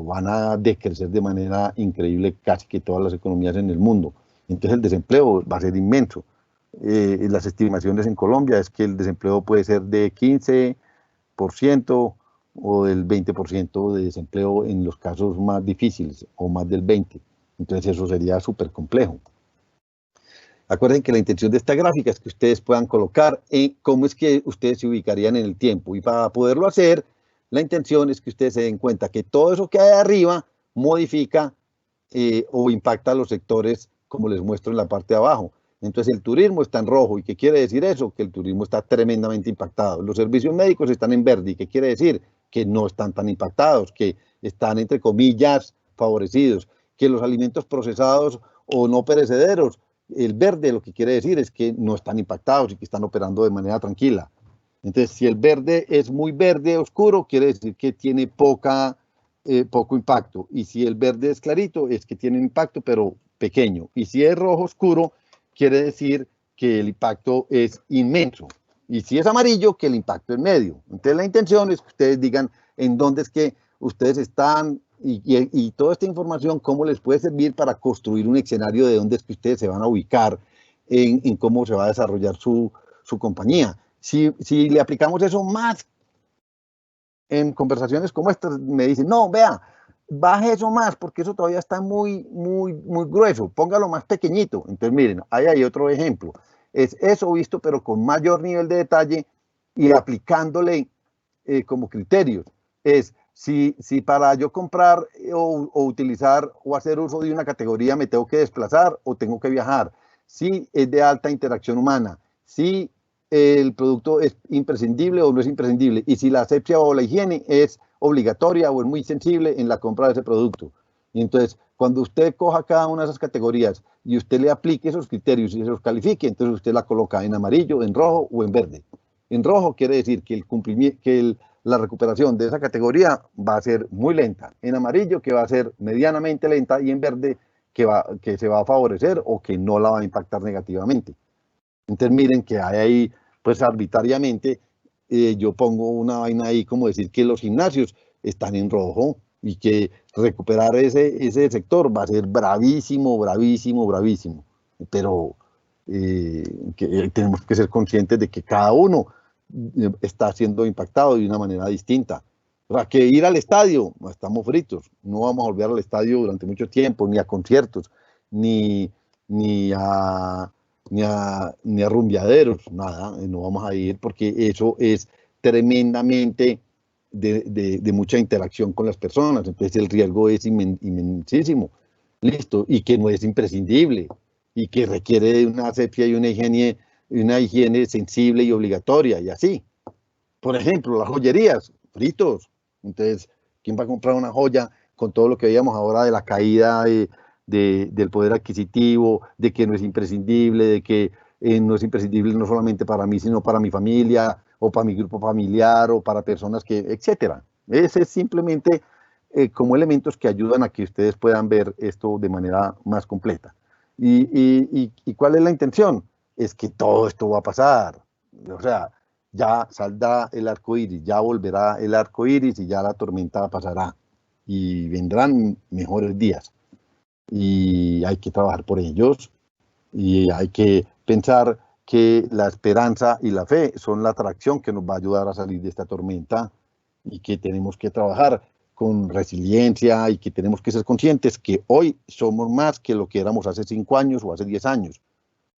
van a decrecer de manera increíble casi que todas las economías en el mundo. Entonces el desempleo va a ser inmenso. las estimaciones en Colombia es que el desempleo puede ser de 15% o del 20% de desempleo en los casos más difíciles, o más del 20%. Entonces eso sería súper complejo. Acuérdense que la intención de esta gráfica es que ustedes puedan colocar cómo es que ustedes se ubicarían en el tiempo. Y para poderlo hacer, la intención es que ustedes se den cuenta que todo eso que hay arriba modifica o impacta a los sectores, como les muestro en la parte de abajo. Entonces el turismo está en rojo. ¿Y qué quiere decir eso? Que el turismo está tremendamente impactado. Los servicios médicos están en verde. ¿Y qué quiere decir? Que no están tan impactados, que están, entre comillas, favorecidos. Que los alimentos procesados o no perecederos, el verde lo que quiere decir es que no están impactados y que están operando de manera tranquila. Entonces, si el verde es muy verde oscuro, quiere decir que tiene poco impacto. Y si el verde es clarito, es que tiene impacto, pero pequeño. Y si es rojo oscuro, quiere decir que el impacto es inmenso. Y si es amarillo, que el impacto es medio. Entonces, la intención es que ustedes digan en dónde es que ustedes están y toda esta información, cómo les puede servir para construir un escenario de dónde es que ustedes se van a ubicar en cómo se va a desarrollar su compañía. Si le aplicamos eso más en conversaciones como estas, me dicen, no, vea, baje eso más porque eso todavía está muy grueso, póngalo más pequeñito. Entonces, miren, ahí hay otro ejemplo. Es eso visto, pero con mayor nivel de detalle y aplicándole como criterios. Es si para yo comprar o utilizar o hacer uso de una categoría me tengo que desplazar o tengo que viajar. Si es de alta interacción humana. Si el producto es imprescindible o no es imprescindible, y si la asepsia o la higiene es obligatoria o es muy sensible en la compra de ese producto. Y entonces, cuando usted coja cada una de esas categorías y usted le aplique esos criterios y se los califique, entonces usted la coloca en amarillo, en rojo o en verde. En rojo quiere decir que la recuperación de esa categoría va a ser muy lenta. En amarillo, que va a ser medianamente lenta, y en verde, que se va a favorecer o que no la va a impactar negativamente. Entonces miren que hay ahí, pues arbitrariamente, yo pongo una vaina ahí como decir que los gimnasios están en rojo y que recuperar ese sector va a ser bravísimo, bravísimo, bravísimo. Pero que tenemos que ser conscientes de que cada uno está siendo impactado de una manera distinta. O sea, que ir al estadio, estamos fritos, no vamos a volver al estadio durante mucho tiempo, ni a conciertos, ni a rumbeaderos, nada, no vamos a ir porque eso es tremendamente de mucha interacción con las personas, entonces el riesgo es inmensísimo, listo, y que no es imprescindible, y que requiere de una asepsia y una higiene sensible y obligatoria, y así. Por ejemplo, las joyerías, fritos, entonces, ¿quién va a comprar una joya con todo lo que veíamos ahora de la caída del poder adquisitivo, de que no es imprescindible, de que no es imprescindible no solamente para mí, sino para mi familia, o para mi grupo familiar, o para personas que, etcétera? Ese es simplemente como elementos que ayudan a que ustedes puedan ver esto de manera más completa. ¿Y cuál es la intención? Es que todo esto va a pasar. O sea, ya saldrá el arco iris, ya volverá el arco iris y ya la tormenta pasará. Y vendrán mejores días. Y hay que trabajar por ellos. Y hay que pensar que la esperanza y la fe son la atracción que nos va a ayudar a salir de esta tormenta. Y que tenemos que trabajar con resiliencia y que tenemos que ser conscientes que hoy somos más que lo que éramos hace 5 años o hace 10 años.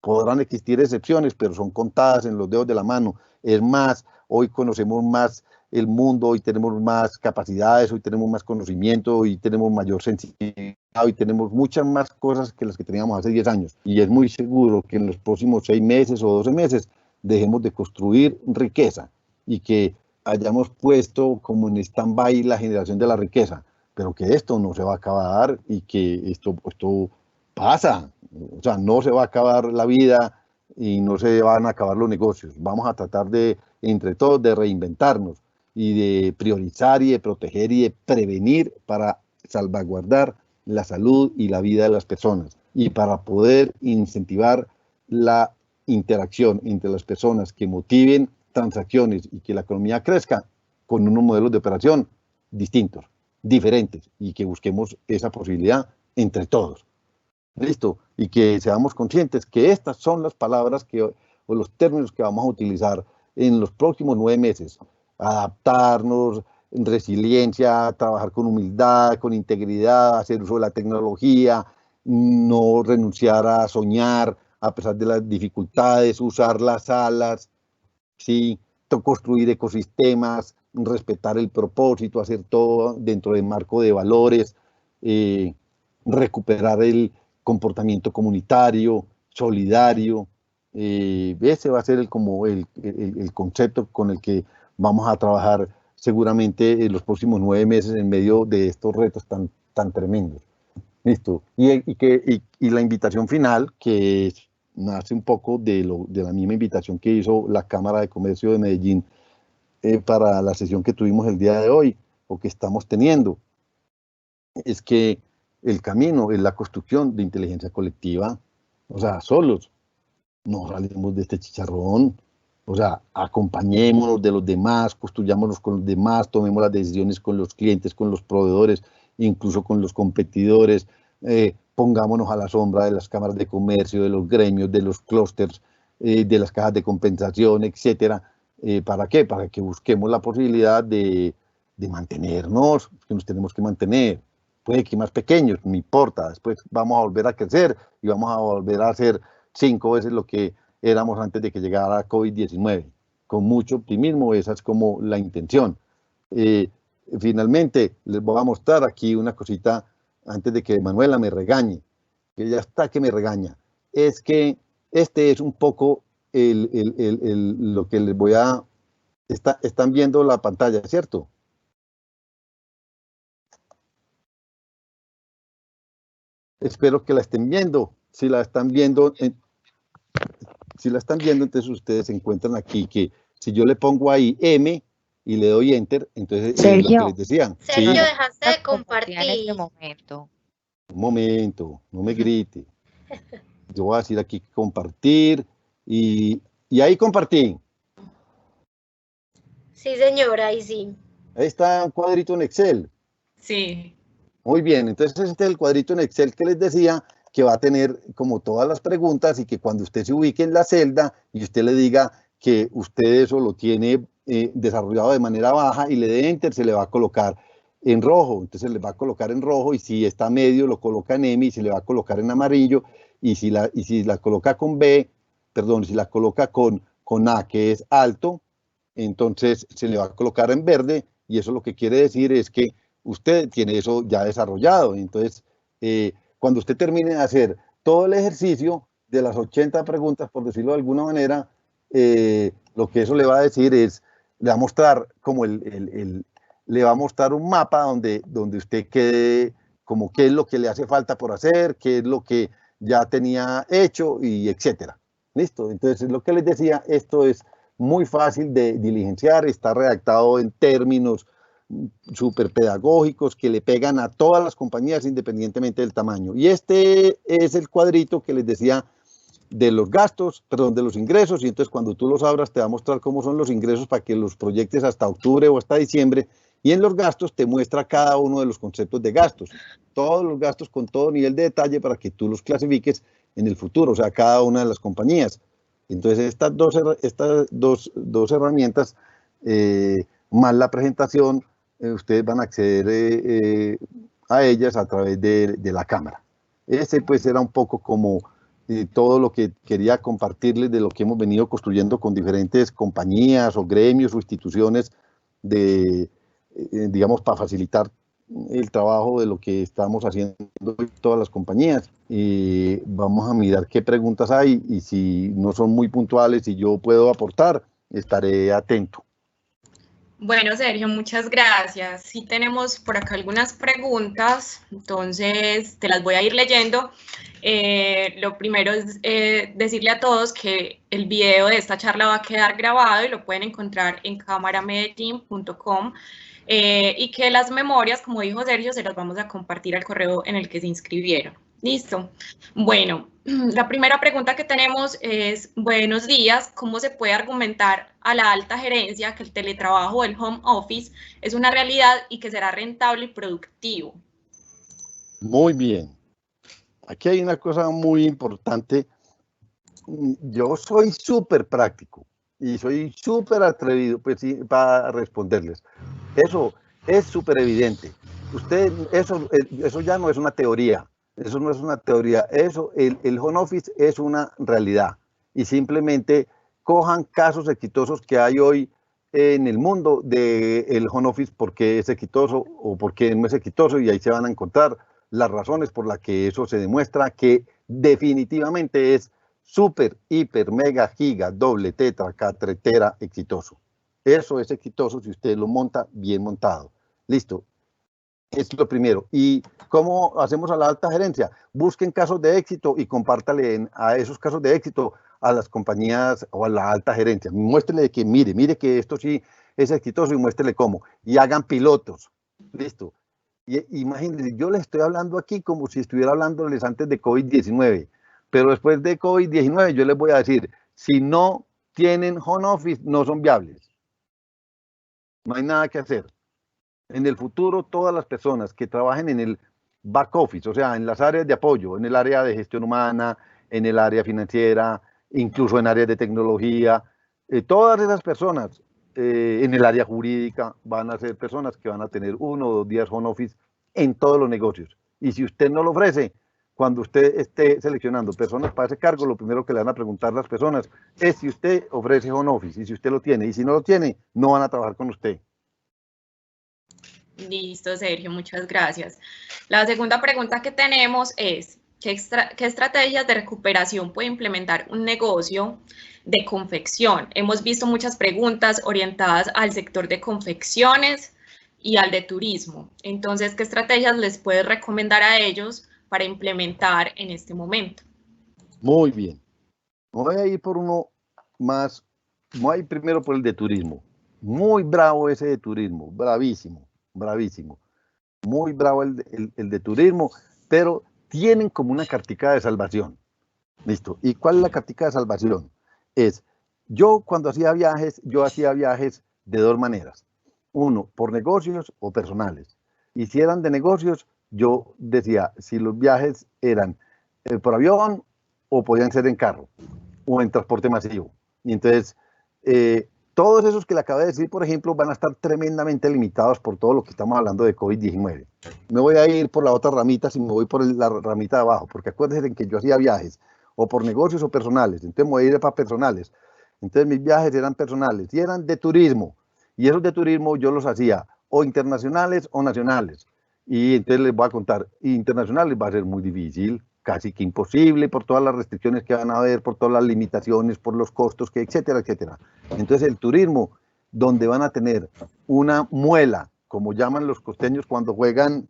Podrán existir excepciones, pero son contadas en los dedos de la mano. Es más, hoy conocemos más el mundo, hoy tenemos más capacidades, hoy tenemos más conocimiento, hoy tenemos mayor sensibilidad, hoy tenemos muchas más cosas que las que teníamos hace 10 años. Y es muy seguro que en los próximos 6 meses o 12 meses dejemos de construir riqueza y que hayamos puesto como en stand-by la generación de la riqueza, pero que esto no se va a acabar y que esto pasa. O sea, no se va a acabar la vida y no se van a acabar los negocios. Vamos a tratar de, entre todos, de reinventarnos y de priorizar y de proteger y de prevenir para salvaguardar la salud y la vida de las personas y para poder incentivar la interacción entre las personas que motiven transacciones y que la economía crezca con unos modelos de operación distintos, diferentes, y que busquemos esa posibilidad entre todos. Listo, y que seamos conscientes que estas son las palabras o los términos que vamos a utilizar en los próximos 9 meses. Adaptarnos, resiliencia, trabajar con humildad, con integridad, hacer uso de la tecnología, no renunciar a soñar a pesar de las dificultades, usar las alas, ¿sí? Construir ecosistemas, respetar el propósito, hacer todo dentro del marco de valores, recuperar el comportamiento comunitario, solidario. Ese va a ser como el concepto con el que vamos a trabajar seguramente en los próximos 9 meses en medio de estos retos tan tremendos. Listo. Y la invitación final, que nace un poco de la misma invitación que hizo la Cámara de Comercio de Medellín para la sesión que tuvimos el día de hoy, o que estamos teniendo, es que el camino es la construcción de inteligencia colectiva. O sea, solos no salimos de este chicharrón. O sea, acompañémonos de los demás, construyámonos con los demás, tomemos las decisiones con los clientes, con los proveedores, incluso con los competidores, pongámonos a la sombra de las cámaras de comercio, de los gremios, de los clústeres, de las cajas de compensación, etcétera. ¿Para qué? Para que busquemos la posibilidad de mantenernos, que nos tenemos que mantener. Puede que más pequeños, no importa, después vamos a volver a crecer y vamos a volver a hacer 5 veces lo que éramos antes de que llegara COVID-19. Con mucho optimismo, esa es como la intención. Finalmente, les voy a mostrar aquí una cosita antes de que Manuela me regañe, que ya está que me regaña. Es que este es un poco lo que les voy a... Están viendo la pantalla, ¿cierto? Espero que la estén viendo. Si la están viendo, entonces ustedes se encuentran aquí que si yo le pongo ahí M y le doy Enter, entonces es lo que les decía. Sergio, ¿sí? dejaste de compartir. En este momento. Un momento, no me grite. Yo voy a decir aquí compartir y ahí compartí. Sí, señora, ahí sí. Ahí está un cuadrito en Excel. Sí. Muy bien, entonces este es el cuadrito en Excel que les decía que va a tener como todas las preguntas y que cuando usted se ubique en la celda y usted le diga que usted eso lo tiene desarrollado de manera baja y le dé Enter, se le va a colocar en rojo. Entonces le va a colocar en rojo y si está medio lo coloca en M y se le va a colocar en amarillo y si la coloca con B, perdón, si la coloca con A, que es alto, entonces se le va a colocar en verde y eso lo que quiere decir es que usted tiene eso ya desarrollado. Entonces, cuando usted termine de hacer todo el ejercicio de las 80 preguntas, por decirlo de alguna manera, lo que eso le va a decir es, le va a mostrar como le va a mostrar un mapa donde usted quede como qué es lo que le hace falta por hacer, qué es lo que ya tenía hecho y etcétera. ¿Listo? Entonces, lo que les decía, esto es muy fácil de diligenciar, está redactado en términos súper pedagógicos que le pegan a todas las compañías independientemente del tamaño. Y este es el cuadrito que les decía de los gastos, perdón, de los ingresos, y entonces cuando tú los abras te va a mostrar cómo son los ingresos para que los proyectes hasta octubre o hasta diciembre, y en los gastos te muestra cada uno de los conceptos de gastos, todos los gastos con todo nivel de detalle para que tú los clasifiques en el futuro, o sea, cada una de las compañías. Entonces estas dos herramientas, más la presentación, ustedes van a acceder a ellas a través de la cámara. Ese pues era un poco como todo lo que quería compartirles de lo que hemos venido construyendo con diferentes compañías o gremios o instituciones digamos, para facilitar el trabajo de lo que estamos haciendo hoy todas las compañías. Vamos a mirar qué preguntas hay y si no son muy puntuales y yo puedo aportar, estaré atento. Bueno, Sergio, muchas gracias. Sí tenemos por acá algunas preguntas, entonces te las voy a ir leyendo. Lo primero es decirle a todos que el video de esta charla va a quedar grabado y lo pueden encontrar en cámaramedellín.com y que las memorias, como dijo Sergio, se las vamos a compartir al correo en el que se inscribieron. Listo. Bueno, la primera pregunta que tenemos es, buenos días, ¿cómo se puede argumentar a la alta gerencia que el teletrabajo o el home office es una realidad y que será rentable y productivo? Muy bien. aquí hay una cosa muy importante. Yo soy súper práctico y soy súper atrevido, pues sí, para responderles. Eso es súper evidente. Eso ya no es una teoría. Eso no es una teoría. El home office es una realidad. Y simplemente cojan casos exitosos que hay hoy en el mundo del home office, porque es exitoso o porque no es exitoso, y ahí se van a encontrar las razones por las que eso se demuestra que definitivamente es súper, hiper, mega, giga, doble, tetra, catretera exitoso. Eso es exitoso si usted lo monta bien montado. Listo. Es lo primero. ¿Y cómo hacemos a la alta gerencia? Busquen casos de éxito y compártale a esos casos de éxito a las compañías o a la alta gerencia. Muéstrele que mire que esto sí es exitoso y muéstrele cómo. Y hagan pilotos. Listo. Y imagínense, yo les estoy hablando aquí como si estuviera hablándoles antes de COVID-19, pero después de COVID-19 yo les voy a decir, si no tienen home office, no son viables. No hay nada que hacer. En el futuro, todas las personas que trabajen en el back office, o sea, en las áreas de apoyo, en el área de gestión humana, en el área financiera, incluso en áreas de tecnología, todas esas personas en el área jurídica van a ser personas que van a tener 1 o 2 días home office en todos los negocios. Y si usted no lo ofrece, cuando usted esté seleccionando personas para ese cargo, lo primero que le van a preguntar las personas es si usted ofrece home office y si usted lo tiene. Y si no lo tiene, no van a trabajar con usted. Listo, Sergio, muchas gracias. La segunda pregunta que tenemos es, ¿qué estrategias de recuperación puede implementar un negocio de confección? Hemos visto muchas preguntas orientadas al sector de confecciones y al de turismo. Entonces, ¿qué estrategias les puedes recomendar a ellos para implementar en este momento? Muy bien. Voy a ir por uno más, voy a ir primero por el de turismo. Muy bravo ese de turismo, bravísimo, bravísimo. Muy bravo el de turismo, pero tienen como una cartica de salvación. Listo. ¿Y cuál es la cartica de salvación? Yo cuando hacía viajes de 2 maneras. Uno, por negocios o personales. Y si eran de negocios, yo decía, si los viajes eran por avión o podían ser en carro o en transporte masivo. Y entonces, todos esos que le acabo de decir, por ejemplo, van a estar tremendamente limitados por todo lo que estamos hablando de COVID-19. Me voy a ir por la otra ramita si me voy por la ramita de abajo, porque acuérdense que yo hacía viajes o por negocios o personales, entonces me voy a ir para personales. Entonces mis viajes eran personales y eran de turismo, y esos de turismo yo los hacía o internacionales o nacionales. Y entonces les voy a contar, internacionales va a ser muy difícil, casi que imposible por todas las restricciones que van a haber, por todas las limitaciones, por los costos, etcétera, etcétera. Entonces el turismo, donde van a tener una muela, como llaman los costeños cuando juegan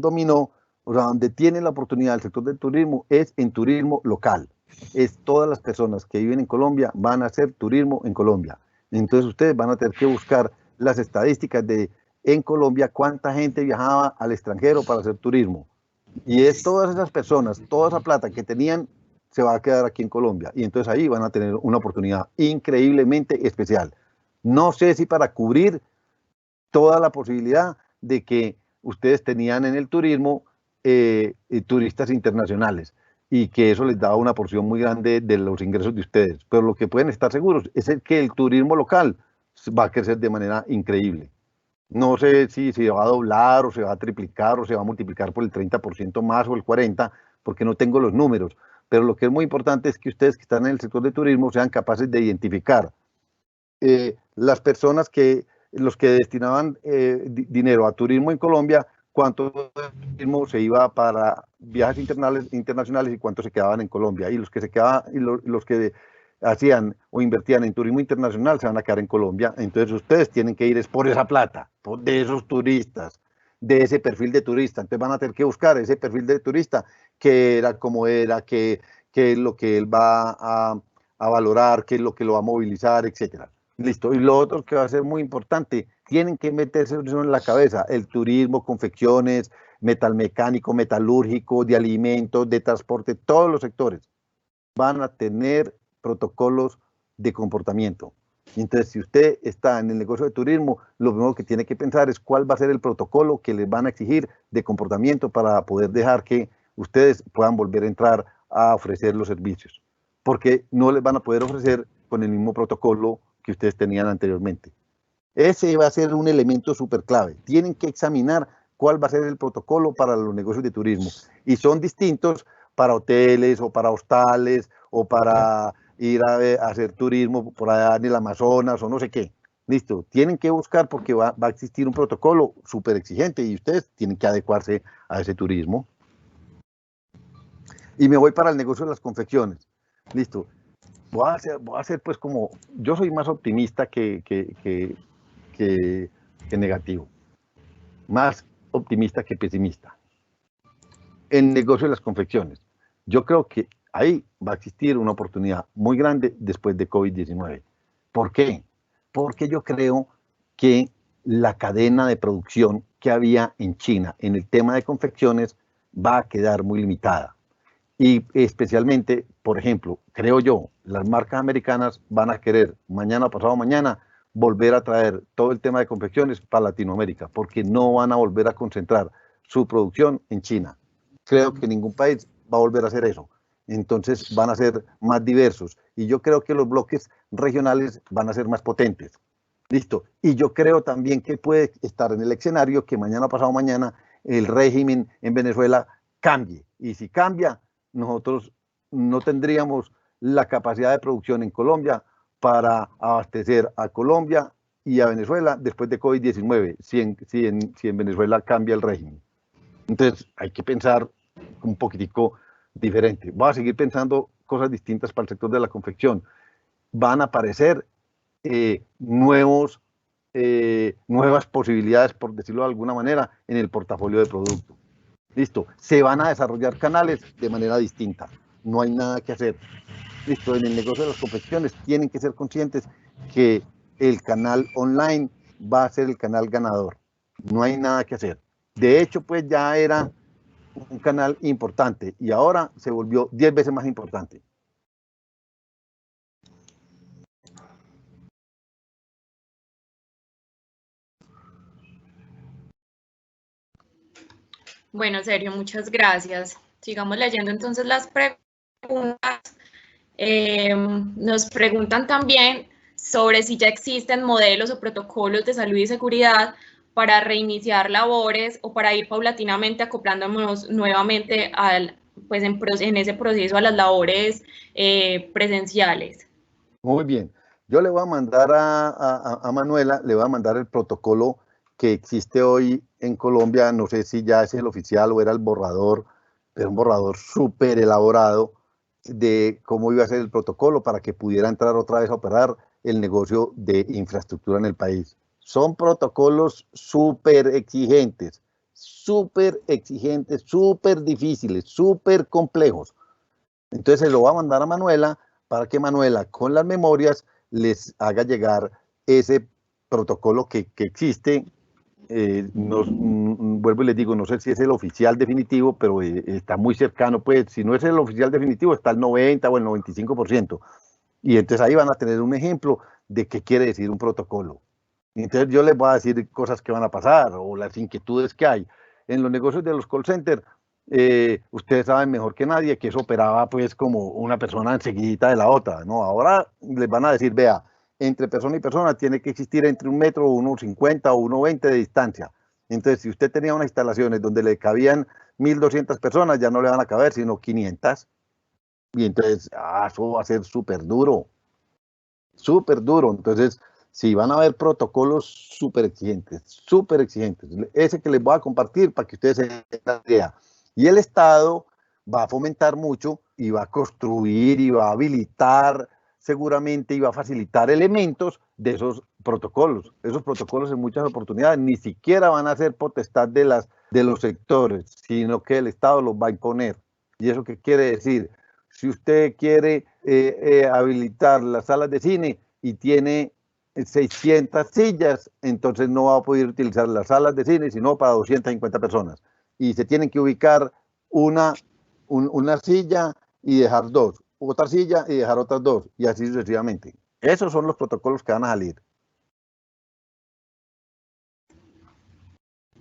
dominó, o sea, donde tienen la oportunidad del sector del turismo es en turismo local. Es todas las personas que viven en Colombia van a hacer turismo en Colombia. Entonces ustedes van a tener que buscar las estadísticas de en Colombia cuánta gente viajaba al extranjero para hacer turismo. Y es todas esas personas, toda esa plata que tenían, se va a quedar aquí en Colombia. Y entonces ahí van a tener una oportunidad increíblemente especial. No sé si para cubrir toda la posibilidad de que ustedes tenían en el turismo turistas internacionales y que eso les daba una porción muy grande de los ingresos de ustedes. Pero lo que pueden estar seguros es que el turismo local va a crecer de manera increíble. No sé si se va a doblar o se va a triplicar o se va a multiplicar por el 30% más o el 40%, porque no tengo los números. Pero lo que es muy importante es que ustedes que están en el sector de turismo sean capaces de identificar las personas los que destinaban dinero a turismo en Colombia, cuánto turismo se iba para viajes internacionales y cuánto se quedaban en Colombia. Y los que se quedaban, los que hacían o invertían en turismo internacional se van a quedar en Colombia. Entonces ustedes tienen que ir es por esa plata, de esos turistas, de ese perfil de turista. Entonces van a tener que buscar ese perfil de turista, qué era, cómo era, qué es lo que él va a valorar, qué es lo que lo va a movilizar, etcétera. Listo. Y lo otro que va a ser muy importante, tienen que meterse eso en la cabeza, el turismo, confecciones, metalmecánico, metalúrgico, de alimentos, de transporte, todos los sectores van a tener protocolos de comportamiento. Entonces, si usted está en el negocio de turismo, lo primero que tiene que pensar es cuál va a ser el protocolo que les van a exigir de comportamiento para poder dejar que ustedes puedan volver a entrar a ofrecer los servicios, porque no les van a poder ofrecer con el mismo protocolo que ustedes tenían anteriormente. Ese va a ser un elemento súper clave. Tienen que examinar cuál va a ser el protocolo para los negocios de turismo. Y son distintos para hoteles o para hostales o para ir a hacer turismo por allá en el Amazonas o no sé qué. Listo, tienen que buscar porque va a existir un protocolo súper exigente y ustedes tienen que adecuarse a ese turismo. Y me voy para el negocio de las confecciones. Listo. Voy a hacer pues como, yo soy más optimista que negativo, más optimista que pesimista. El negocio de las confecciones, yo creo que ahí va a existir una oportunidad muy grande después de COVID-19. ¿Por qué? Porque yo creo que la cadena de producción que había en China en el tema de confecciones va a quedar muy limitada. Y especialmente, por ejemplo, creo yo, las marcas americanas van a querer mañana o pasado mañana volver a traer todo el tema de confecciones para Latinoamérica, porque no van a volver a concentrar su producción en China. Creo que ningún país va a volver a hacer eso. Entonces van a ser más diversos. Y yo creo que los bloques regionales van a ser más potentes. Listo. Y yo creo también que puede estar en el escenario que mañana o pasado mañana el régimen en Venezuela cambie. Y si cambia, nosotros no tendríamos la capacidad de producción en Colombia para abastecer a Colombia y a Venezuela después de COVID-19, si en Venezuela cambia el régimen. Entonces hay que pensar un poquitico diferente. Voy a seguir pensando cosas distintas para el sector de la confección. Van a aparecer nuevas posibilidades, por decirlo de alguna manera, en el portafolio de productos. Listo, se van a desarrollar canales de manera distinta, no hay nada que hacer. Listo, en el negocio de las confecciones tienen que ser conscientes que el canal online va a ser el canal ganador, no hay nada que hacer. De hecho, pues ya era un canal importante y ahora se volvió 10 veces más importante. Bueno, Sergio, muchas gracias. Sigamos leyendo entonces las preguntas. Nos preguntan también sobre si ya existen modelos o protocolos de salud y seguridad para reiniciar labores o para ir paulatinamente acoplándonos nuevamente pues en ese proceso a las labores presenciales. Muy bien. Yo le voy a mandar a Manuela, le voy a mandar el protocolo que existe hoy en Colombia. No sé si ya es el oficial o era el borrador, pero un borrador súper elaborado de cómo iba a ser el protocolo para que pudiera entrar otra vez a operar el negocio de infraestructura en el país. Son protocolos súper exigentes, súper difíciles, súper complejos. Entonces se lo va a mandar a Manuela para que Manuela con las memorias les haga llegar ese protocolo que existe. Vuelvo y les digo, no sé si es el oficial definitivo, pero está muy cercano, pues si no es el oficial definitivo está el 90 o el 95%. Y entonces ahí van a tener un ejemplo de qué quiere decir un protocolo. Entonces yo les voy a decir cosas que van a pasar o las inquietudes que hay. En los negocios de los call centers, ustedes saben mejor que nadie que eso operaba pues como una persona enseguidita de la otra, ¿no? Ahora les van a decir, vea, entre persona y persona tiene que existir entre 1 metro, 1,50 o 1,20 de distancia. Entonces, si usted tenía unas instalaciones donde le cabían 1.200 personas, ya no le van a caber, sino 500. Y entonces, eso va a ser súper duro, súper duro. Entonces, sí, van a haber protocolos súper exigentes, súper exigentes. Ese que les voy a compartir para que ustedes se den la idea. Y el Estado va a fomentar mucho y va a construir y va a habilitar seguramente y va a facilitar elementos de esos protocolos. Esos protocolos en muchas oportunidades ni siquiera van a ser potestad de los sectores, sino que el Estado los va a imponer. ¿Y eso qué quiere decir? Si usted quiere habilitar las salas de cine y tiene 600 sillas, entonces no va a poder utilizar las salas de cine, sino para 250 personas. Y se tienen que ubicar una silla y dejar 2, otra silla y dejar otras 2, y así sucesivamente. Esos son los protocolos que van a salir.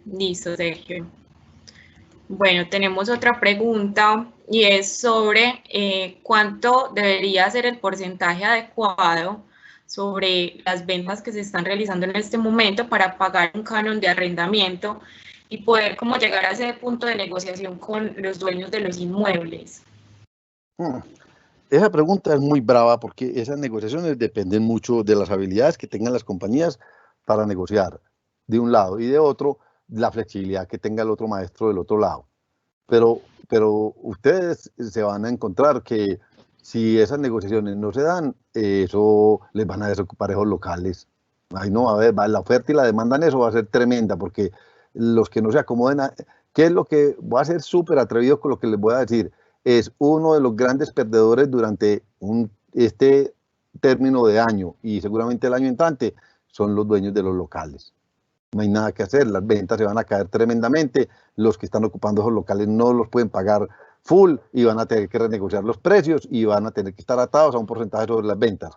Listo, Sergio. Bueno, tenemos otra pregunta y es sobre cuánto debería ser el porcentaje adecuado sobre las ventas que se están realizando en este momento para pagar un canon de arrendamiento y poder como llegar a ese punto de negociación con los dueños de los inmuebles. Esa pregunta es muy brava porque esas negociaciones dependen mucho de las habilidades que tengan las compañías para negociar de un lado y de otro, la flexibilidad que tenga el otro maestro del otro lado. Pero ustedes se van a encontrar que si esas negociaciones no se dan, eso les van a desocupar esos locales. Ay, no, a ver, la oferta y la demanda en eso va a ser tremenda porque los que no se acomoden, ¿qué es lo que voy a ser súper atrevido con lo que les voy a decir? Es uno de los grandes perdedores durante este término de año y seguramente el año entrante son los dueños de los locales. No hay nada que hacer, las ventas se van a caer tremendamente, los que están ocupando esos locales no los pueden pagar full y van a tener que renegociar los precios y van a tener que estar atados a un porcentaje sobre las ventas.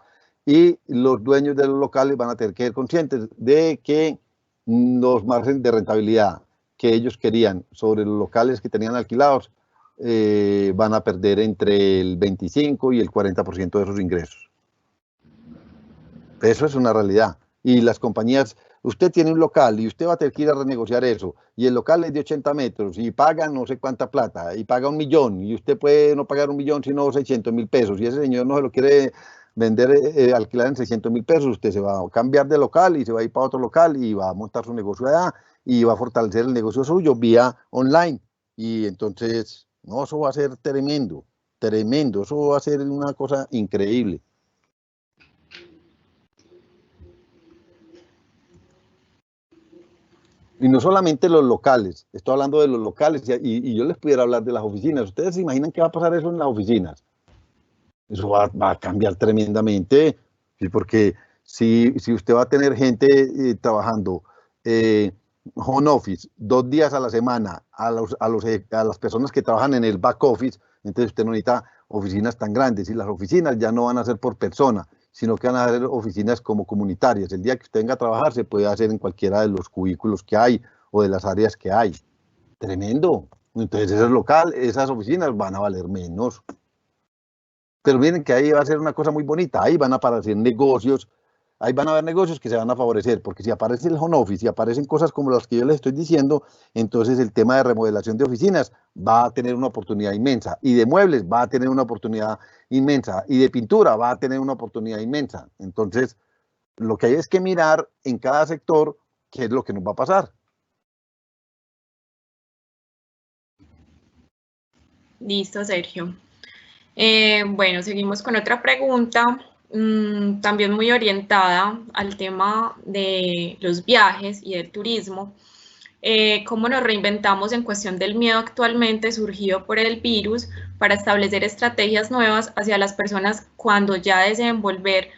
Y los dueños de los locales van a tener que ser conscientes de que los márgenes de rentabilidad que ellos querían sobre los locales que tenían alquilados van a perder entre el 25 y el 40% de esos ingresos. Eso es una realidad. Y las compañías, usted tiene un local y usted va a tener que ir a renegociar eso, y el local es de 80 metros y paga no sé cuánta plata, y paga 1 millón, y usted puede no pagar 1 millón sino 600.000 pesos, y ese señor no se lo quiere vender, alquilar en 600.000 pesos, usted se va a cambiar de local y se va a ir para otro local y va a montar su negocio allá y va a fortalecer el negocio suyo vía online. Y entonces, no, eso va a ser tremendo, tremendo, eso va a ser una cosa increíble. Y no solamente los locales, estoy hablando de los locales y yo les pudiera hablar de las oficinas. ¿Ustedes se imaginan qué va a pasar eso en las oficinas? Eso va a cambiar tremendamente, ¿sí? Porque si usted va a tener gente trabajando home office 2 días a la semana a las personas que trabajan en el back office, entonces usted no necesita oficinas tan grandes y las oficinas ya no van a ser por persona, sino que van a ser oficinas como comunitarias. El día que usted venga a trabajar se puede hacer en cualquiera de los cubículos que hay o de las áreas que hay. Tremendo. Entonces esas oficinas van a valer menos. Pero miren que ahí va a ser una cosa muy bonita. Ahí van a aparecer negocios, ahí van a haber negocios que se van a favorecer, porque si aparece el home office y aparecen cosas como las que yo les estoy diciendo, entonces el tema de remodelación de oficinas va a tener una oportunidad inmensa, y de muebles va a tener una oportunidad inmensa, y de pintura va a tener una oportunidad inmensa. Entonces, lo que hay es que mirar en cada sector qué es lo que nos va a pasar. Listo, Sergio. Bueno, seguimos con otra pregunta, también muy orientada al tema de los viajes y del turismo. ¿Cómo nos reinventamos en cuestión del miedo actualmente surgido por el virus para establecer estrategias nuevas hacia las personas cuando ya deseen volver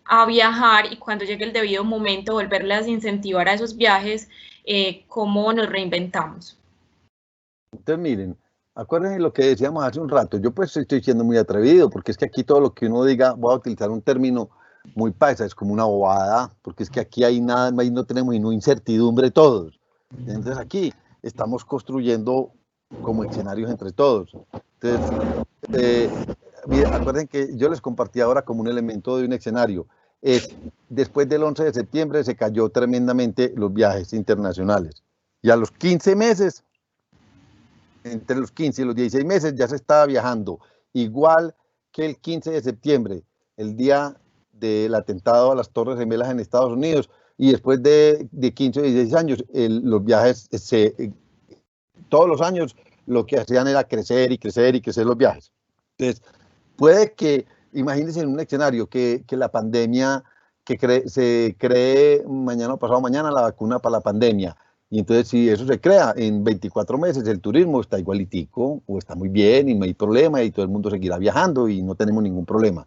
a viajar y cuando llegue el debido momento volverlas a incentivar a esos viajes? ¿Cómo nos reinventamos? Entonces, miren, acuérdense lo que decíamos hace un rato. Yo pues estoy siendo muy atrevido, porque es que aquí todo lo que uno diga, voy a utilizar un término muy paisa, es como una bobada, porque es que aquí hay nada, ahí no tenemos ni incertidumbre todos. Entonces aquí estamos construyendo como escenarios entre todos. Entonces, mira, acuérdense que yo les compartí ahora como un elemento de un escenario. Después del 11 de septiembre se cayó tremendamente los viajes internacionales. Y a los 15 meses, entre los 15 y los 16 meses, ya se estaba viajando, igual que el 15 de septiembre, el día del atentado a las Torres Gemelas en Estados Unidos, y después de 15 o 16 años, los viajes, todos los años, lo que hacían era crecer y crecer y crecer los viajes. Entonces, puede que, imagínense en un escenario que la pandemia, se cree mañana o pasado mañana la vacuna para la pandemia. Y entonces, si eso se crea en 24 meses, el turismo está igualitico o está muy bien y no hay problema y todo el mundo seguirá viajando y no tenemos ningún problema.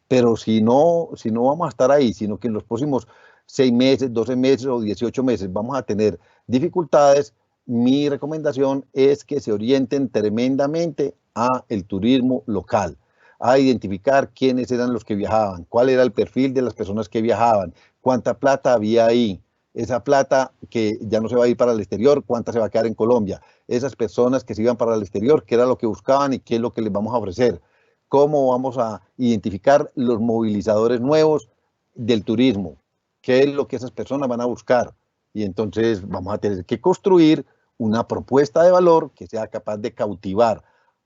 Pero si no vamos a estar ahí, sino que en los próximos 6 meses, 12 meses o 18 meses vamos a tener dificultades, mi recomendación es que se orienten tremendamente a el turismo local, a identificar quiénes eran los que viajaban, cuál era el perfil de las personas que viajaban, cuánta plata había ahí, esa plata que ya no se va a ir para el exterior, cuánta se va a quedar en Colombia, esas personas que se iban para el exterior, qué era lo que buscaban y qué es lo que les vamos a ofrecer, cómo vamos a identificar los movilizadores nuevos del turismo, qué es lo que esas personas van a buscar. Y entonces vamos a tener que construir una propuesta de valor que sea capaz de cautivar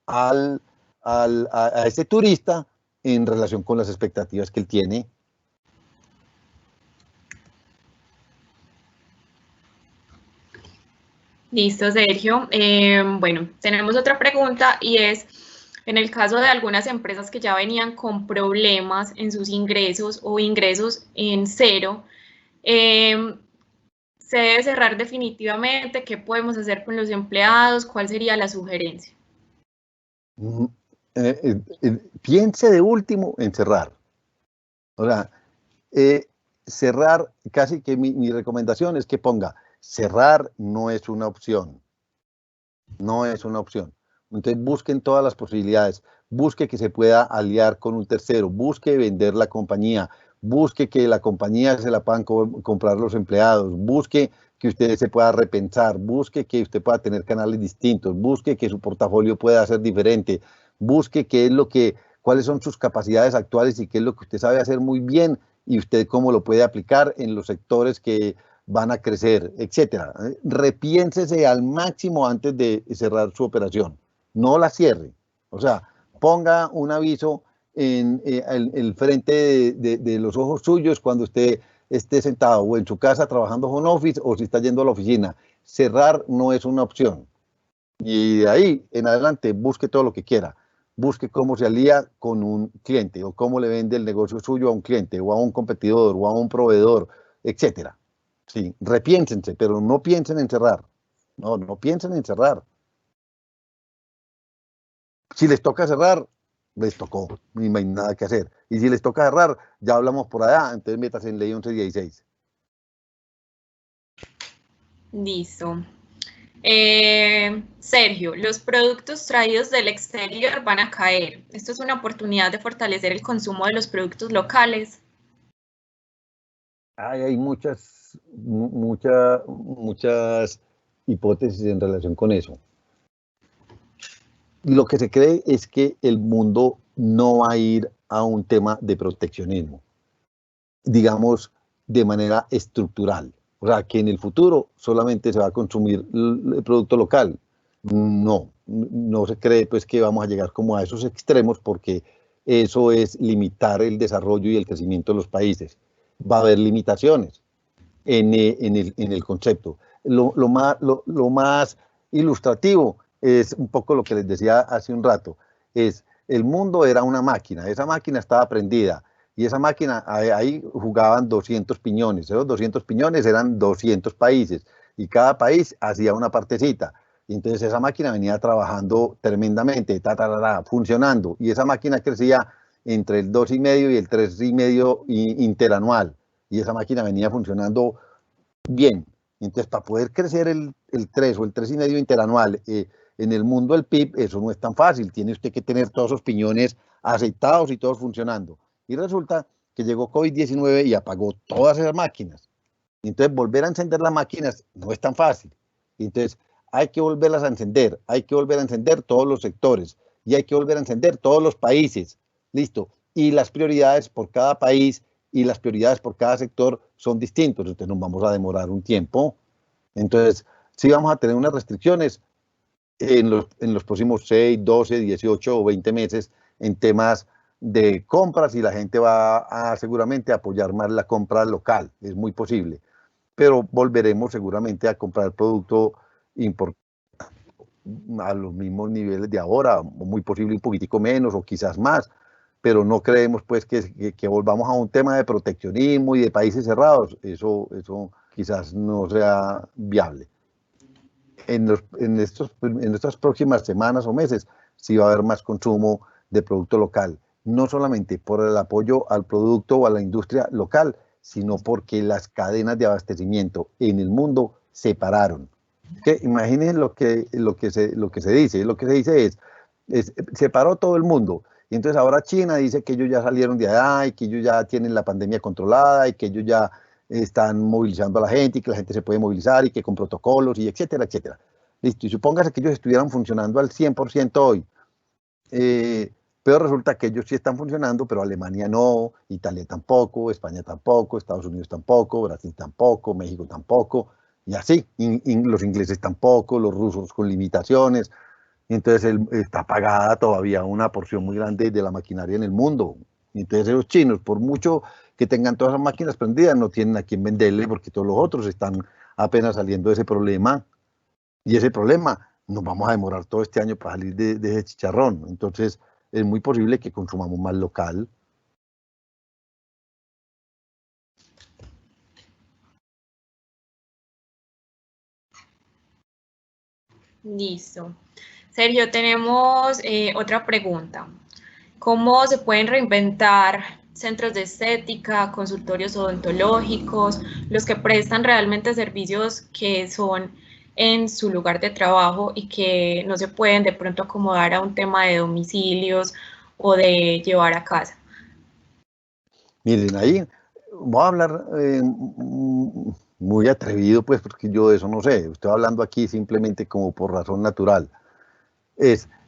a ese turista en relación con las expectativas que él tiene. Listo, Sergio. Bueno, tenemos otra pregunta y es, en el caso de algunas empresas que ya venían con problemas en sus ingresos o ingresos en cero, ¿se debe cerrar definitivamente? ¿Qué podemos hacer con los empleados? ¿Cuál sería la sugerencia? Piense de último en cerrar. O sea, cerrar, casi que mi recomendación es que ponga, cerrar no es una opción. No es una opción. Entonces busquen todas las posibilidades, busque que se pueda aliar con un tercero, busque vender la compañía, busque que la compañía se la puedan comprar los empleados, busque que usted se pueda repensar, busque que usted pueda tener canales distintos, busque que su portafolio pueda ser diferente, busque qué es lo que, cuáles son sus capacidades actuales y qué es lo que usted sabe hacer muy bien y usted cómo lo puede aplicar en los sectores que van a crecer, etcétera. Repiénsese al máximo antes de cerrar su operación. No la cierre. O sea, ponga un aviso en el frente de los ojos suyos cuando usted esté sentado o en su casa trabajando home office o si está yendo a la oficina. Cerrar no es una opción. Y de ahí en adelante busque todo lo que quiera. Busque cómo se alía con un cliente o cómo le vende el negocio suyo a un cliente o a un competidor o a un proveedor, etcétera. Sí, repiénsense, pero no piensen en cerrar. No, no piensen en cerrar. Si les toca cerrar, les tocó, no hay nada que hacer. Y si les toca cerrar, ya hablamos por allá, entonces métase en ley 1116. Listo. Sergio, los productos traídos del exterior van a caer. Esto es una oportunidad de fortalecer el consumo de los productos locales. Hay muchas hipótesis en relación con eso. Lo que se cree es que el mundo no va a ir a un tema de proteccionismo, digamos, de manera estructural. O sea, que en el futuro solamente se va a consumir el producto local. No, no se cree pues que vamos a llegar como a esos extremos porque eso es limitar el desarrollo y el crecimiento de los países. Va a haber limitaciones en el concepto. Lo más ilustrativo es un poco lo que les decía hace un rato, es el mundo era una máquina, esa máquina estaba prendida y esa máquina, ahí jugaban 200 piñones, esos 200 piñones eran 200 países y cada país hacía una partecita. Y entonces esa máquina venía trabajando tremendamente, funcionando, y esa máquina crecía entre el 2,5 y el 3,5 interanual, y esa máquina venía funcionando bien. Entonces, para poder crecer el 3 o el 3,5 interanual en el mundo del PIB, eso no es tan fácil. Tiene usted que tener todos esos piñones aceitados y todos funcionando. Y resulta que llegó COVID-19 y apagó todas esas máquinas. Entonces, volver a encender las máquinas no es tan fácil. Entonces, hay que volverlas a encender. Hay que volver a encender todos los sectores. Y hay que volver a encender todos los países. Listo. Y las prioridades por cada país y las prioridades por cada sector son distintos, entonces nos vamos a demorar un tiempo. Entonces, sí vamos a tener unas restricciones en los próximos 6, 12, 18 o 20 meses en temas de compras y la gente va a seguramente apoyar más la compra local, es muy posible, pero volveremos seguramente a comprar producto importado a los mismos niveles de ahora, muy posible un poquitico menos o quizás más, pero no creemos pues que volvamos a un tema de proteccionismo y de países cerrados, eso quizás no sea viable. En estas próximas semanas o meses sí va a haber más consumo de producto local, no solamente por el apoyo al producto o a la industria local, sino porque las cadenas de abastecimiento en el mundo se pararon. Que imaginen lo que se dice es, se paró todo el mundo Y entonces ahora China dice que ellos ya salieron de allá y que ellos ya tienen la pandemia controlada y que ellos ya están movilizando a la gente y que la gente se puede movilizar y que con protocolos y etcétera, etcétera. Listo, y supóngase que ellos estuvieran funcionando al 100% hoy. Pero resulta que ellos sí están funcionando, pero Alemania no, Italia tampoco, España tampoco, Estados Unidos tampoco, Brasil tampoco, México tampoco, y así, los ingleses tampoco, los rusos con limitaciones. Entonces está pagada todavía una porción muy grande de la maquinaria en el mundo. Entonces los chinos, por mucho que tengan todas las máquinas prendidas, no tienen a quién venderle porque todos los otros están apenas saliendo de ese problema. Y ese problema nos vamos a demorar todo este año para salir de ese chicharrón. Entonces es muy posible que consumamos más local. Listo. Sergio, tenemos otra pregunta. ¿Cómo se pueden reinventar centros de estética, consultorios odontológicos, los que prestan realmente servicios que son en su lugar de trabajo y que no se pueden de pronto acomodar a un tema de domicilios o de llevar a casa? Miren, ahí voy a hablar muy atrevido, pues, porque yo de eso no sé. Estoy hablando aquí simplemente como por razón natural.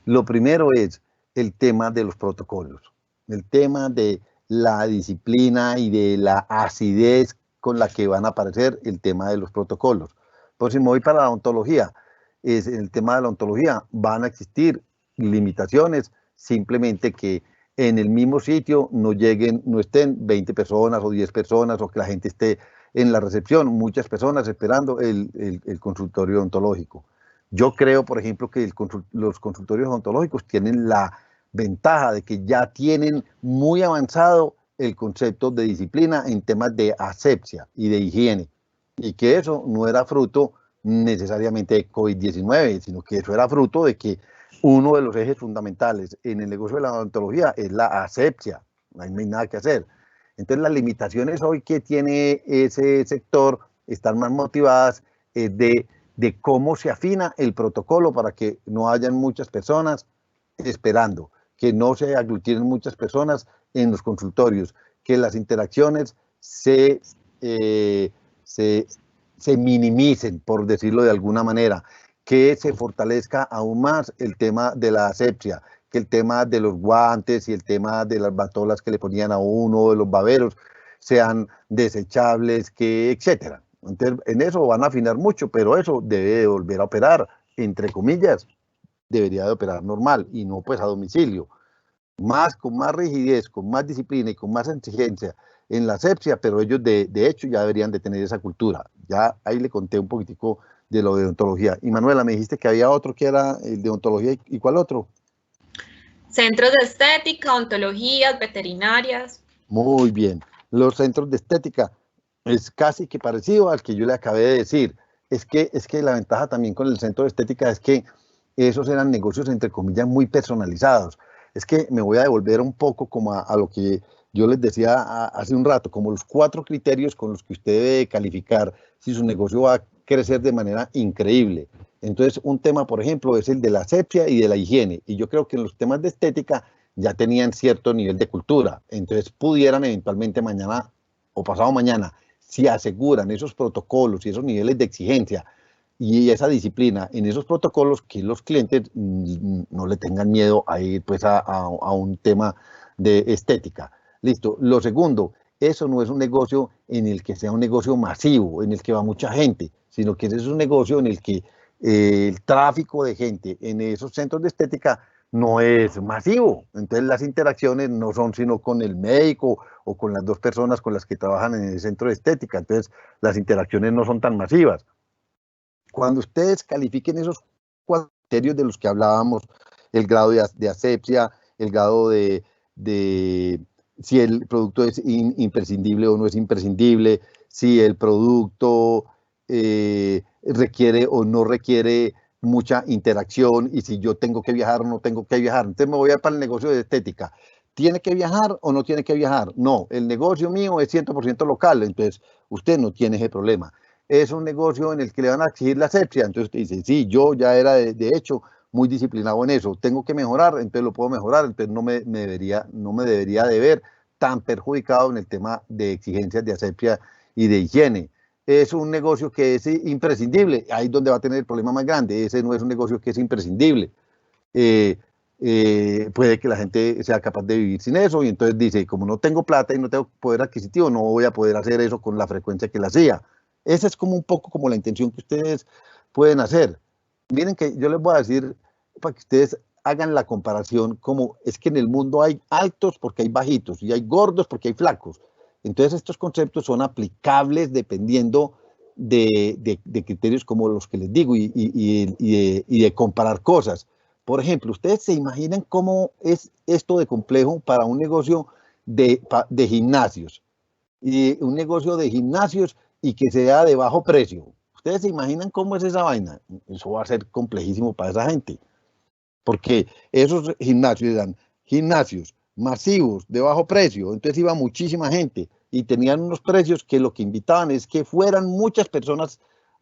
Lo primero es el tema de los protocolos, el tema de la disciplina y de la acidez con la que van a aparecer el tema de los protocolos. Pues si me voy para la ontología, el tema de la ontología, van a existir limitaciones, simplemente que en el mismo sitio no estén 20 personas o 10 personas o que la gente esté en la recepción, muchas personas esperando el consultorio odontológico. Yo creo, por ejemplo, que los consultorios odontológicos tienen la ventaja de que ya tienen muy avanzado el concepto de disciplina en temas de asepsia y de higiene, y que eso no era fruto necesariamente de COVID-19, sino que eso era fruto de que uno de los ejes fundamentales en el negocio de la odontología es la asepsia, no hay nada que hacer. Entonces las limitaciones hoy que tiene ese sector están más motivadas de cómo se afina el protocolo para que no hayan muchas personas esperando, que no se aglutinen muchas personas en los consultorios, que las interacciones se minimicen, por decirlo de alguna manera, que se fortalezca aún más el tema de la asepsia, que el tema de los guantes y el tema de las batolas que le ponían a uno, de los baberos, sean desechables, etcétera. Entonces, en eso van a afinar mucho, pero eso debe de volver a operar, entre comillas, debería de operar normal y no pues a domicilio. Con más rigidez, con más disciplina y con más exigencia en la asepsia, pero ellos de hecho ya deberían de tener esa cultura. Ya ahí le conté un poquitico de lo de odontología. Y Manuela, me dijiste que había otro que era el de odontología, ¿y cuál otro? Centros de estética, odontologías, veterinarias. Muy bien. Los centros de estética es casi que parecido al que yo le acabé de decir. Es que la ventaja también con el centro de estética es que esos eran negocios, entre comillas, muy personalizados. Es que me voy a devolver un poco como a lo que yo les decía hace un rato, como los 4 criterios con los que usted debe calificar si su negocio va a crecer de manera increíble. Entonces, un tema, por ejemplo, es el de la asepsia y de la higiene. Y yo creo que en los temas de estética ya tenían cierto nivel de cultura. Entonces, pudieran eventualmente mañana o pasado mañana, si aseguran esos protocolos y esos niveles de exigencia y esa disciplina en esos protocolos, que los clientes no le tengan miedo a ir pues a un tema de estética. Listo. Lo segundo, eso no es un negocio en el que sea un negocio masivo, en el que va mucha gente, sino que ese es un negocio en el que el tráfico de gente en esos centros de estética no es masivo. Entonces las interacciones no son sino con el médico o con las 2 personas con las que trabajan en el centro de estética. Entonces las interacciones no son tan masivas. Cuando ustedes califiquen esos 4 criterios de los que hablábamos, el grado de asepsia, el grado de si el producto es imprescindible o no es imprescindible, si el producto requiere o no requiere mucha interacción y si yo tengo que viajar o no tengo que viajar. Entonces me voy a ir para el negocio de estética. ¿Tiene que viajar o no tiene que viajar? No, el negocio mío es 100% local, entonces usted no tiene ese problema. Es un negocio en el que le van a exigir la asepsia, entonces usted dice, sí, yo ya era de hecho muy disciplinado en eso. Tengo que mejorar, entonces lo puedo mejorar, entonces no me debería de ver tan perjudicado en el tema de exigencias de asepsia y de higiene. Es un negocio que es imprescindible, ahí es donde va a tener el problema más grande. Ese no es un negocio que es imprescindible. Puede que la gente sea capaz de vivir sin eso y entonces dice, como no tengo plata y no tengo poder adquisitivo, no voy a poder hacer eso con la frecuencia que la hacía. Esa es como un poco como la intención que ustedes pueden hacer. Miren que yo les voy a decir, para que ustedes hagan la comparación, como es que en el mundo hay altos porque hay bajitos y hay gordos porque hay flacos. Entonces estos conceptos son aplicables dependiendo de criterios como los que les digo y de comparar cosas. Por ejemplo, ustedes se imaginan cómo es esto de complejo para un negocio de gimnasios y un negocio de gimnasios y que sea de bajo precio. Ustedes se imaginan cómo es esa vaina. Eso va a ser complejísimo para esa gente, porque esos gimnasios eran gimnasios masivos de bajo precio, entonces iba muchísima gente y tenían unos precios que lo que invitaban es que fueran muchas personas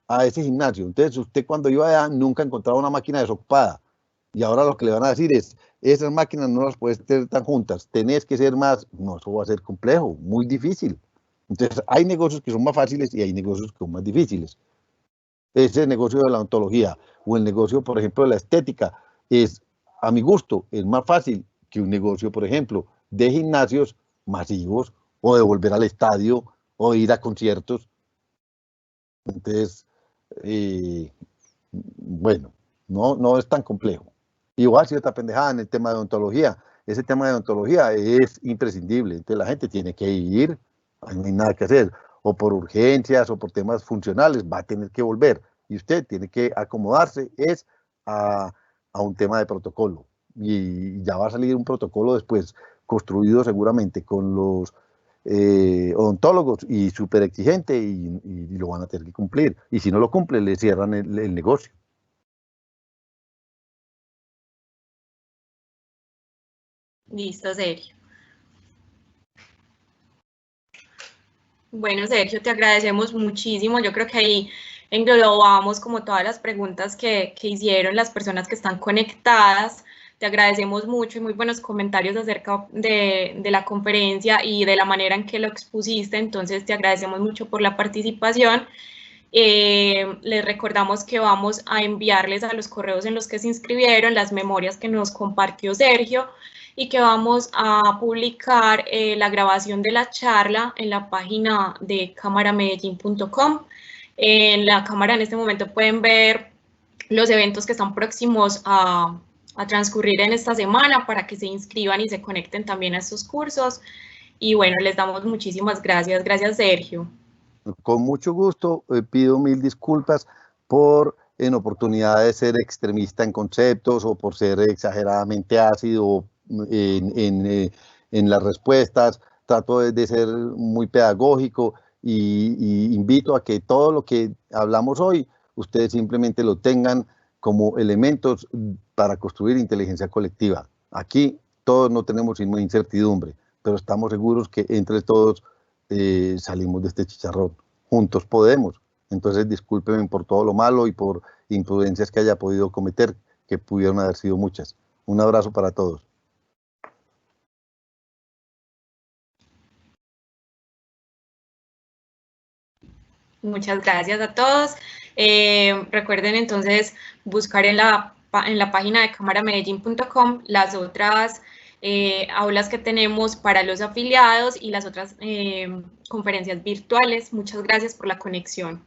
a ese gimnasio. Entonces usted cuando iba allá nunca encontraba una máquina desocupada. Y ahora lo que le van a decir es, esas máquinas no las puedes tener tan juntas, tenés que ser más, no, eso va a ser complejo, muy difícil. Entonces hay negocios que son más fáciles y hay negocios que son más difíciles. Ese negocio de la odontología o el negocio, por ejemplo, de la estética, es, a mi gusto, es más fácil que un negocio, por ejemplo, de gimnasios masivos o de volver al estadio o de ir a conciertos. Entonces, bueno, no es tan complejo. Igual si otra pendejada en el tema de odontología. Ese tema de odontología es imprescindible. Entonces la gente tiene que ir, no hay nada que hacer. O por urgencias o por temas funcionales va a tener que volver. Y usted tiene que acomodarse a un tema de protocolo. Y ya va a salir un protocolo después construido seguramente con los odontólogos y súper exigente y lo van a tener que cumplir. Y si no lo cumple, le cierran el negocio. Listo, Sergio. Bueno, Sergio, te agradecemos muchísimo. Yo creo que ahí englobamos como todas las preguntas que hicieron las personas que están conectadas. Te agradecemos mucho y muy buenos comentarios acerca de la conferencia y de la manera en que lo expusiste. Entonces, te agradecemos mucho por la participación. Les recordamos que vamos a enviarles a los correos en los que se inscribieron las memorias que nos compartió Sergio y que vamos a publicar la grabación de la charla en la página de cámaramedellín.com. En la cámara en este momento pueden ver los eventos que están próximos a transcurrir en esta semana para que se inscriban y se conecten también a estos cursos. Y bueno, les damos muchísimas gracias. Gracias, Sergio. Con mucho gusto, pido mil disculpas por en oportunidad de ser extremista en conceptos o por ser exageradamente ácido en las respuestas. Trato de ser muy pedagógico y invito a que todo lo que hablamos hoy, ustedes simplemente lo tengan como elementos para construir inteligencia colectiva. Aquí todos no tenemos incertidumbre, pero estamos seguros que entre todos salimos de este chicharrón. Juntos podemos. Entonces, discúlpenme por todo lo malo y por imprudencias que haya podido cometer, que pudieron haber sido muchas. Un abrazo para todos. Muchas gracias a todos. Recuerden entonces buscar en la página de cámaramedellín.com las otras aulas que tenemos para los afiliados y las otras conferencias virtuales. Muchas gracias por la conexión.